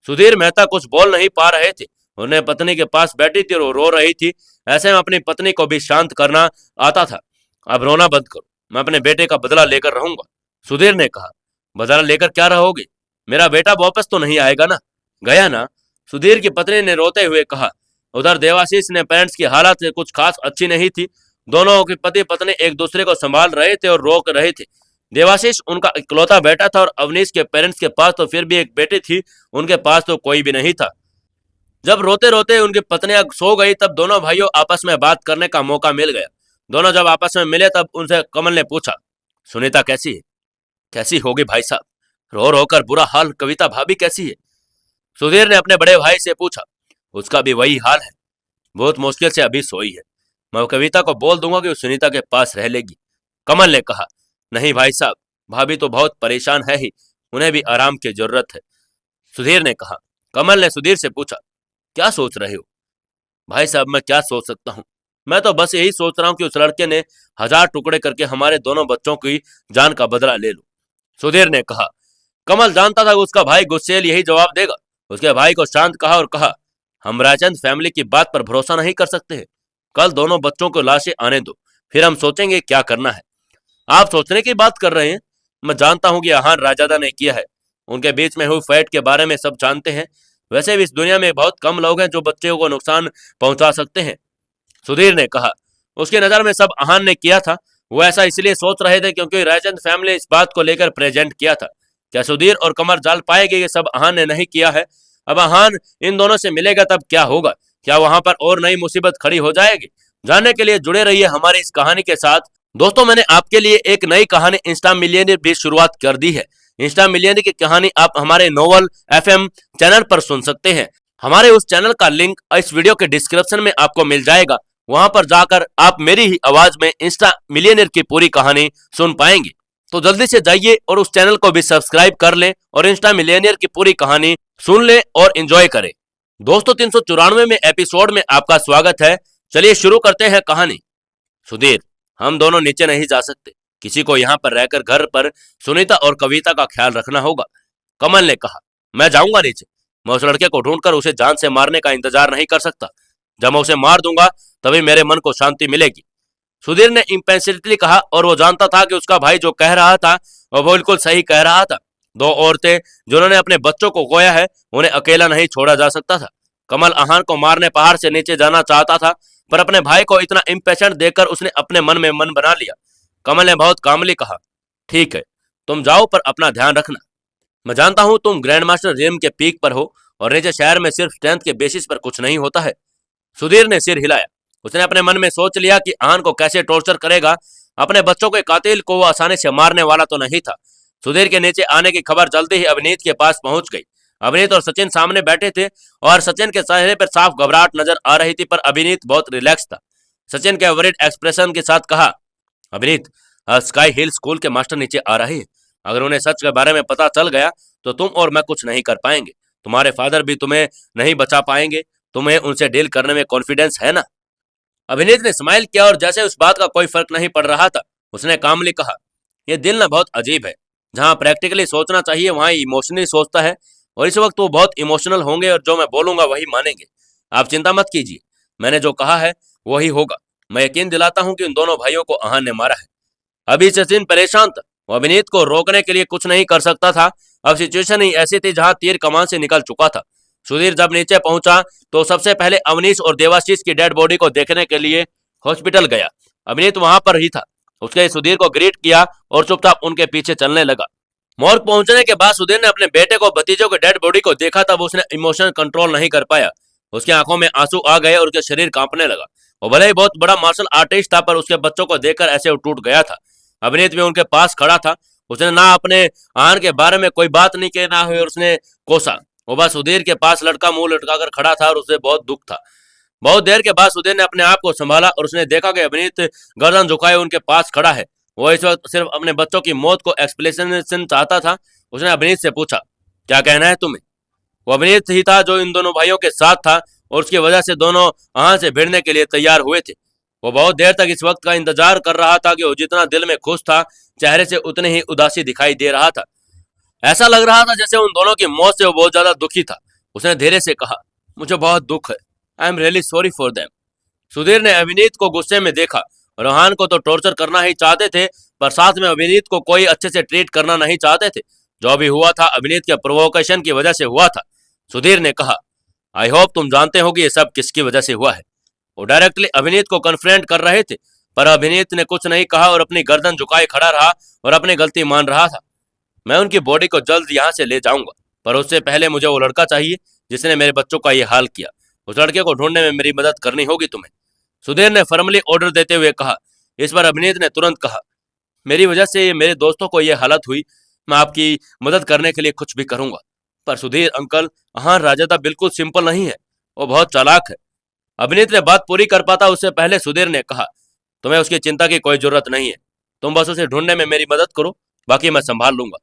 A: सुधीर मेहता कुछ बोल नहीं पा रहे थे। उन्हें पत्नी के पास बैठी थी और वो रो रही थी। ऐसे में अपनी पत्नी को भी शांत करना आता था। अब रोना बंद करो, मैं अपने बेटे का बदला लेकर रहूंगा। सुधीर ने कहा, बदला लेकर क्या रहोगे? मेरा बेटा वापस तो नहीं आएगा ना? गया ना? सुधीर की पत्नी ने रोते हुए कहा। उधर देवाशीष ने पेरेंट्स की हालत कुछ खास अच्छी नहीं थी। दोनों के पति पत्नी एक दूसरे को संभाल रहे थे और रोक रहे थे। देवाशीष उनका इकलौता बेटा था और अवनीश के पेरेंट्स के पास तो फिर भी एक बेटी थी, उनके पास तो कोई भी नहीं था। जब रोते रोते उनकी पत्नियां सो गई तब दोनों भाइयों आपस में बात करने का मौका मिल गया। दोनों जब आपस में मिले तब उनसे कमल ने पूछा, सुनीता कैसी है? कैसी होगी भाई साहब, रो रो कर बुरा हाल। कविता भाभी कैसी है? सुधीर ने अपने बड़े भाई से पूछा। उसका भी वही हाल है, बहुत मुश्किल से अभी सोई है। मैं कविता को बोल दूंगा कि वो सुनीता के पास रह लेगी। कमल ने कहा, नहीं भाई साहब, भाभी तो बहुत परेशान है ही, उन्हें भी आराम की जरूरत है। सुधीर ने कहा। कमल ने सुधीर से पूछा, क्या सोच रहे हो? भाई साहब मैं क्या सोच सकता हूँ, मैं तो बस यही सोच रहा हूँ कि उस लड़के ने 1000 टुकड़े करके हमारे दोनों बच्चों की जान का बदला ले लो। सुधीर ने कहा। कमल जानता था कि उसका भाई गुस्सेल यही जवाब देगा। उसके भाई को शांत कहा और कहा, हम रायचंद फैमिली की बात पर भरोसा नहीं कर सकते हैं। कल दोनों बच्चों को लाशें आने दो, फिर हम सोचेंगे क्या करना है। आप सोचने की बात कर रहे हैं? मैं जानता हूं कि आहान रायजादा ने किया है। उनके बीच में हुई फाइट के बारे में सब जानते हैं। वैसे भी इस दुनिया में बहुत कम लोग हैं जो बच्चों को नुकसान पहुंचा सकते हैं। सुधीर ने कहा। उसकी नजर में सब आहान ने किया था। वो ऐसा इसलिए सोच रहे थे क्योंकि रायचंद फैमिली इस बात को लेकर प्रेजेंट किया था। क्या सुधीर और कमर जाल पाएंगे ये सब आहान ने नहीं किया है? अब आहान इन दोनों से मिलेगा तब क्या होगा? क्या वहां पर और नई मुसीबत खड़ी हो जाएगी? जानने के लिए जुड़े रहिए हमारी इस कहानी के साथ। दोस्तों मैंने आपके लिए एक नई कहानी इंस्टा मिलियनर भी शुरुआत कर दी है। इंस्टा मिलियनर की कहानी आप हमारे नोवेल एफएम चैनल पर सुन सकते हैं। हमारे उस चैनल का लिंक इस वीडियो के डिस्क्रिप्शन में आपको मिल जाएगा। वहां पर जाकर आप मेरी ही आवाज में इंस्टा मिलियनर की पूरी कहानी सुन पाएंगे। तो जल्दी से जाइए और उस चैनल को भी सब्सक्राइब कर लें और इंस्टा मिलियनर की पूरी कहानी सुन लें और एंजॉय करें। दोस्तों 394 में एपिसोड में आपका स्वागत है। चलिए शुरू करते हैं कहानी। सुधीर, हम दोनों नीचे नहीं जा सकते। किसी को यहाँ पर रहकर घर पर सुनीता और कविता का ख्याल रखना होगा। कमल ने कहा। मैं जाऊंगा नीचे। मैं उस लड़के को ढूंढकर उसे जान से मारने का इंतजार नहीं कर सकता। जब मैं उसे मार दूंगा तभी मेरे मन को शांति मिलेगी। सुधीर ने इम्पेशेंटली कहा और वो जानता था कि उसका भाई जो कह रहा था वो बिल्कुल सही कह रहा था। दो औरतें जिन्होंने अपने बच्चों को खोया है उन्हें अकेला नहीं छोड़ा जा सकता था। कमल आहान को मारने पहाड़ से नीचे जाना चाहता था, पर अपने भाई को इतना इम्पेशेंट देखकर उसने अपने मन में मन बना लिया। कमल ने बहुत कामली कहा, ठीक है, तुम जाओ पर अपना ध्यान रखना। मैं जानता हूं तुम ग्रैंड मास्टर रेम के पीक पर हो और नीचे शहर में सिर्फ स्ट्रेंथ के बेसिस पर कुछ नहीं होता है। सुधीर ने सिर हिलाया। उसने अपने मन में सोच लिया कि आहान को कैसे टॉर्चर करेगा। अपने बच्चों के कातिल को वो आसानी से मारने वाला तो नहीं था। सुधीर के नीचे आने की खबर जल्दी ही अभिनीत के पास पहुंच गई। अभिनीत और सचिन सामने बैठे थे और सचिन के चेहरे पर साफ घबराहट नजर आ रही थी, पर अभिनीत बहुत रिलैक्स था। सचिन के वरिड एक्सप्रेशन के साथ कहा, अभिनीत, स्काई हिल स्कूल के मास्टर नीचे आ रहे हैं। अगर उन्हें सच के बारे में पता चल गया तो तुम और मैं कुछ नहीं कर पाएंगे। तुम्हारे फादर भी तुम्हें नहीं बचा पाएंगे। तुम्हें उनसे डील करने में कॉन्फिडेंस है ना? अभिनीत ने स्माइल किया और जैसे उस बात का कोई फर्क नहीं पड़ रहा था उसने कामली कहा, यह दिल ना बहुत अजीब है। जहां प्रैक्टिकली सोचना चाहिए वहां इमोशनली सोचता है और इस वक्त वो बहुत इमोशनल होंगे और जो मैं बोलूंगा वही मानेंगे। आप चिंता मत कीजिए, मैंने जो कहा है वही होगा। मैं यकीन दिलाता हूं कि उन दोनों भाइयों को आहान ने मारा है। अभी सचिन परेशान था। वो अभिनीत को रोकने के लिए कुछ नहीं कर सकता था। अब सिचुएशन ही ऐसी थी जहां तीर कमान से निकल चुका था। सुधीर जब नीचे पहुंचा तो सबसे पहले अवनीश और देवाशीष की डेड बॉडी को देखने के लिए हॉस्पिटल गया। अभिनीत वहां पर ही था। उसने सुधीर को ग्रीट किया और चुपचाप उनके पीछे चलने लगा। मॉर्ग पहुंचने के बाद सुधीर ने अपने बेटे को भतीजों के डेड बॉडी को देखा, तब उसने इमोशन कंट्रोल नहीं कर पाया। उसकी आंखों में आंसू आ गए और उसके शरीर कांपने लगा। वो भले ही बहुत बड़ा मार्शल आर्टिस्ट था पर उसके बच्चों को देखकर ऐसे टूट गया था। अभिनीत भी उनके पास खड़ा था उसने ना अपने आहान के बारे में कोई बात नहीं की, ना हुई, और उसने कोसा। वो बस सुधीर के पास लड़का मुंह लटकाकर खड़ा था और उसे बहुत दुख था। बहुत देर के बाद सुधीर ने अपने आप को संभाला और उसने देखा कि अभिनीत गर्दन झुकाए उनके पास खड़ा है। वो इस वक्त सिर्फ अपने बच्चों की मौत को एक्सप्लेनेशन चाहता था। उसने अभिनीत से पूछा, क्या कहना है तुम्हें? वो अभिनीत ही था जो इन दोनों भाइयों के साथ था और उसकी वजह से दोनों आहान से भिड़ने के लिए तैयार हुए थे। वो बहुत देर तक इस वक्त का इंतजार कर रहा था कि वो जितना दिल में खुश था, चेहरे से उतनी ही उदासी दिखाई दे रहा था। ऐसा लग रहा था जैसे उन दोनों की मौत से वो बहुत ज्यादा दुखी था। उसने धीरे से कहा, मुझे बहुत दुख है। I am really sorry for them. Sudhir ने अभिनीत को गुस्से में देखा। रोहान को तो टॉर्चर करना ही चाहते थे, पर साथ में अभिनीत को कोई अच्छे से ट्रीट करना नहीं चाहते थे। जो भी हुआ था अभिनीत के प्रोवोकेशन की वजह से हुआ था। सुधीर ने कहा, आई होप तुम जानते हो कि ये सब किसकी वजह से हुआ है। वो डायरेक्टली अभिनीत को कन्फ्रेंट कर रहे थे, पर अभिनीत ने कुछ नहीं कहा और अपनी गर्दन झुकाए खड़ा रहा और अपनी गलती मान रहा था। मैं उनकी बॉडी को जल्द यहाँ से ले जाऊंगा, पर उससे पहले मुझे वो लड़का चाहिए जिसने मेरे बच्चों का ये हाल किया। उस लड़के को ढूंढने में मेरी मदद करनी होगी तुम्हें। सुधीर ने फर्मली ऑर्डर देते हुए कहा। इस पर अभिनीत ने तुरंत कहा, मेरी वजह से मेरे दोस्तों को यह हालत हुई, मैं आपकी मदद करने के लिए कुछ भी करूंगा। पर सुधीर अंकल, हाँ राजदा बिल्कुल सिंपल नहीं है, वो बहुत चालाक है। अभिनीत ने बात पूरी कर पाता उससे पहले सुधीर ने कहा, तुम्हें उसकी चिंता की कोई जरूरत नहीं है, तुम बस उसे ढूंढने में मेरी मदद करो, बाकी मैं संभाल लूंगा।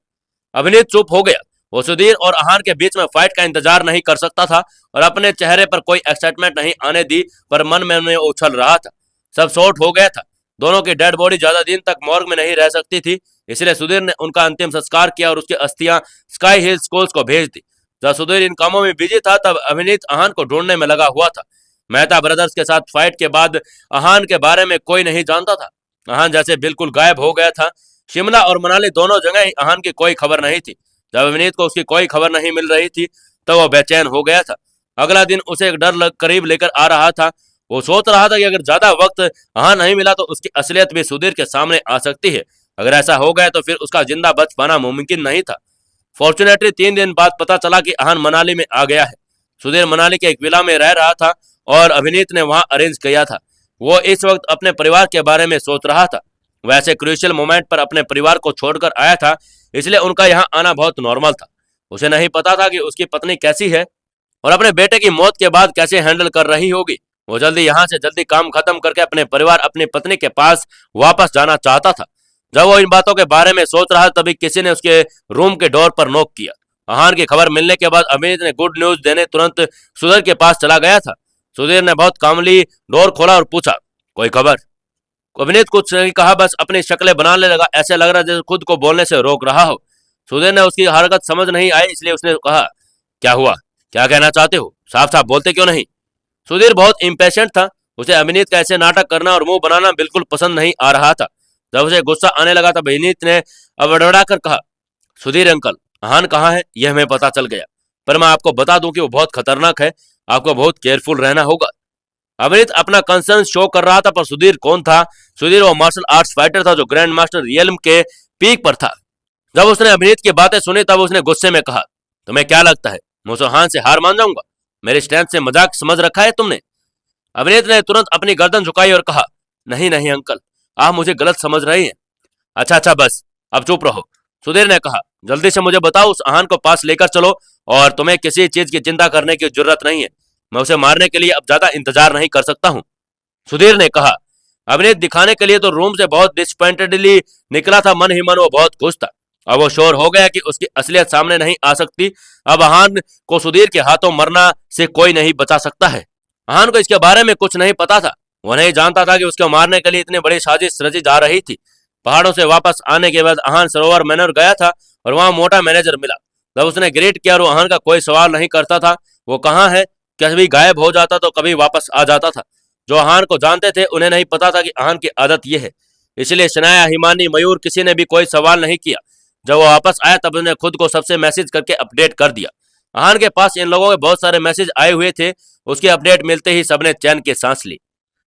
A: अभिनीत चुप हो गया। वो सुधीर और आहान के बीच में फाइट का इंतजार नहीं कर सकता था और अपने चेहरे पर कोई एक्साइटमेंट नहीं आने दी, पर मन में उछल रहा था। सब शॉर्ट हो गया था। दोनों की डेड बॉडी ज्यादा दिन तक मॉर्ग में नहीं रह सकती थी, इसलिए सुधीर ने उनका अंतिम संस्कार किया और उसकी अस्थियां स्काई हिल स्कूल्स को भेज दी। जब सुधीर इन कामों में बिजी था तब अभिनीत आहान को ढूंढने में लगा हुआ था। मेहता ब्रदर्स के साथ फाइट के बाद आहान के बारे में कोई नहीं जानता था। आहान जैसे बिल्कुल गायब हो गया था। शिमला और मनाली दोनों जगह ही आहान की कोई खबर नहीं थी। जब अभिनीत को उसकी कोई खबर नहीं मिल रही थी तो वह बेचैन हो गया था। अगला दिन उसे एक डर करीब लेकर आ रहा था। वो सोच रहा था कि अगर ज्यादा वक्त आहान नहीं मिला तो उसकी असलियत भी सुधीर के सामने आ सकती है। अगर ऐसा हो गया तो फिर उसका जिंदा बच पाना मुमकिन नहीं था। फॉर्चुनेटली 3 दिन बाद पता चला कि आहान मनाली में आ गया है। सुधीर मनाली के एक विला में रह रहा था और अभिनीत ने वहां अरेंज किया था। वो इस वक्त अपने परिवार के बारे में सोच रहा था। वैसे क्रूशियल मोमेंट पर अपने परिवार को छोड़कर आया था, इसलिए उनका यहाँ आना बहुत नॉर्मल था। उसे नहीं पता था कि उसकी पत्नी कैसी है और अपने बेटे की मौत के बाद कैसे हैंडल कर रही होगी। वो जल्दी यहाँ से जल्दी काम खत्म करके अपने परिवार, अपनी पत्नी के पास वापस जाना चाहता था। जब वो इन बातों के बारे में सोच रहा तभी किसी ने उसके रूम के डोर पर नॉक किया। आहान की खबर मिलने के बाद अमित ने गुड न्यूज देने तुरंत सुधीर के पास चला गया था। सुधीर ने बहुत कामली डोर खोला और पूछा, कोई खबर? अभिनीत कुछ नहीं कहा, बस अपनी शक्लें बनाने लगा। ऐसे लग रहा जैसे खुद को बोलने से रोक रहा हो। सुधीर ने उसकी हरकत समझ नहीं आई, इसलिए उसने कहा, क्या हुआ, क्या कहना चाहते हो, साफ साफ बोलते क्यों नहीं? सुधीर बहुत इम्पेशेंट था। उसे अभिनीत का ऐसे नाटक करना और मुंह बनाना बिल्कुल पसंद नहीं आ रहा था। जब उसे गुस्सा आने लगा तब अभिनीत ने अब अड़बड़ाकर कहा, सुधीर अंकल, आहान कहाँ है यह हमें पता चल गया, पर मैं आपको बता दूं कि वो बहुत खतरनाक है, आपको बहुत केयरफुल रहना होगा। अभिनीत अपना कंसर्न शो कर रहा था, पर सुधीर कौन था? सुधीर वो मार्शल आर्ट्स फाइटर था जो ग्रैंड मास्टर रियल्म के पीक पर था। जब उसने अभिनीत की बातें सुनी तब उसने गुस्से में कहा, तुम्हें क्या लगता है मुझे हान से हार मान जाऊंगा? मेरी स्ट्रेंथ से मजाक समझ रखा है तुमने? अभिनीत ने तुरंत अपनी गर्दन झुकाई और कहा, नहीं नहीं अंकल, आप मुझे गलत समझ रहे हैं। अच्छा अच्छा बस अब चुप रहो। सुधीर ने कहा, जल्दी से मुझे बताओ, उस आहान को पास लेकर चलो और तुम्हें किसी चीज की चिंता करने की जरूरत नहीं है। मैं उसे मारने के लिए अब ज्यादा इंतजार नहीं कर सकता हूँ। सुधीर ने कहा। अभिनीत दिखाने के लिए तो रूम से बहुत डिसपॉइंटेडली निकला था, मन ही मन वो बहुत खुश था। अब वो श्योर हो गया कि उसकी असलियत सामने नहीं आ सकती। अब आहान को सुधीर के हाथों मरना से कोई नहीं बचा सकता है। आहान को इसके बारे में कुछ नहीं पता था। वो नहीं जानता था कि उसको मारने के लिए इतनी बड़ी साजिश रची जा रही थी। पहाड़ों से वापस आने के बाद आहान सरोवर मैनर गया था और वहां मोटा मैनेजर मिला। जब उसने ग्रीट किया और आहान का कोई सवाल नहीं करता था। वो कहाँ है, कभी गायब हो जाता तो कभी वापस आ जाता था। जो आहान को जानते थे उन्हें नहीं पता था कि आहान की आदत यह है, इसलिए शनाया, हिमानी, मयूर किसी ने भी कोई सवाल नहीं किया। जब वो वापस आया तब उसने खुद को सबसे मैसेज करके अपडेट कर दिया। आहान के पास इन लोगों के बहुत सारे मैसेज आए हुए थे। उसकी अपडेट मिलते ही सबने चैन की सांस ली।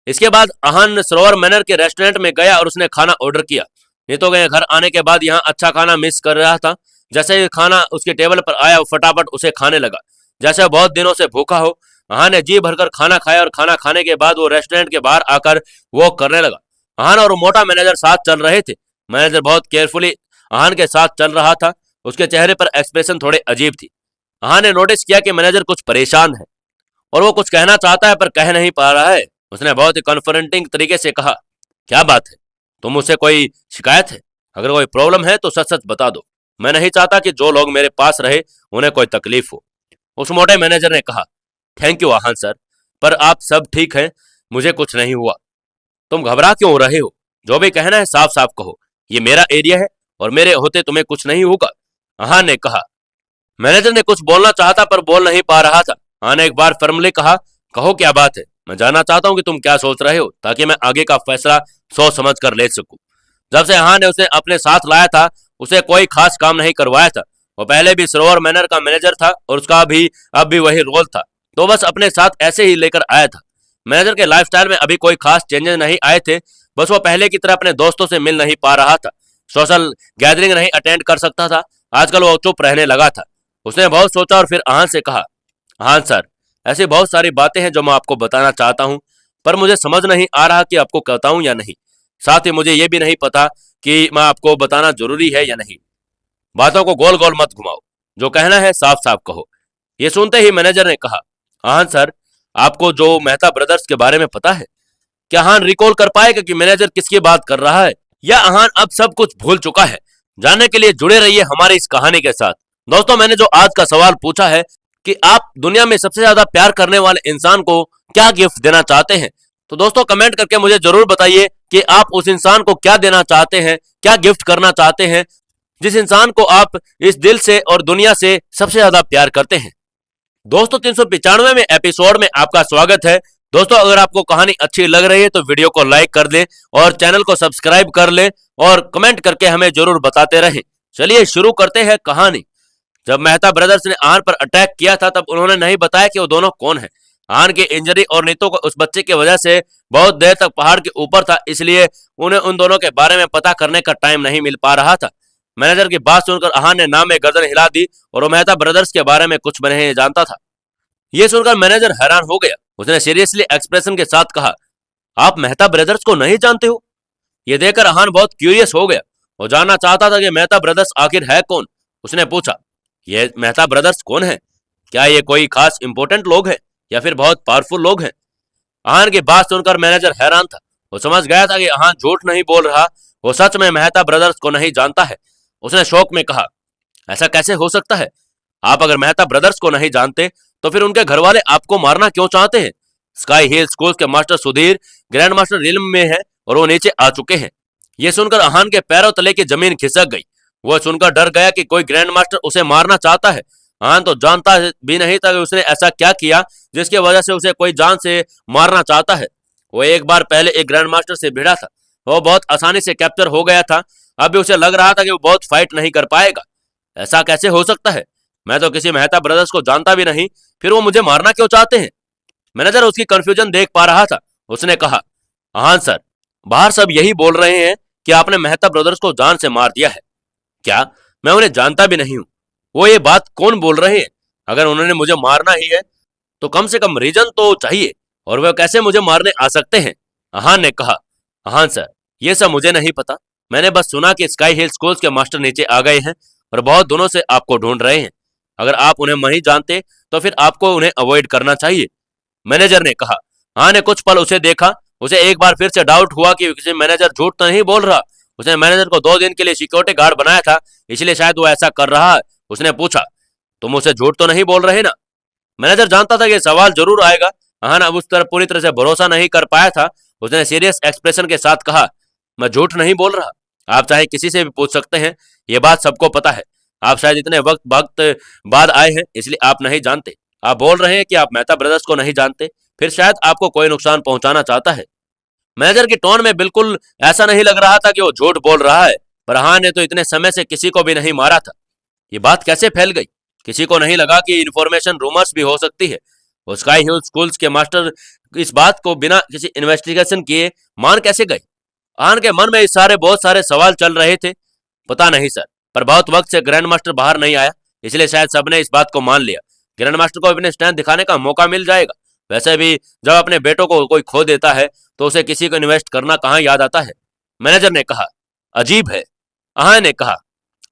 A: इसके बाद आहान सरोवर मैनर के रेस्टोरेंट में गया और उसने खाना ऑर्डर किया। नीतो के घर आने के बाद यहाँ अच्छा खाना मिस कर रहा था। जैसे ही खाना उसके टेबल पर आया वो फटाफट उसे खाने लगा जैसे बहुत दिनों से भूखा हो। आहान ने जी भरकर खाना खाया और खाना खाने के बाद वो रेस्टोरेंट के बाहर आकर वॉक करने लगा। आहान और मोटा मैनेजर साथ चल रहे थे। मैनेजर बहुत केयरफुली आहान के साथ चल रहा था, उसके चेहरे पर एक्सप्रेशन थोड़े अजीब थी। आहान ने नोटिस किया कि मैनेजर कुछ परेशान है और वो कुछ कहना चाहता है पर कह नहीं पा रहा है। उसने बहुत ही कन्फ्रंटिंग तरीके से कहा, क्या बात है, तुम मुझसे कोई शिकायत है? अगर कोई प्रॉब्लम है तो सच सच बता दो। मैं नहीं चाहता कि जो लोग मेरे पास रहे उन्हें कोई तकलीफ हो। उस मोटे मैनेजर ने कहा, थैंक यू आहान सर, पर आप सब ठीक है, मुझे कुछ नहीं हुआ। तुम घबरा क्यों रहे हो? जो भी कहना है साफ साफ कहो, ये मेरा एरिया है और मेरे होते तुम्हें कुछ नहीं होगा, आहान ने कहा। मैनेजर ने कुछ बोलना चाहता पर बोल नहीं पा रहा था। आहान ने एक बार फर्मली कहा, कहो क्या बात है, मैं जानना चाहता हूं कि तुम क्या सोच रहे हो ताकि मैं आगे का फैसला सोच समझ कर ले सकूं। जब से आहान ने उसे अपने साथ लाया था, उसे कोई खास काम नहीं करवाया था। वो पहले भी सरोवर मैनर का मैनेजर था और उसका भी अब भी वही रोल था, तो बस अपने साथ ऐसे ही लेकर आया था। मैनेजर के लाइफस्टाइल में अभी कोई खास चेंजेस नहीं आए थे, बस वो पहले की तरह अपने दोस्तों से मिल नहीं पा रहा था, सोशल गैदरिंग नहीं अटेंड कर सकता था। आजकल वो चुप रहने लगा था। उसने बहुत सोचा और फिर आहान से कहा, आहान सर, ऐसी बहुत सारी बातें हैं जो मैं आपको बताना चाहता हूँ, पर मुझे समझ नहीं आ रहा कि आपको बताऊं या नहीं। साथ ही मुझे ये भी नहीं पता कि मैं आपको बताना जरूरी है या नहीं। बातों को गोल गोल मत घुमाओ, जो कहना है साफ साफ कहो। ये सुनते ही मैनेजर ने कहा, आहान सर, आपको जो मेहता ब्रदर्स के बारे में पता है? क्या आहान रिकॉल कर पाएगा कि मैनेजर किसकी बात कर रहा है, या आहान अब सब कुछ भूल चुका है? जानने के लिए जुड़े रहिए हमारी इस कहानी के साथ। दोस्तों, मैंने जो आज का सवाल पूछा है कि आप दुनिया में सबसे ज्यादा प्यार करने वाले इंसान को क्या गिफ्ट देना चाहते हैं, तो दोस्तों कमेंट करके मुझे जरूर बताइए कि आप उस इंसान को क्या देना चाहते हैं, क्या गिफ्ट करना चाहते हैं, जिस इंसान को आप इस दिल से और दुनिया से सबसे ज्यादा प्यार करते हैं। दोस्तों, 395वें में एपिसोड में आपका स्वागत है। दोस्तों, अगर आपको कहानी अच्छी लग रही है तो वीडियो को लाइक कर दें और चैनल को सब्सक्राइब कर लें और कमेंट करके हमें जरूर बताते रहें। चलिए शुरू करते हैं कहानी। जब मेहता ब्रदर्स ने आहान पर अटैक किया था तब उन्होंने नहीं बताया कि वो दोनों कौन है। आहान की इंजरी और नीतू को उस बच्चे की वजह से बहुत देर तक पहाड़ के ऊपर था, इसलिए उन्हें उन दोनों के बारे में पता करने का टाइम नहीं मिल पा रहा था। मैनेजर की बात सुनकर आहान ने नाम में गर्दन हिला दी और वो मेहता ब्रदर्स के बारे में कुछ भी नहीं जानता था। यह सुनकर मैनेजर हैरान हो गया। उसने सीरियसली एक्सप्रेशन के साथ कहा, आप मेहता ब्रदर्स को नहीं जानते हो? यह देखकर आहान बहुत क्यूरियस हो गया। वो जानना चाहता था कि मेहता ब्रदर्स आखिर है कौन। उसने पूछा, ये मेहता ब्रदर्स कौन है? क्या ये कोई खास इंपॉर्टेंट लोग हैं या फिर बहुत पावरफुल लोग हैं? आहान की बात सुनकर मैनेजर हैरान था। वो समझ गया था कि आहान झूठ नहीं बोल रहा, वो सच में मेहता ब्रदर्स को नहीं जानता है। उसने शौक में कहा, ऐसा कैसे हो सकता है? आप अगर मेहता ब्रदर्स को नहीं जानते तो फिर उनके घर वाले आपको मारना क्यों चाहते हैं? स्काई हिल स्कूल के master Sudhir grand master realm में है और वो नीचे आ चुके हैं। यह सुनकर आहान के पैरों तले की जमीन खिसक गई। वह सुनकर डर गया कि कोई ग्रैंड मास्टर उसे मारना चाहता है। आहान तो जानता भी नहीं था कि उसने ऐसा क्या किया जिसकी वजह से उसे कोई जान से मारना चाहता है। वो एक बार पहले एक ग्रैंड मास्टर से भिड़ा था, वो बहुत आसानी से कैप्चर हो गया था। अभी उसे लग रहा था कि वो बहुत फाइट नहीं कर पाएगा। ऐसा कैसे हो सकता है? मैं तो किसी मेहता ब्रदर्स को जानता भी नहीं, फिर वो मुझे मारना क्यों चाहते हैं? मैनेजर उसकी कंफ्यूजन देख पा रहा था। उसने कहा, आहान सर, बाहर सब यही बोल रहे हैं कि आपने मेहता ब्रदर्स को जान से मार दिया है। क्या? मैं उन्हें जानता भी नहीं हूं। वो ये बात कौन बोल रहे हैं? अगर उन्होंने मुझे मारना ही है तो कम से कम रीजन तो चाहिए, और वह कैसे मुझे मारने आ सकते हैं? आहान ने कहा, आहान सर, ये सब मुझे नहीं पता। मैंने बस सुना कि स्काई हिल स्कूल्स के मास्टर नीचे आ गए हैं और बहुत दिनों से आपको ढूंढ रहे हैं। अगर आप उन्हें नहीं जानते तो फिर आपको उन्हें अवॉइड करना चाहिए, मैनेजर ने कहा। आहान ने कुछ पल उसे देखा। उसे एक बार फिर से डाउट हुआ कि किसी मैनेजर झूठ तो नहीं बोल रहा। उसने मैनेजर को 2 दिन के लिए सिक्योरिटी गार्ड बनाया था, इसलिए शायद वो ऐसा कर रहा है। उसने पूछा, तुम उसे झूठ तो नहीं बोल रहे ना? मैनेजर जानता था कि सवाल जरूर आएगा। आहान अब उस तरह पूरी तरह से भरोसा नहीं कर पाया था। उसने सीरियस एक्सप्रेशन के साथ कहा, मैं झूठ नहीं बोल रहा। आप चाहे किसी से भी पूछ सकते हैं, ये बात सबको पता है। आप शायद इतने वक्त बाद आए हैं इसलिए आप नहीं जानते। आप बोल रहे हैं कि आप मेहता ब्रदर्स को नहीं जानते, फिर शायद आपको कोई नुकसान पहुंचाना चाहता है। मैनेजर की टोन में बिल्कुल ऐसा नहीं लग रहा था कि वो झूठ बोल रहा है, पर आहान ने तो इतने समय से किसी को भी नहीं मारा था। ये बात कैसे फैल गई? किसी को नहीं लगा कि इन्फॉर्मेशन रूमर्स भी हो सकती है? वो स्काई हिल स्कूल्स के मास्टर इस बात को बिना किसी इन्वेस्टिगेशन किए मान कैसे गए? आहान के मन में इस सारे बहुत सारे सवाल चल रहे थे। पता नहीं सर, पर बहुत वक्त से ग्रैंड मास्टर बाहर नहीं आया, इसलिए शायद सबने इस बात को मान लिया। ग्रैंड मास्टर को अपने स्टैंड दिखाने का मौका मिल जाएगा। वैसे भी जब अपने बेटों को कोई खो देता है तो उसे किसी को इन्वेस्ट करना कहाँ याद आता है, मैनेजर ने कहा। अजीब है, आहान ने कहा।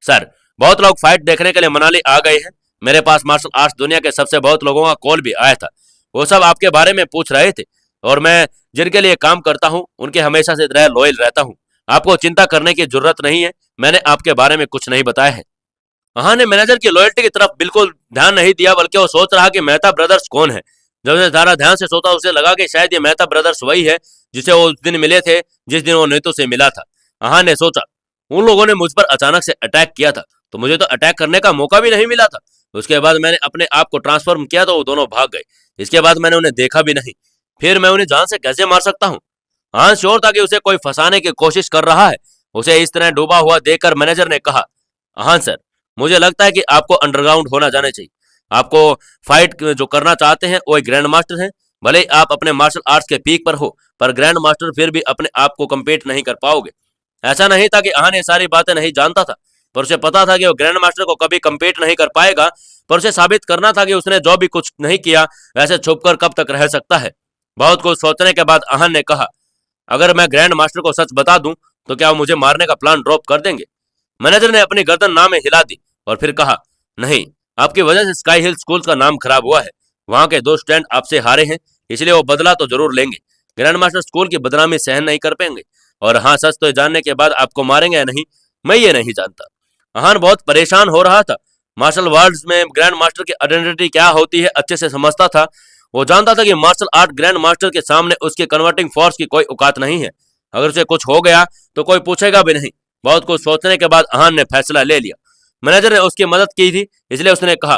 A: सर, बहुत लोग फाइट देखने के लिए मनाली आ गए हैं। मेरे पास मार्शल आर्ट्स दुनिया के सबसे बहुत लोगों का कॉल भी आया था। वो सब आपके बारे में पूछ रहे थे और मैं जिनके लिए काम करता हूँ उनके हमेशा से तरह लॉयल रहता हूँ। आपको चिंता करने की जरूरत नहीं है। मैंने आपके बारे में कुछ नहीं बताया है। हाँ ने मैनेजर की लॉयल्टी की तरफ बिल्कुल ध्यान नहीं दिया, बल्कि वो सोच रहा कि मेहता ब्रदर्स कौन है। जब उसने ज़रा ध्यान से सोचा, उसे लगा कि शायद ये मेहता ब्रदर्स वही है जिसे वो उस दिन मिले थे, जिस दिन वो नीतू से मिला था। हाँ ने सोचा, उन लोगों ने मुझ पर अचानक से अटैक किया था, तो मुझे तो अटैक करने का मौका भी नहीं मिला था। उसके बाद मैंने अपने आप को ट्रांसफॉर्म किया तो वो दोनों भाग गए। इसके बाद मैंने उन्हें देखा भी नहीं। फिर मैं उन्हें जान से कैसे मार सकता हूँ? हाँ श्योर था कि उसे कोई फंसाने की कोशिश कर रहा है। उसे इस तरह डूबा हुआ देखकर मैनेजर ने कहा, हाँ सर, मुझे लगता है कि आपको अंडरग्राउंड होना जाना चाहिए। आपको फाइट जो करना चाहते हैं वो एक ग्रैंड मास्टर है। भले ही आप अपने मार्शल आर्ट्स के पीक पर हो, पर ग्रैंड मास्टर फिर भी अपने आप को कम्पीट नहीं कर पाओगे। ऐसा नहीं था कि आहान ये सारी बातें नहीं जानता था, पर उसे पता था कि वो ग्रैंड मास्टर को कभी कम्पीट नहीं कर पाएगा। पर उसे साबित करना था कि उसने जो भी कुछ नहीं किया वैसे छुपकर कब तक रह सकता है। बहुत कुछ सोचने के बाद आहान ने कहा, अगर मैं ग्रैंड मास्टर को सच बता दूं तो क्या वो मुझे मारने का प्लान ड्रॉप कर देंगे? मैनेजर ने अपनी गर्दन ना में हिला दी और फिर कहा, नहीं, आपकी वजह से स्काई हिल स्कूल का नाम खराब हुआ है। वहां के दो स्टूडेंट आपसे हारे हैं, इसलिए वो बदला तो जरूर लेंगे। ग्रैंड मास्टर स्कूल की बदनामी सहन नहीं कर पाएंगे। और हाँ, सच तो जानने के बाद आपको मारेंगे या नहीं, मैं ये नहीं जानता। अहान बहुत परेशान हो रहा था। मार्शल वर्ल्ड में ग्रैंड मास्टर की आइडेंटिटी क्या होती है अच्छे से समझता था। वो जानता था कि मार्शल आर्ट ग्रैंड मास्टर के सामने उसके कन्वर्टिंग फोर्स की कोई औकात नहीं है। अगर उसे कुछ हो गया तो कोई पूछेगा भी नहीं। बहुत कुछ सोचने के बाद अहान ने फैसला ले लिया। मैनेजर ने उसकी मदद की थी, इसलिए उसने कहा,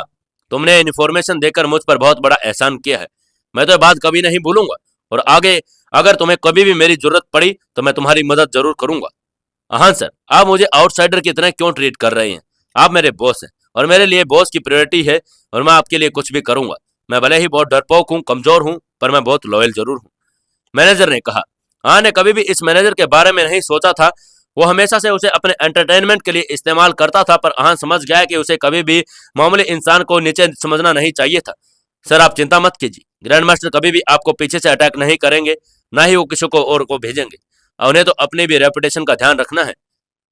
A: तुमने इन्फॉर्मेशन देकर मुझ पर बहुत बड़ा एहसान किया है। मैं तो ये बात कभी नहीं भूलूंगा और आगे अगर तुम्हें कभी भी मेरी जरूरत पड़ी तो मैं तुम्हारी मदद जरूर करूंगा। हाँ सर, आप मुझे आउटसाइडर की तरह क्यों ट्रीट कर रहे हैं? आप मेरे बॉस हैं और मेरे लिए बॉस की प्रायोरिटी है और मैं आपके लिए कुछ भी करूंगा। मैं भले ही बहुत डरपोक हूँ, कमजोर हूँ, पर मैं बहुत लॉयल जरूर हूँ। मैनेजर ने कहा। हाँ ने कभी भी इस मैनेजर के बारे में नहीं सोचा था। वो हमेशा से उसे अपने एंटरटेनमेंट के लिए इस्तेमाल करता था, पर अहान समझ गया कि उसे कभी भी मामूली इंसान को नीचे समझना नहीं चाहिए था। सर, आप चिंता मत कीजिए, ग्रैंड मास्टर कभी भी आपको पीछे से अटैक नहीं करेंगे, ना ही वो किसी को और को भेजेंगे। और उन्हें तो अपनी भी रेपुटेशन का ध्यान रखना है।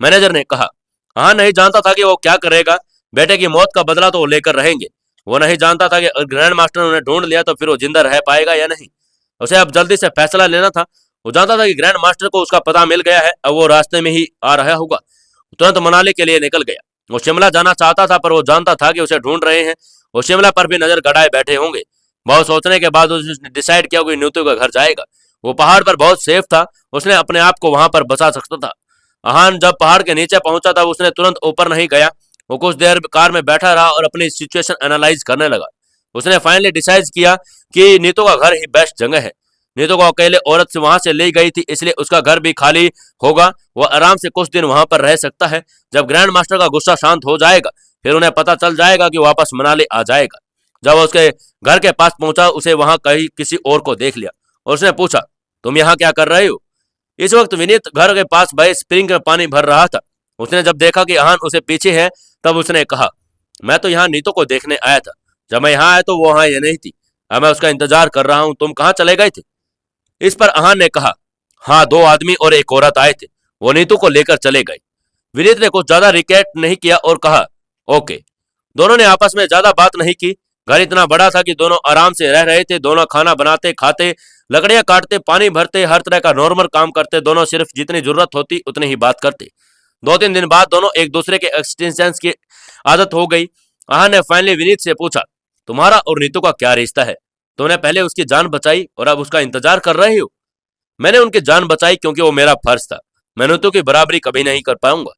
A: मैनेजर ने कहा। हाँ नहीं जानता था कि वो क्या करेगा। बेटे की मौत का बदला तो वो लेकर रहेंगे। वो नहीं जानता था कि ग्रैंड मास्टर ने उन्हें ढूंढ लिया तो फिर वो जिंदा रह पाएगा या नहीं। उसे अब जल्दी से फैसला लेना था। वो जानता था कि ग्रैंड मास्टर को उसका पता मिल गया है, अब वो रास्ते में ही आ रहा होगा। तुरंत मनाली के लिए निकल गया। वो शिमला जाना चाहता था, पर वो जानता था कि उसे ढूंढ रहे हैं। वो शिमला पर भी नजर गड़ाए बैठे होंगे। बहुत सोचने के बाद उसने डिसाइड किया कि नीतू का घर जाएगा। वो पहाड़ पर बहुत सेफ था, उसने अपने आप को वहां पर बचा सकता था। अहान जब पहाड़ के नीचे पहुंचा था उसने तुरंत ऊपर नहीं गया। वो कुछ देर कार में बैठा रहा और अपनी सिचुएशन एनालाइज करने लगा। उसने फाइनली डिसाइड किया कि नीतू का घर ही बेस्ट जगह है। नीतू को अकेले औरत से वहां से ले गई थी, इसलिए उसका घर भी खाली होगा। वो आराम से कुछ दिन वहां पर रह सकता है। जब ग्रैंड मास्टर का गुस्सा शांत हो जाएगा फिर उन्हें पता चल जाएगा कि वापस मनाली आ जाएगा। जब वो उसके घर के पास पहुंचा उसे वहां कहीं किसी और को देख लिया और उसने पूछा, तुम यहाँ क्या कर रहे हो? इस वक्त विनीत घर के पास बहे स्प्रिंग में पानी भर रहा था। उसने जब देखा कि अहान उसे पीछे है तब उसने कहा, मैं तो यहाँ नीतू को देखने आया था। जब मैं यहाँ आया तो वो वहां ये नहीं थी। अब मैं उसका इंतजार कर रहा हूँ। तुम कहाँ चले गए थे? इस पर अहान ने कहा, हाँ, दो आदमी और एक औरत आए थे, वो नीतू को लेकर चले गए। विनीत ने कुछ ज्यादा रिकेट नहीं किया और कहा, ओके। दोनों ने आपस में ज्यादा बात नहीं की। घर इतना बड़ा था कि दोनों आराम से रह रहे थे। दोनों खाना बनाते, खाते, लकड़ियां काटते, पानी भरते, हर तरह का नॉर्मल काम करते। दोनों सिर्फ जितनी जरूरत होती उतनी ही बात करते। 2-3 दिन बाद दोनों एक दूसरे के एक्सटेंशन की आदत हो गई। अहान ने फाइनली विनीत से पूछा, तुम्हारा और नीतू का क्या रिश्ता है? तुमने पहले उसकी जान बचाई और अब उसका इंतजार कर रहे हो। मैंने उनकी जान बचाई क्योंकि वो मेरा फर्ज था। मैं नीतू की बराबरी कभी नहीं कर पाऊंगा।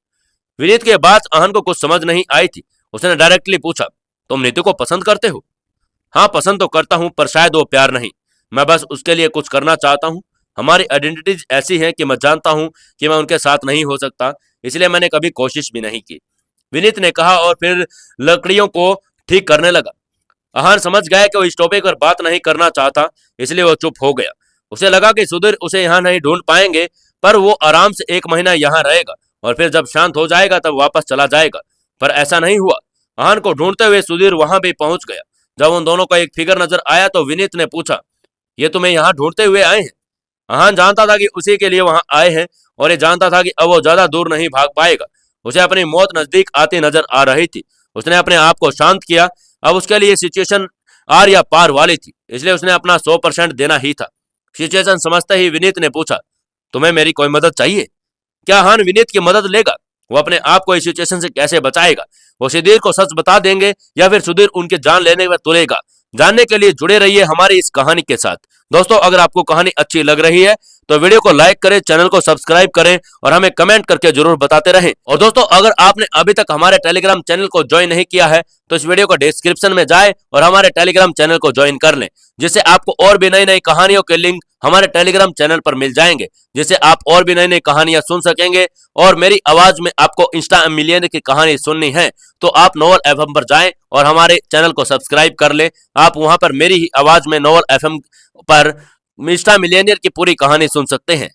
A: विनीत के बाद अहन को कुछ समझ नहीं आई थी। उसने डायरेक्टली पूछा, तुम नीतू को पसंद करते हो? हाँ, पसंद तो करता हूँ, पर शायद वो प्यार नहीं। मैं बस उसके लिए कुछ करना चाहता हूँ। हमारी आइडेंटिटीज ऐसी हैं कि मैं जानता हूँ कि मैं उनके साथ नहीं हो सकता, इसलिए मैंने कभी कोशिश भी नहीं की, विनीत ने कहा और फिर लकड़ियों को ठीक करने लगा। अहान समझ गया कि वो इस टॉपिक पर बात नहीं करना चाहता, इसलिए वो चुप हो गया। उसे लगा कि सुधीर उसे यहाँ नहीं ढूंढ पाएंगे, पर वो आराम से 1 महीना यहाँ रहेगा और फिर जब शांत हो जाएगा तब वापस चला जाएगा। पर ऐसा नहीं हुआ। अहान को ढूंढते हुए सुधीर वहां भी पहुंच गया। जब उन दोनों का एक फिगर नजर आया तो विनीत ने पूछा, ये तुम्हें यहाँ ढूंढते हुए आए हैं? अहान जानता था कि उसी के लिए वहां आए हैं और ये जानता था कि अब वो ज्यादा दूर नहीं भाग पाएगा। उसे अपनी मौत नजदीक आती नजर आ रही थी। उसने अपने आप को शांत किया। अब उसके लिए सिचुएशन आर या पार वाली थी, इसलिए उसने अपना 100% देना ही था। सिचुएशन समझते ही विनीत ने पूछा, तुम्हें मेरी कोई मदद चाहिए? क्या हान विनीत की मदद लेगा? वो अपने आप को इस सिचुएशन से कैसे बचाएगा? वो सुधीर को सच बता देंगे या फिर सुधीर उनके जान लेने में तुलेगा? जानने के लिए जुड़े रहिए हमारी इस कहानी के साथ। दोस्तों, अगर आपको कहानी अच्छी लग रही है तो वीडियो को लाइक करें, चैनल को सब्सक्राइब करें और हमें कमेंट करके जरूर बताते रहें। और दोस्तों, अगर आपने अभी तक हमारे टेलीग्राम चैनल को ज्वाइन नहीं किया है तो इस वीडियो को डिस्क्रिप्शन में जाए और हमारे टेलीग्राम चैनल को ज्वाइन कर लें, जिससे आपको और भी नई नई कहानियों के लिंक हमारे टेलीग्राम चैनल पर मिल जाएंगे, जिससे आप और भी नई नई कहानियां सुन सकेंगे। और मेरी आवाज में आपको इंस्टा मिलियनेयर की कहानी सुननी है तो आप नोवेल एफएम पर जाएं और हमारे चैनल को सब्सक्राइब कर लें। आप वहां पर मेरी ही आवाज में नोवेल एफएम पर इंस्टा मिलियनेयर की पूरी कहानी सुन सकते हैं।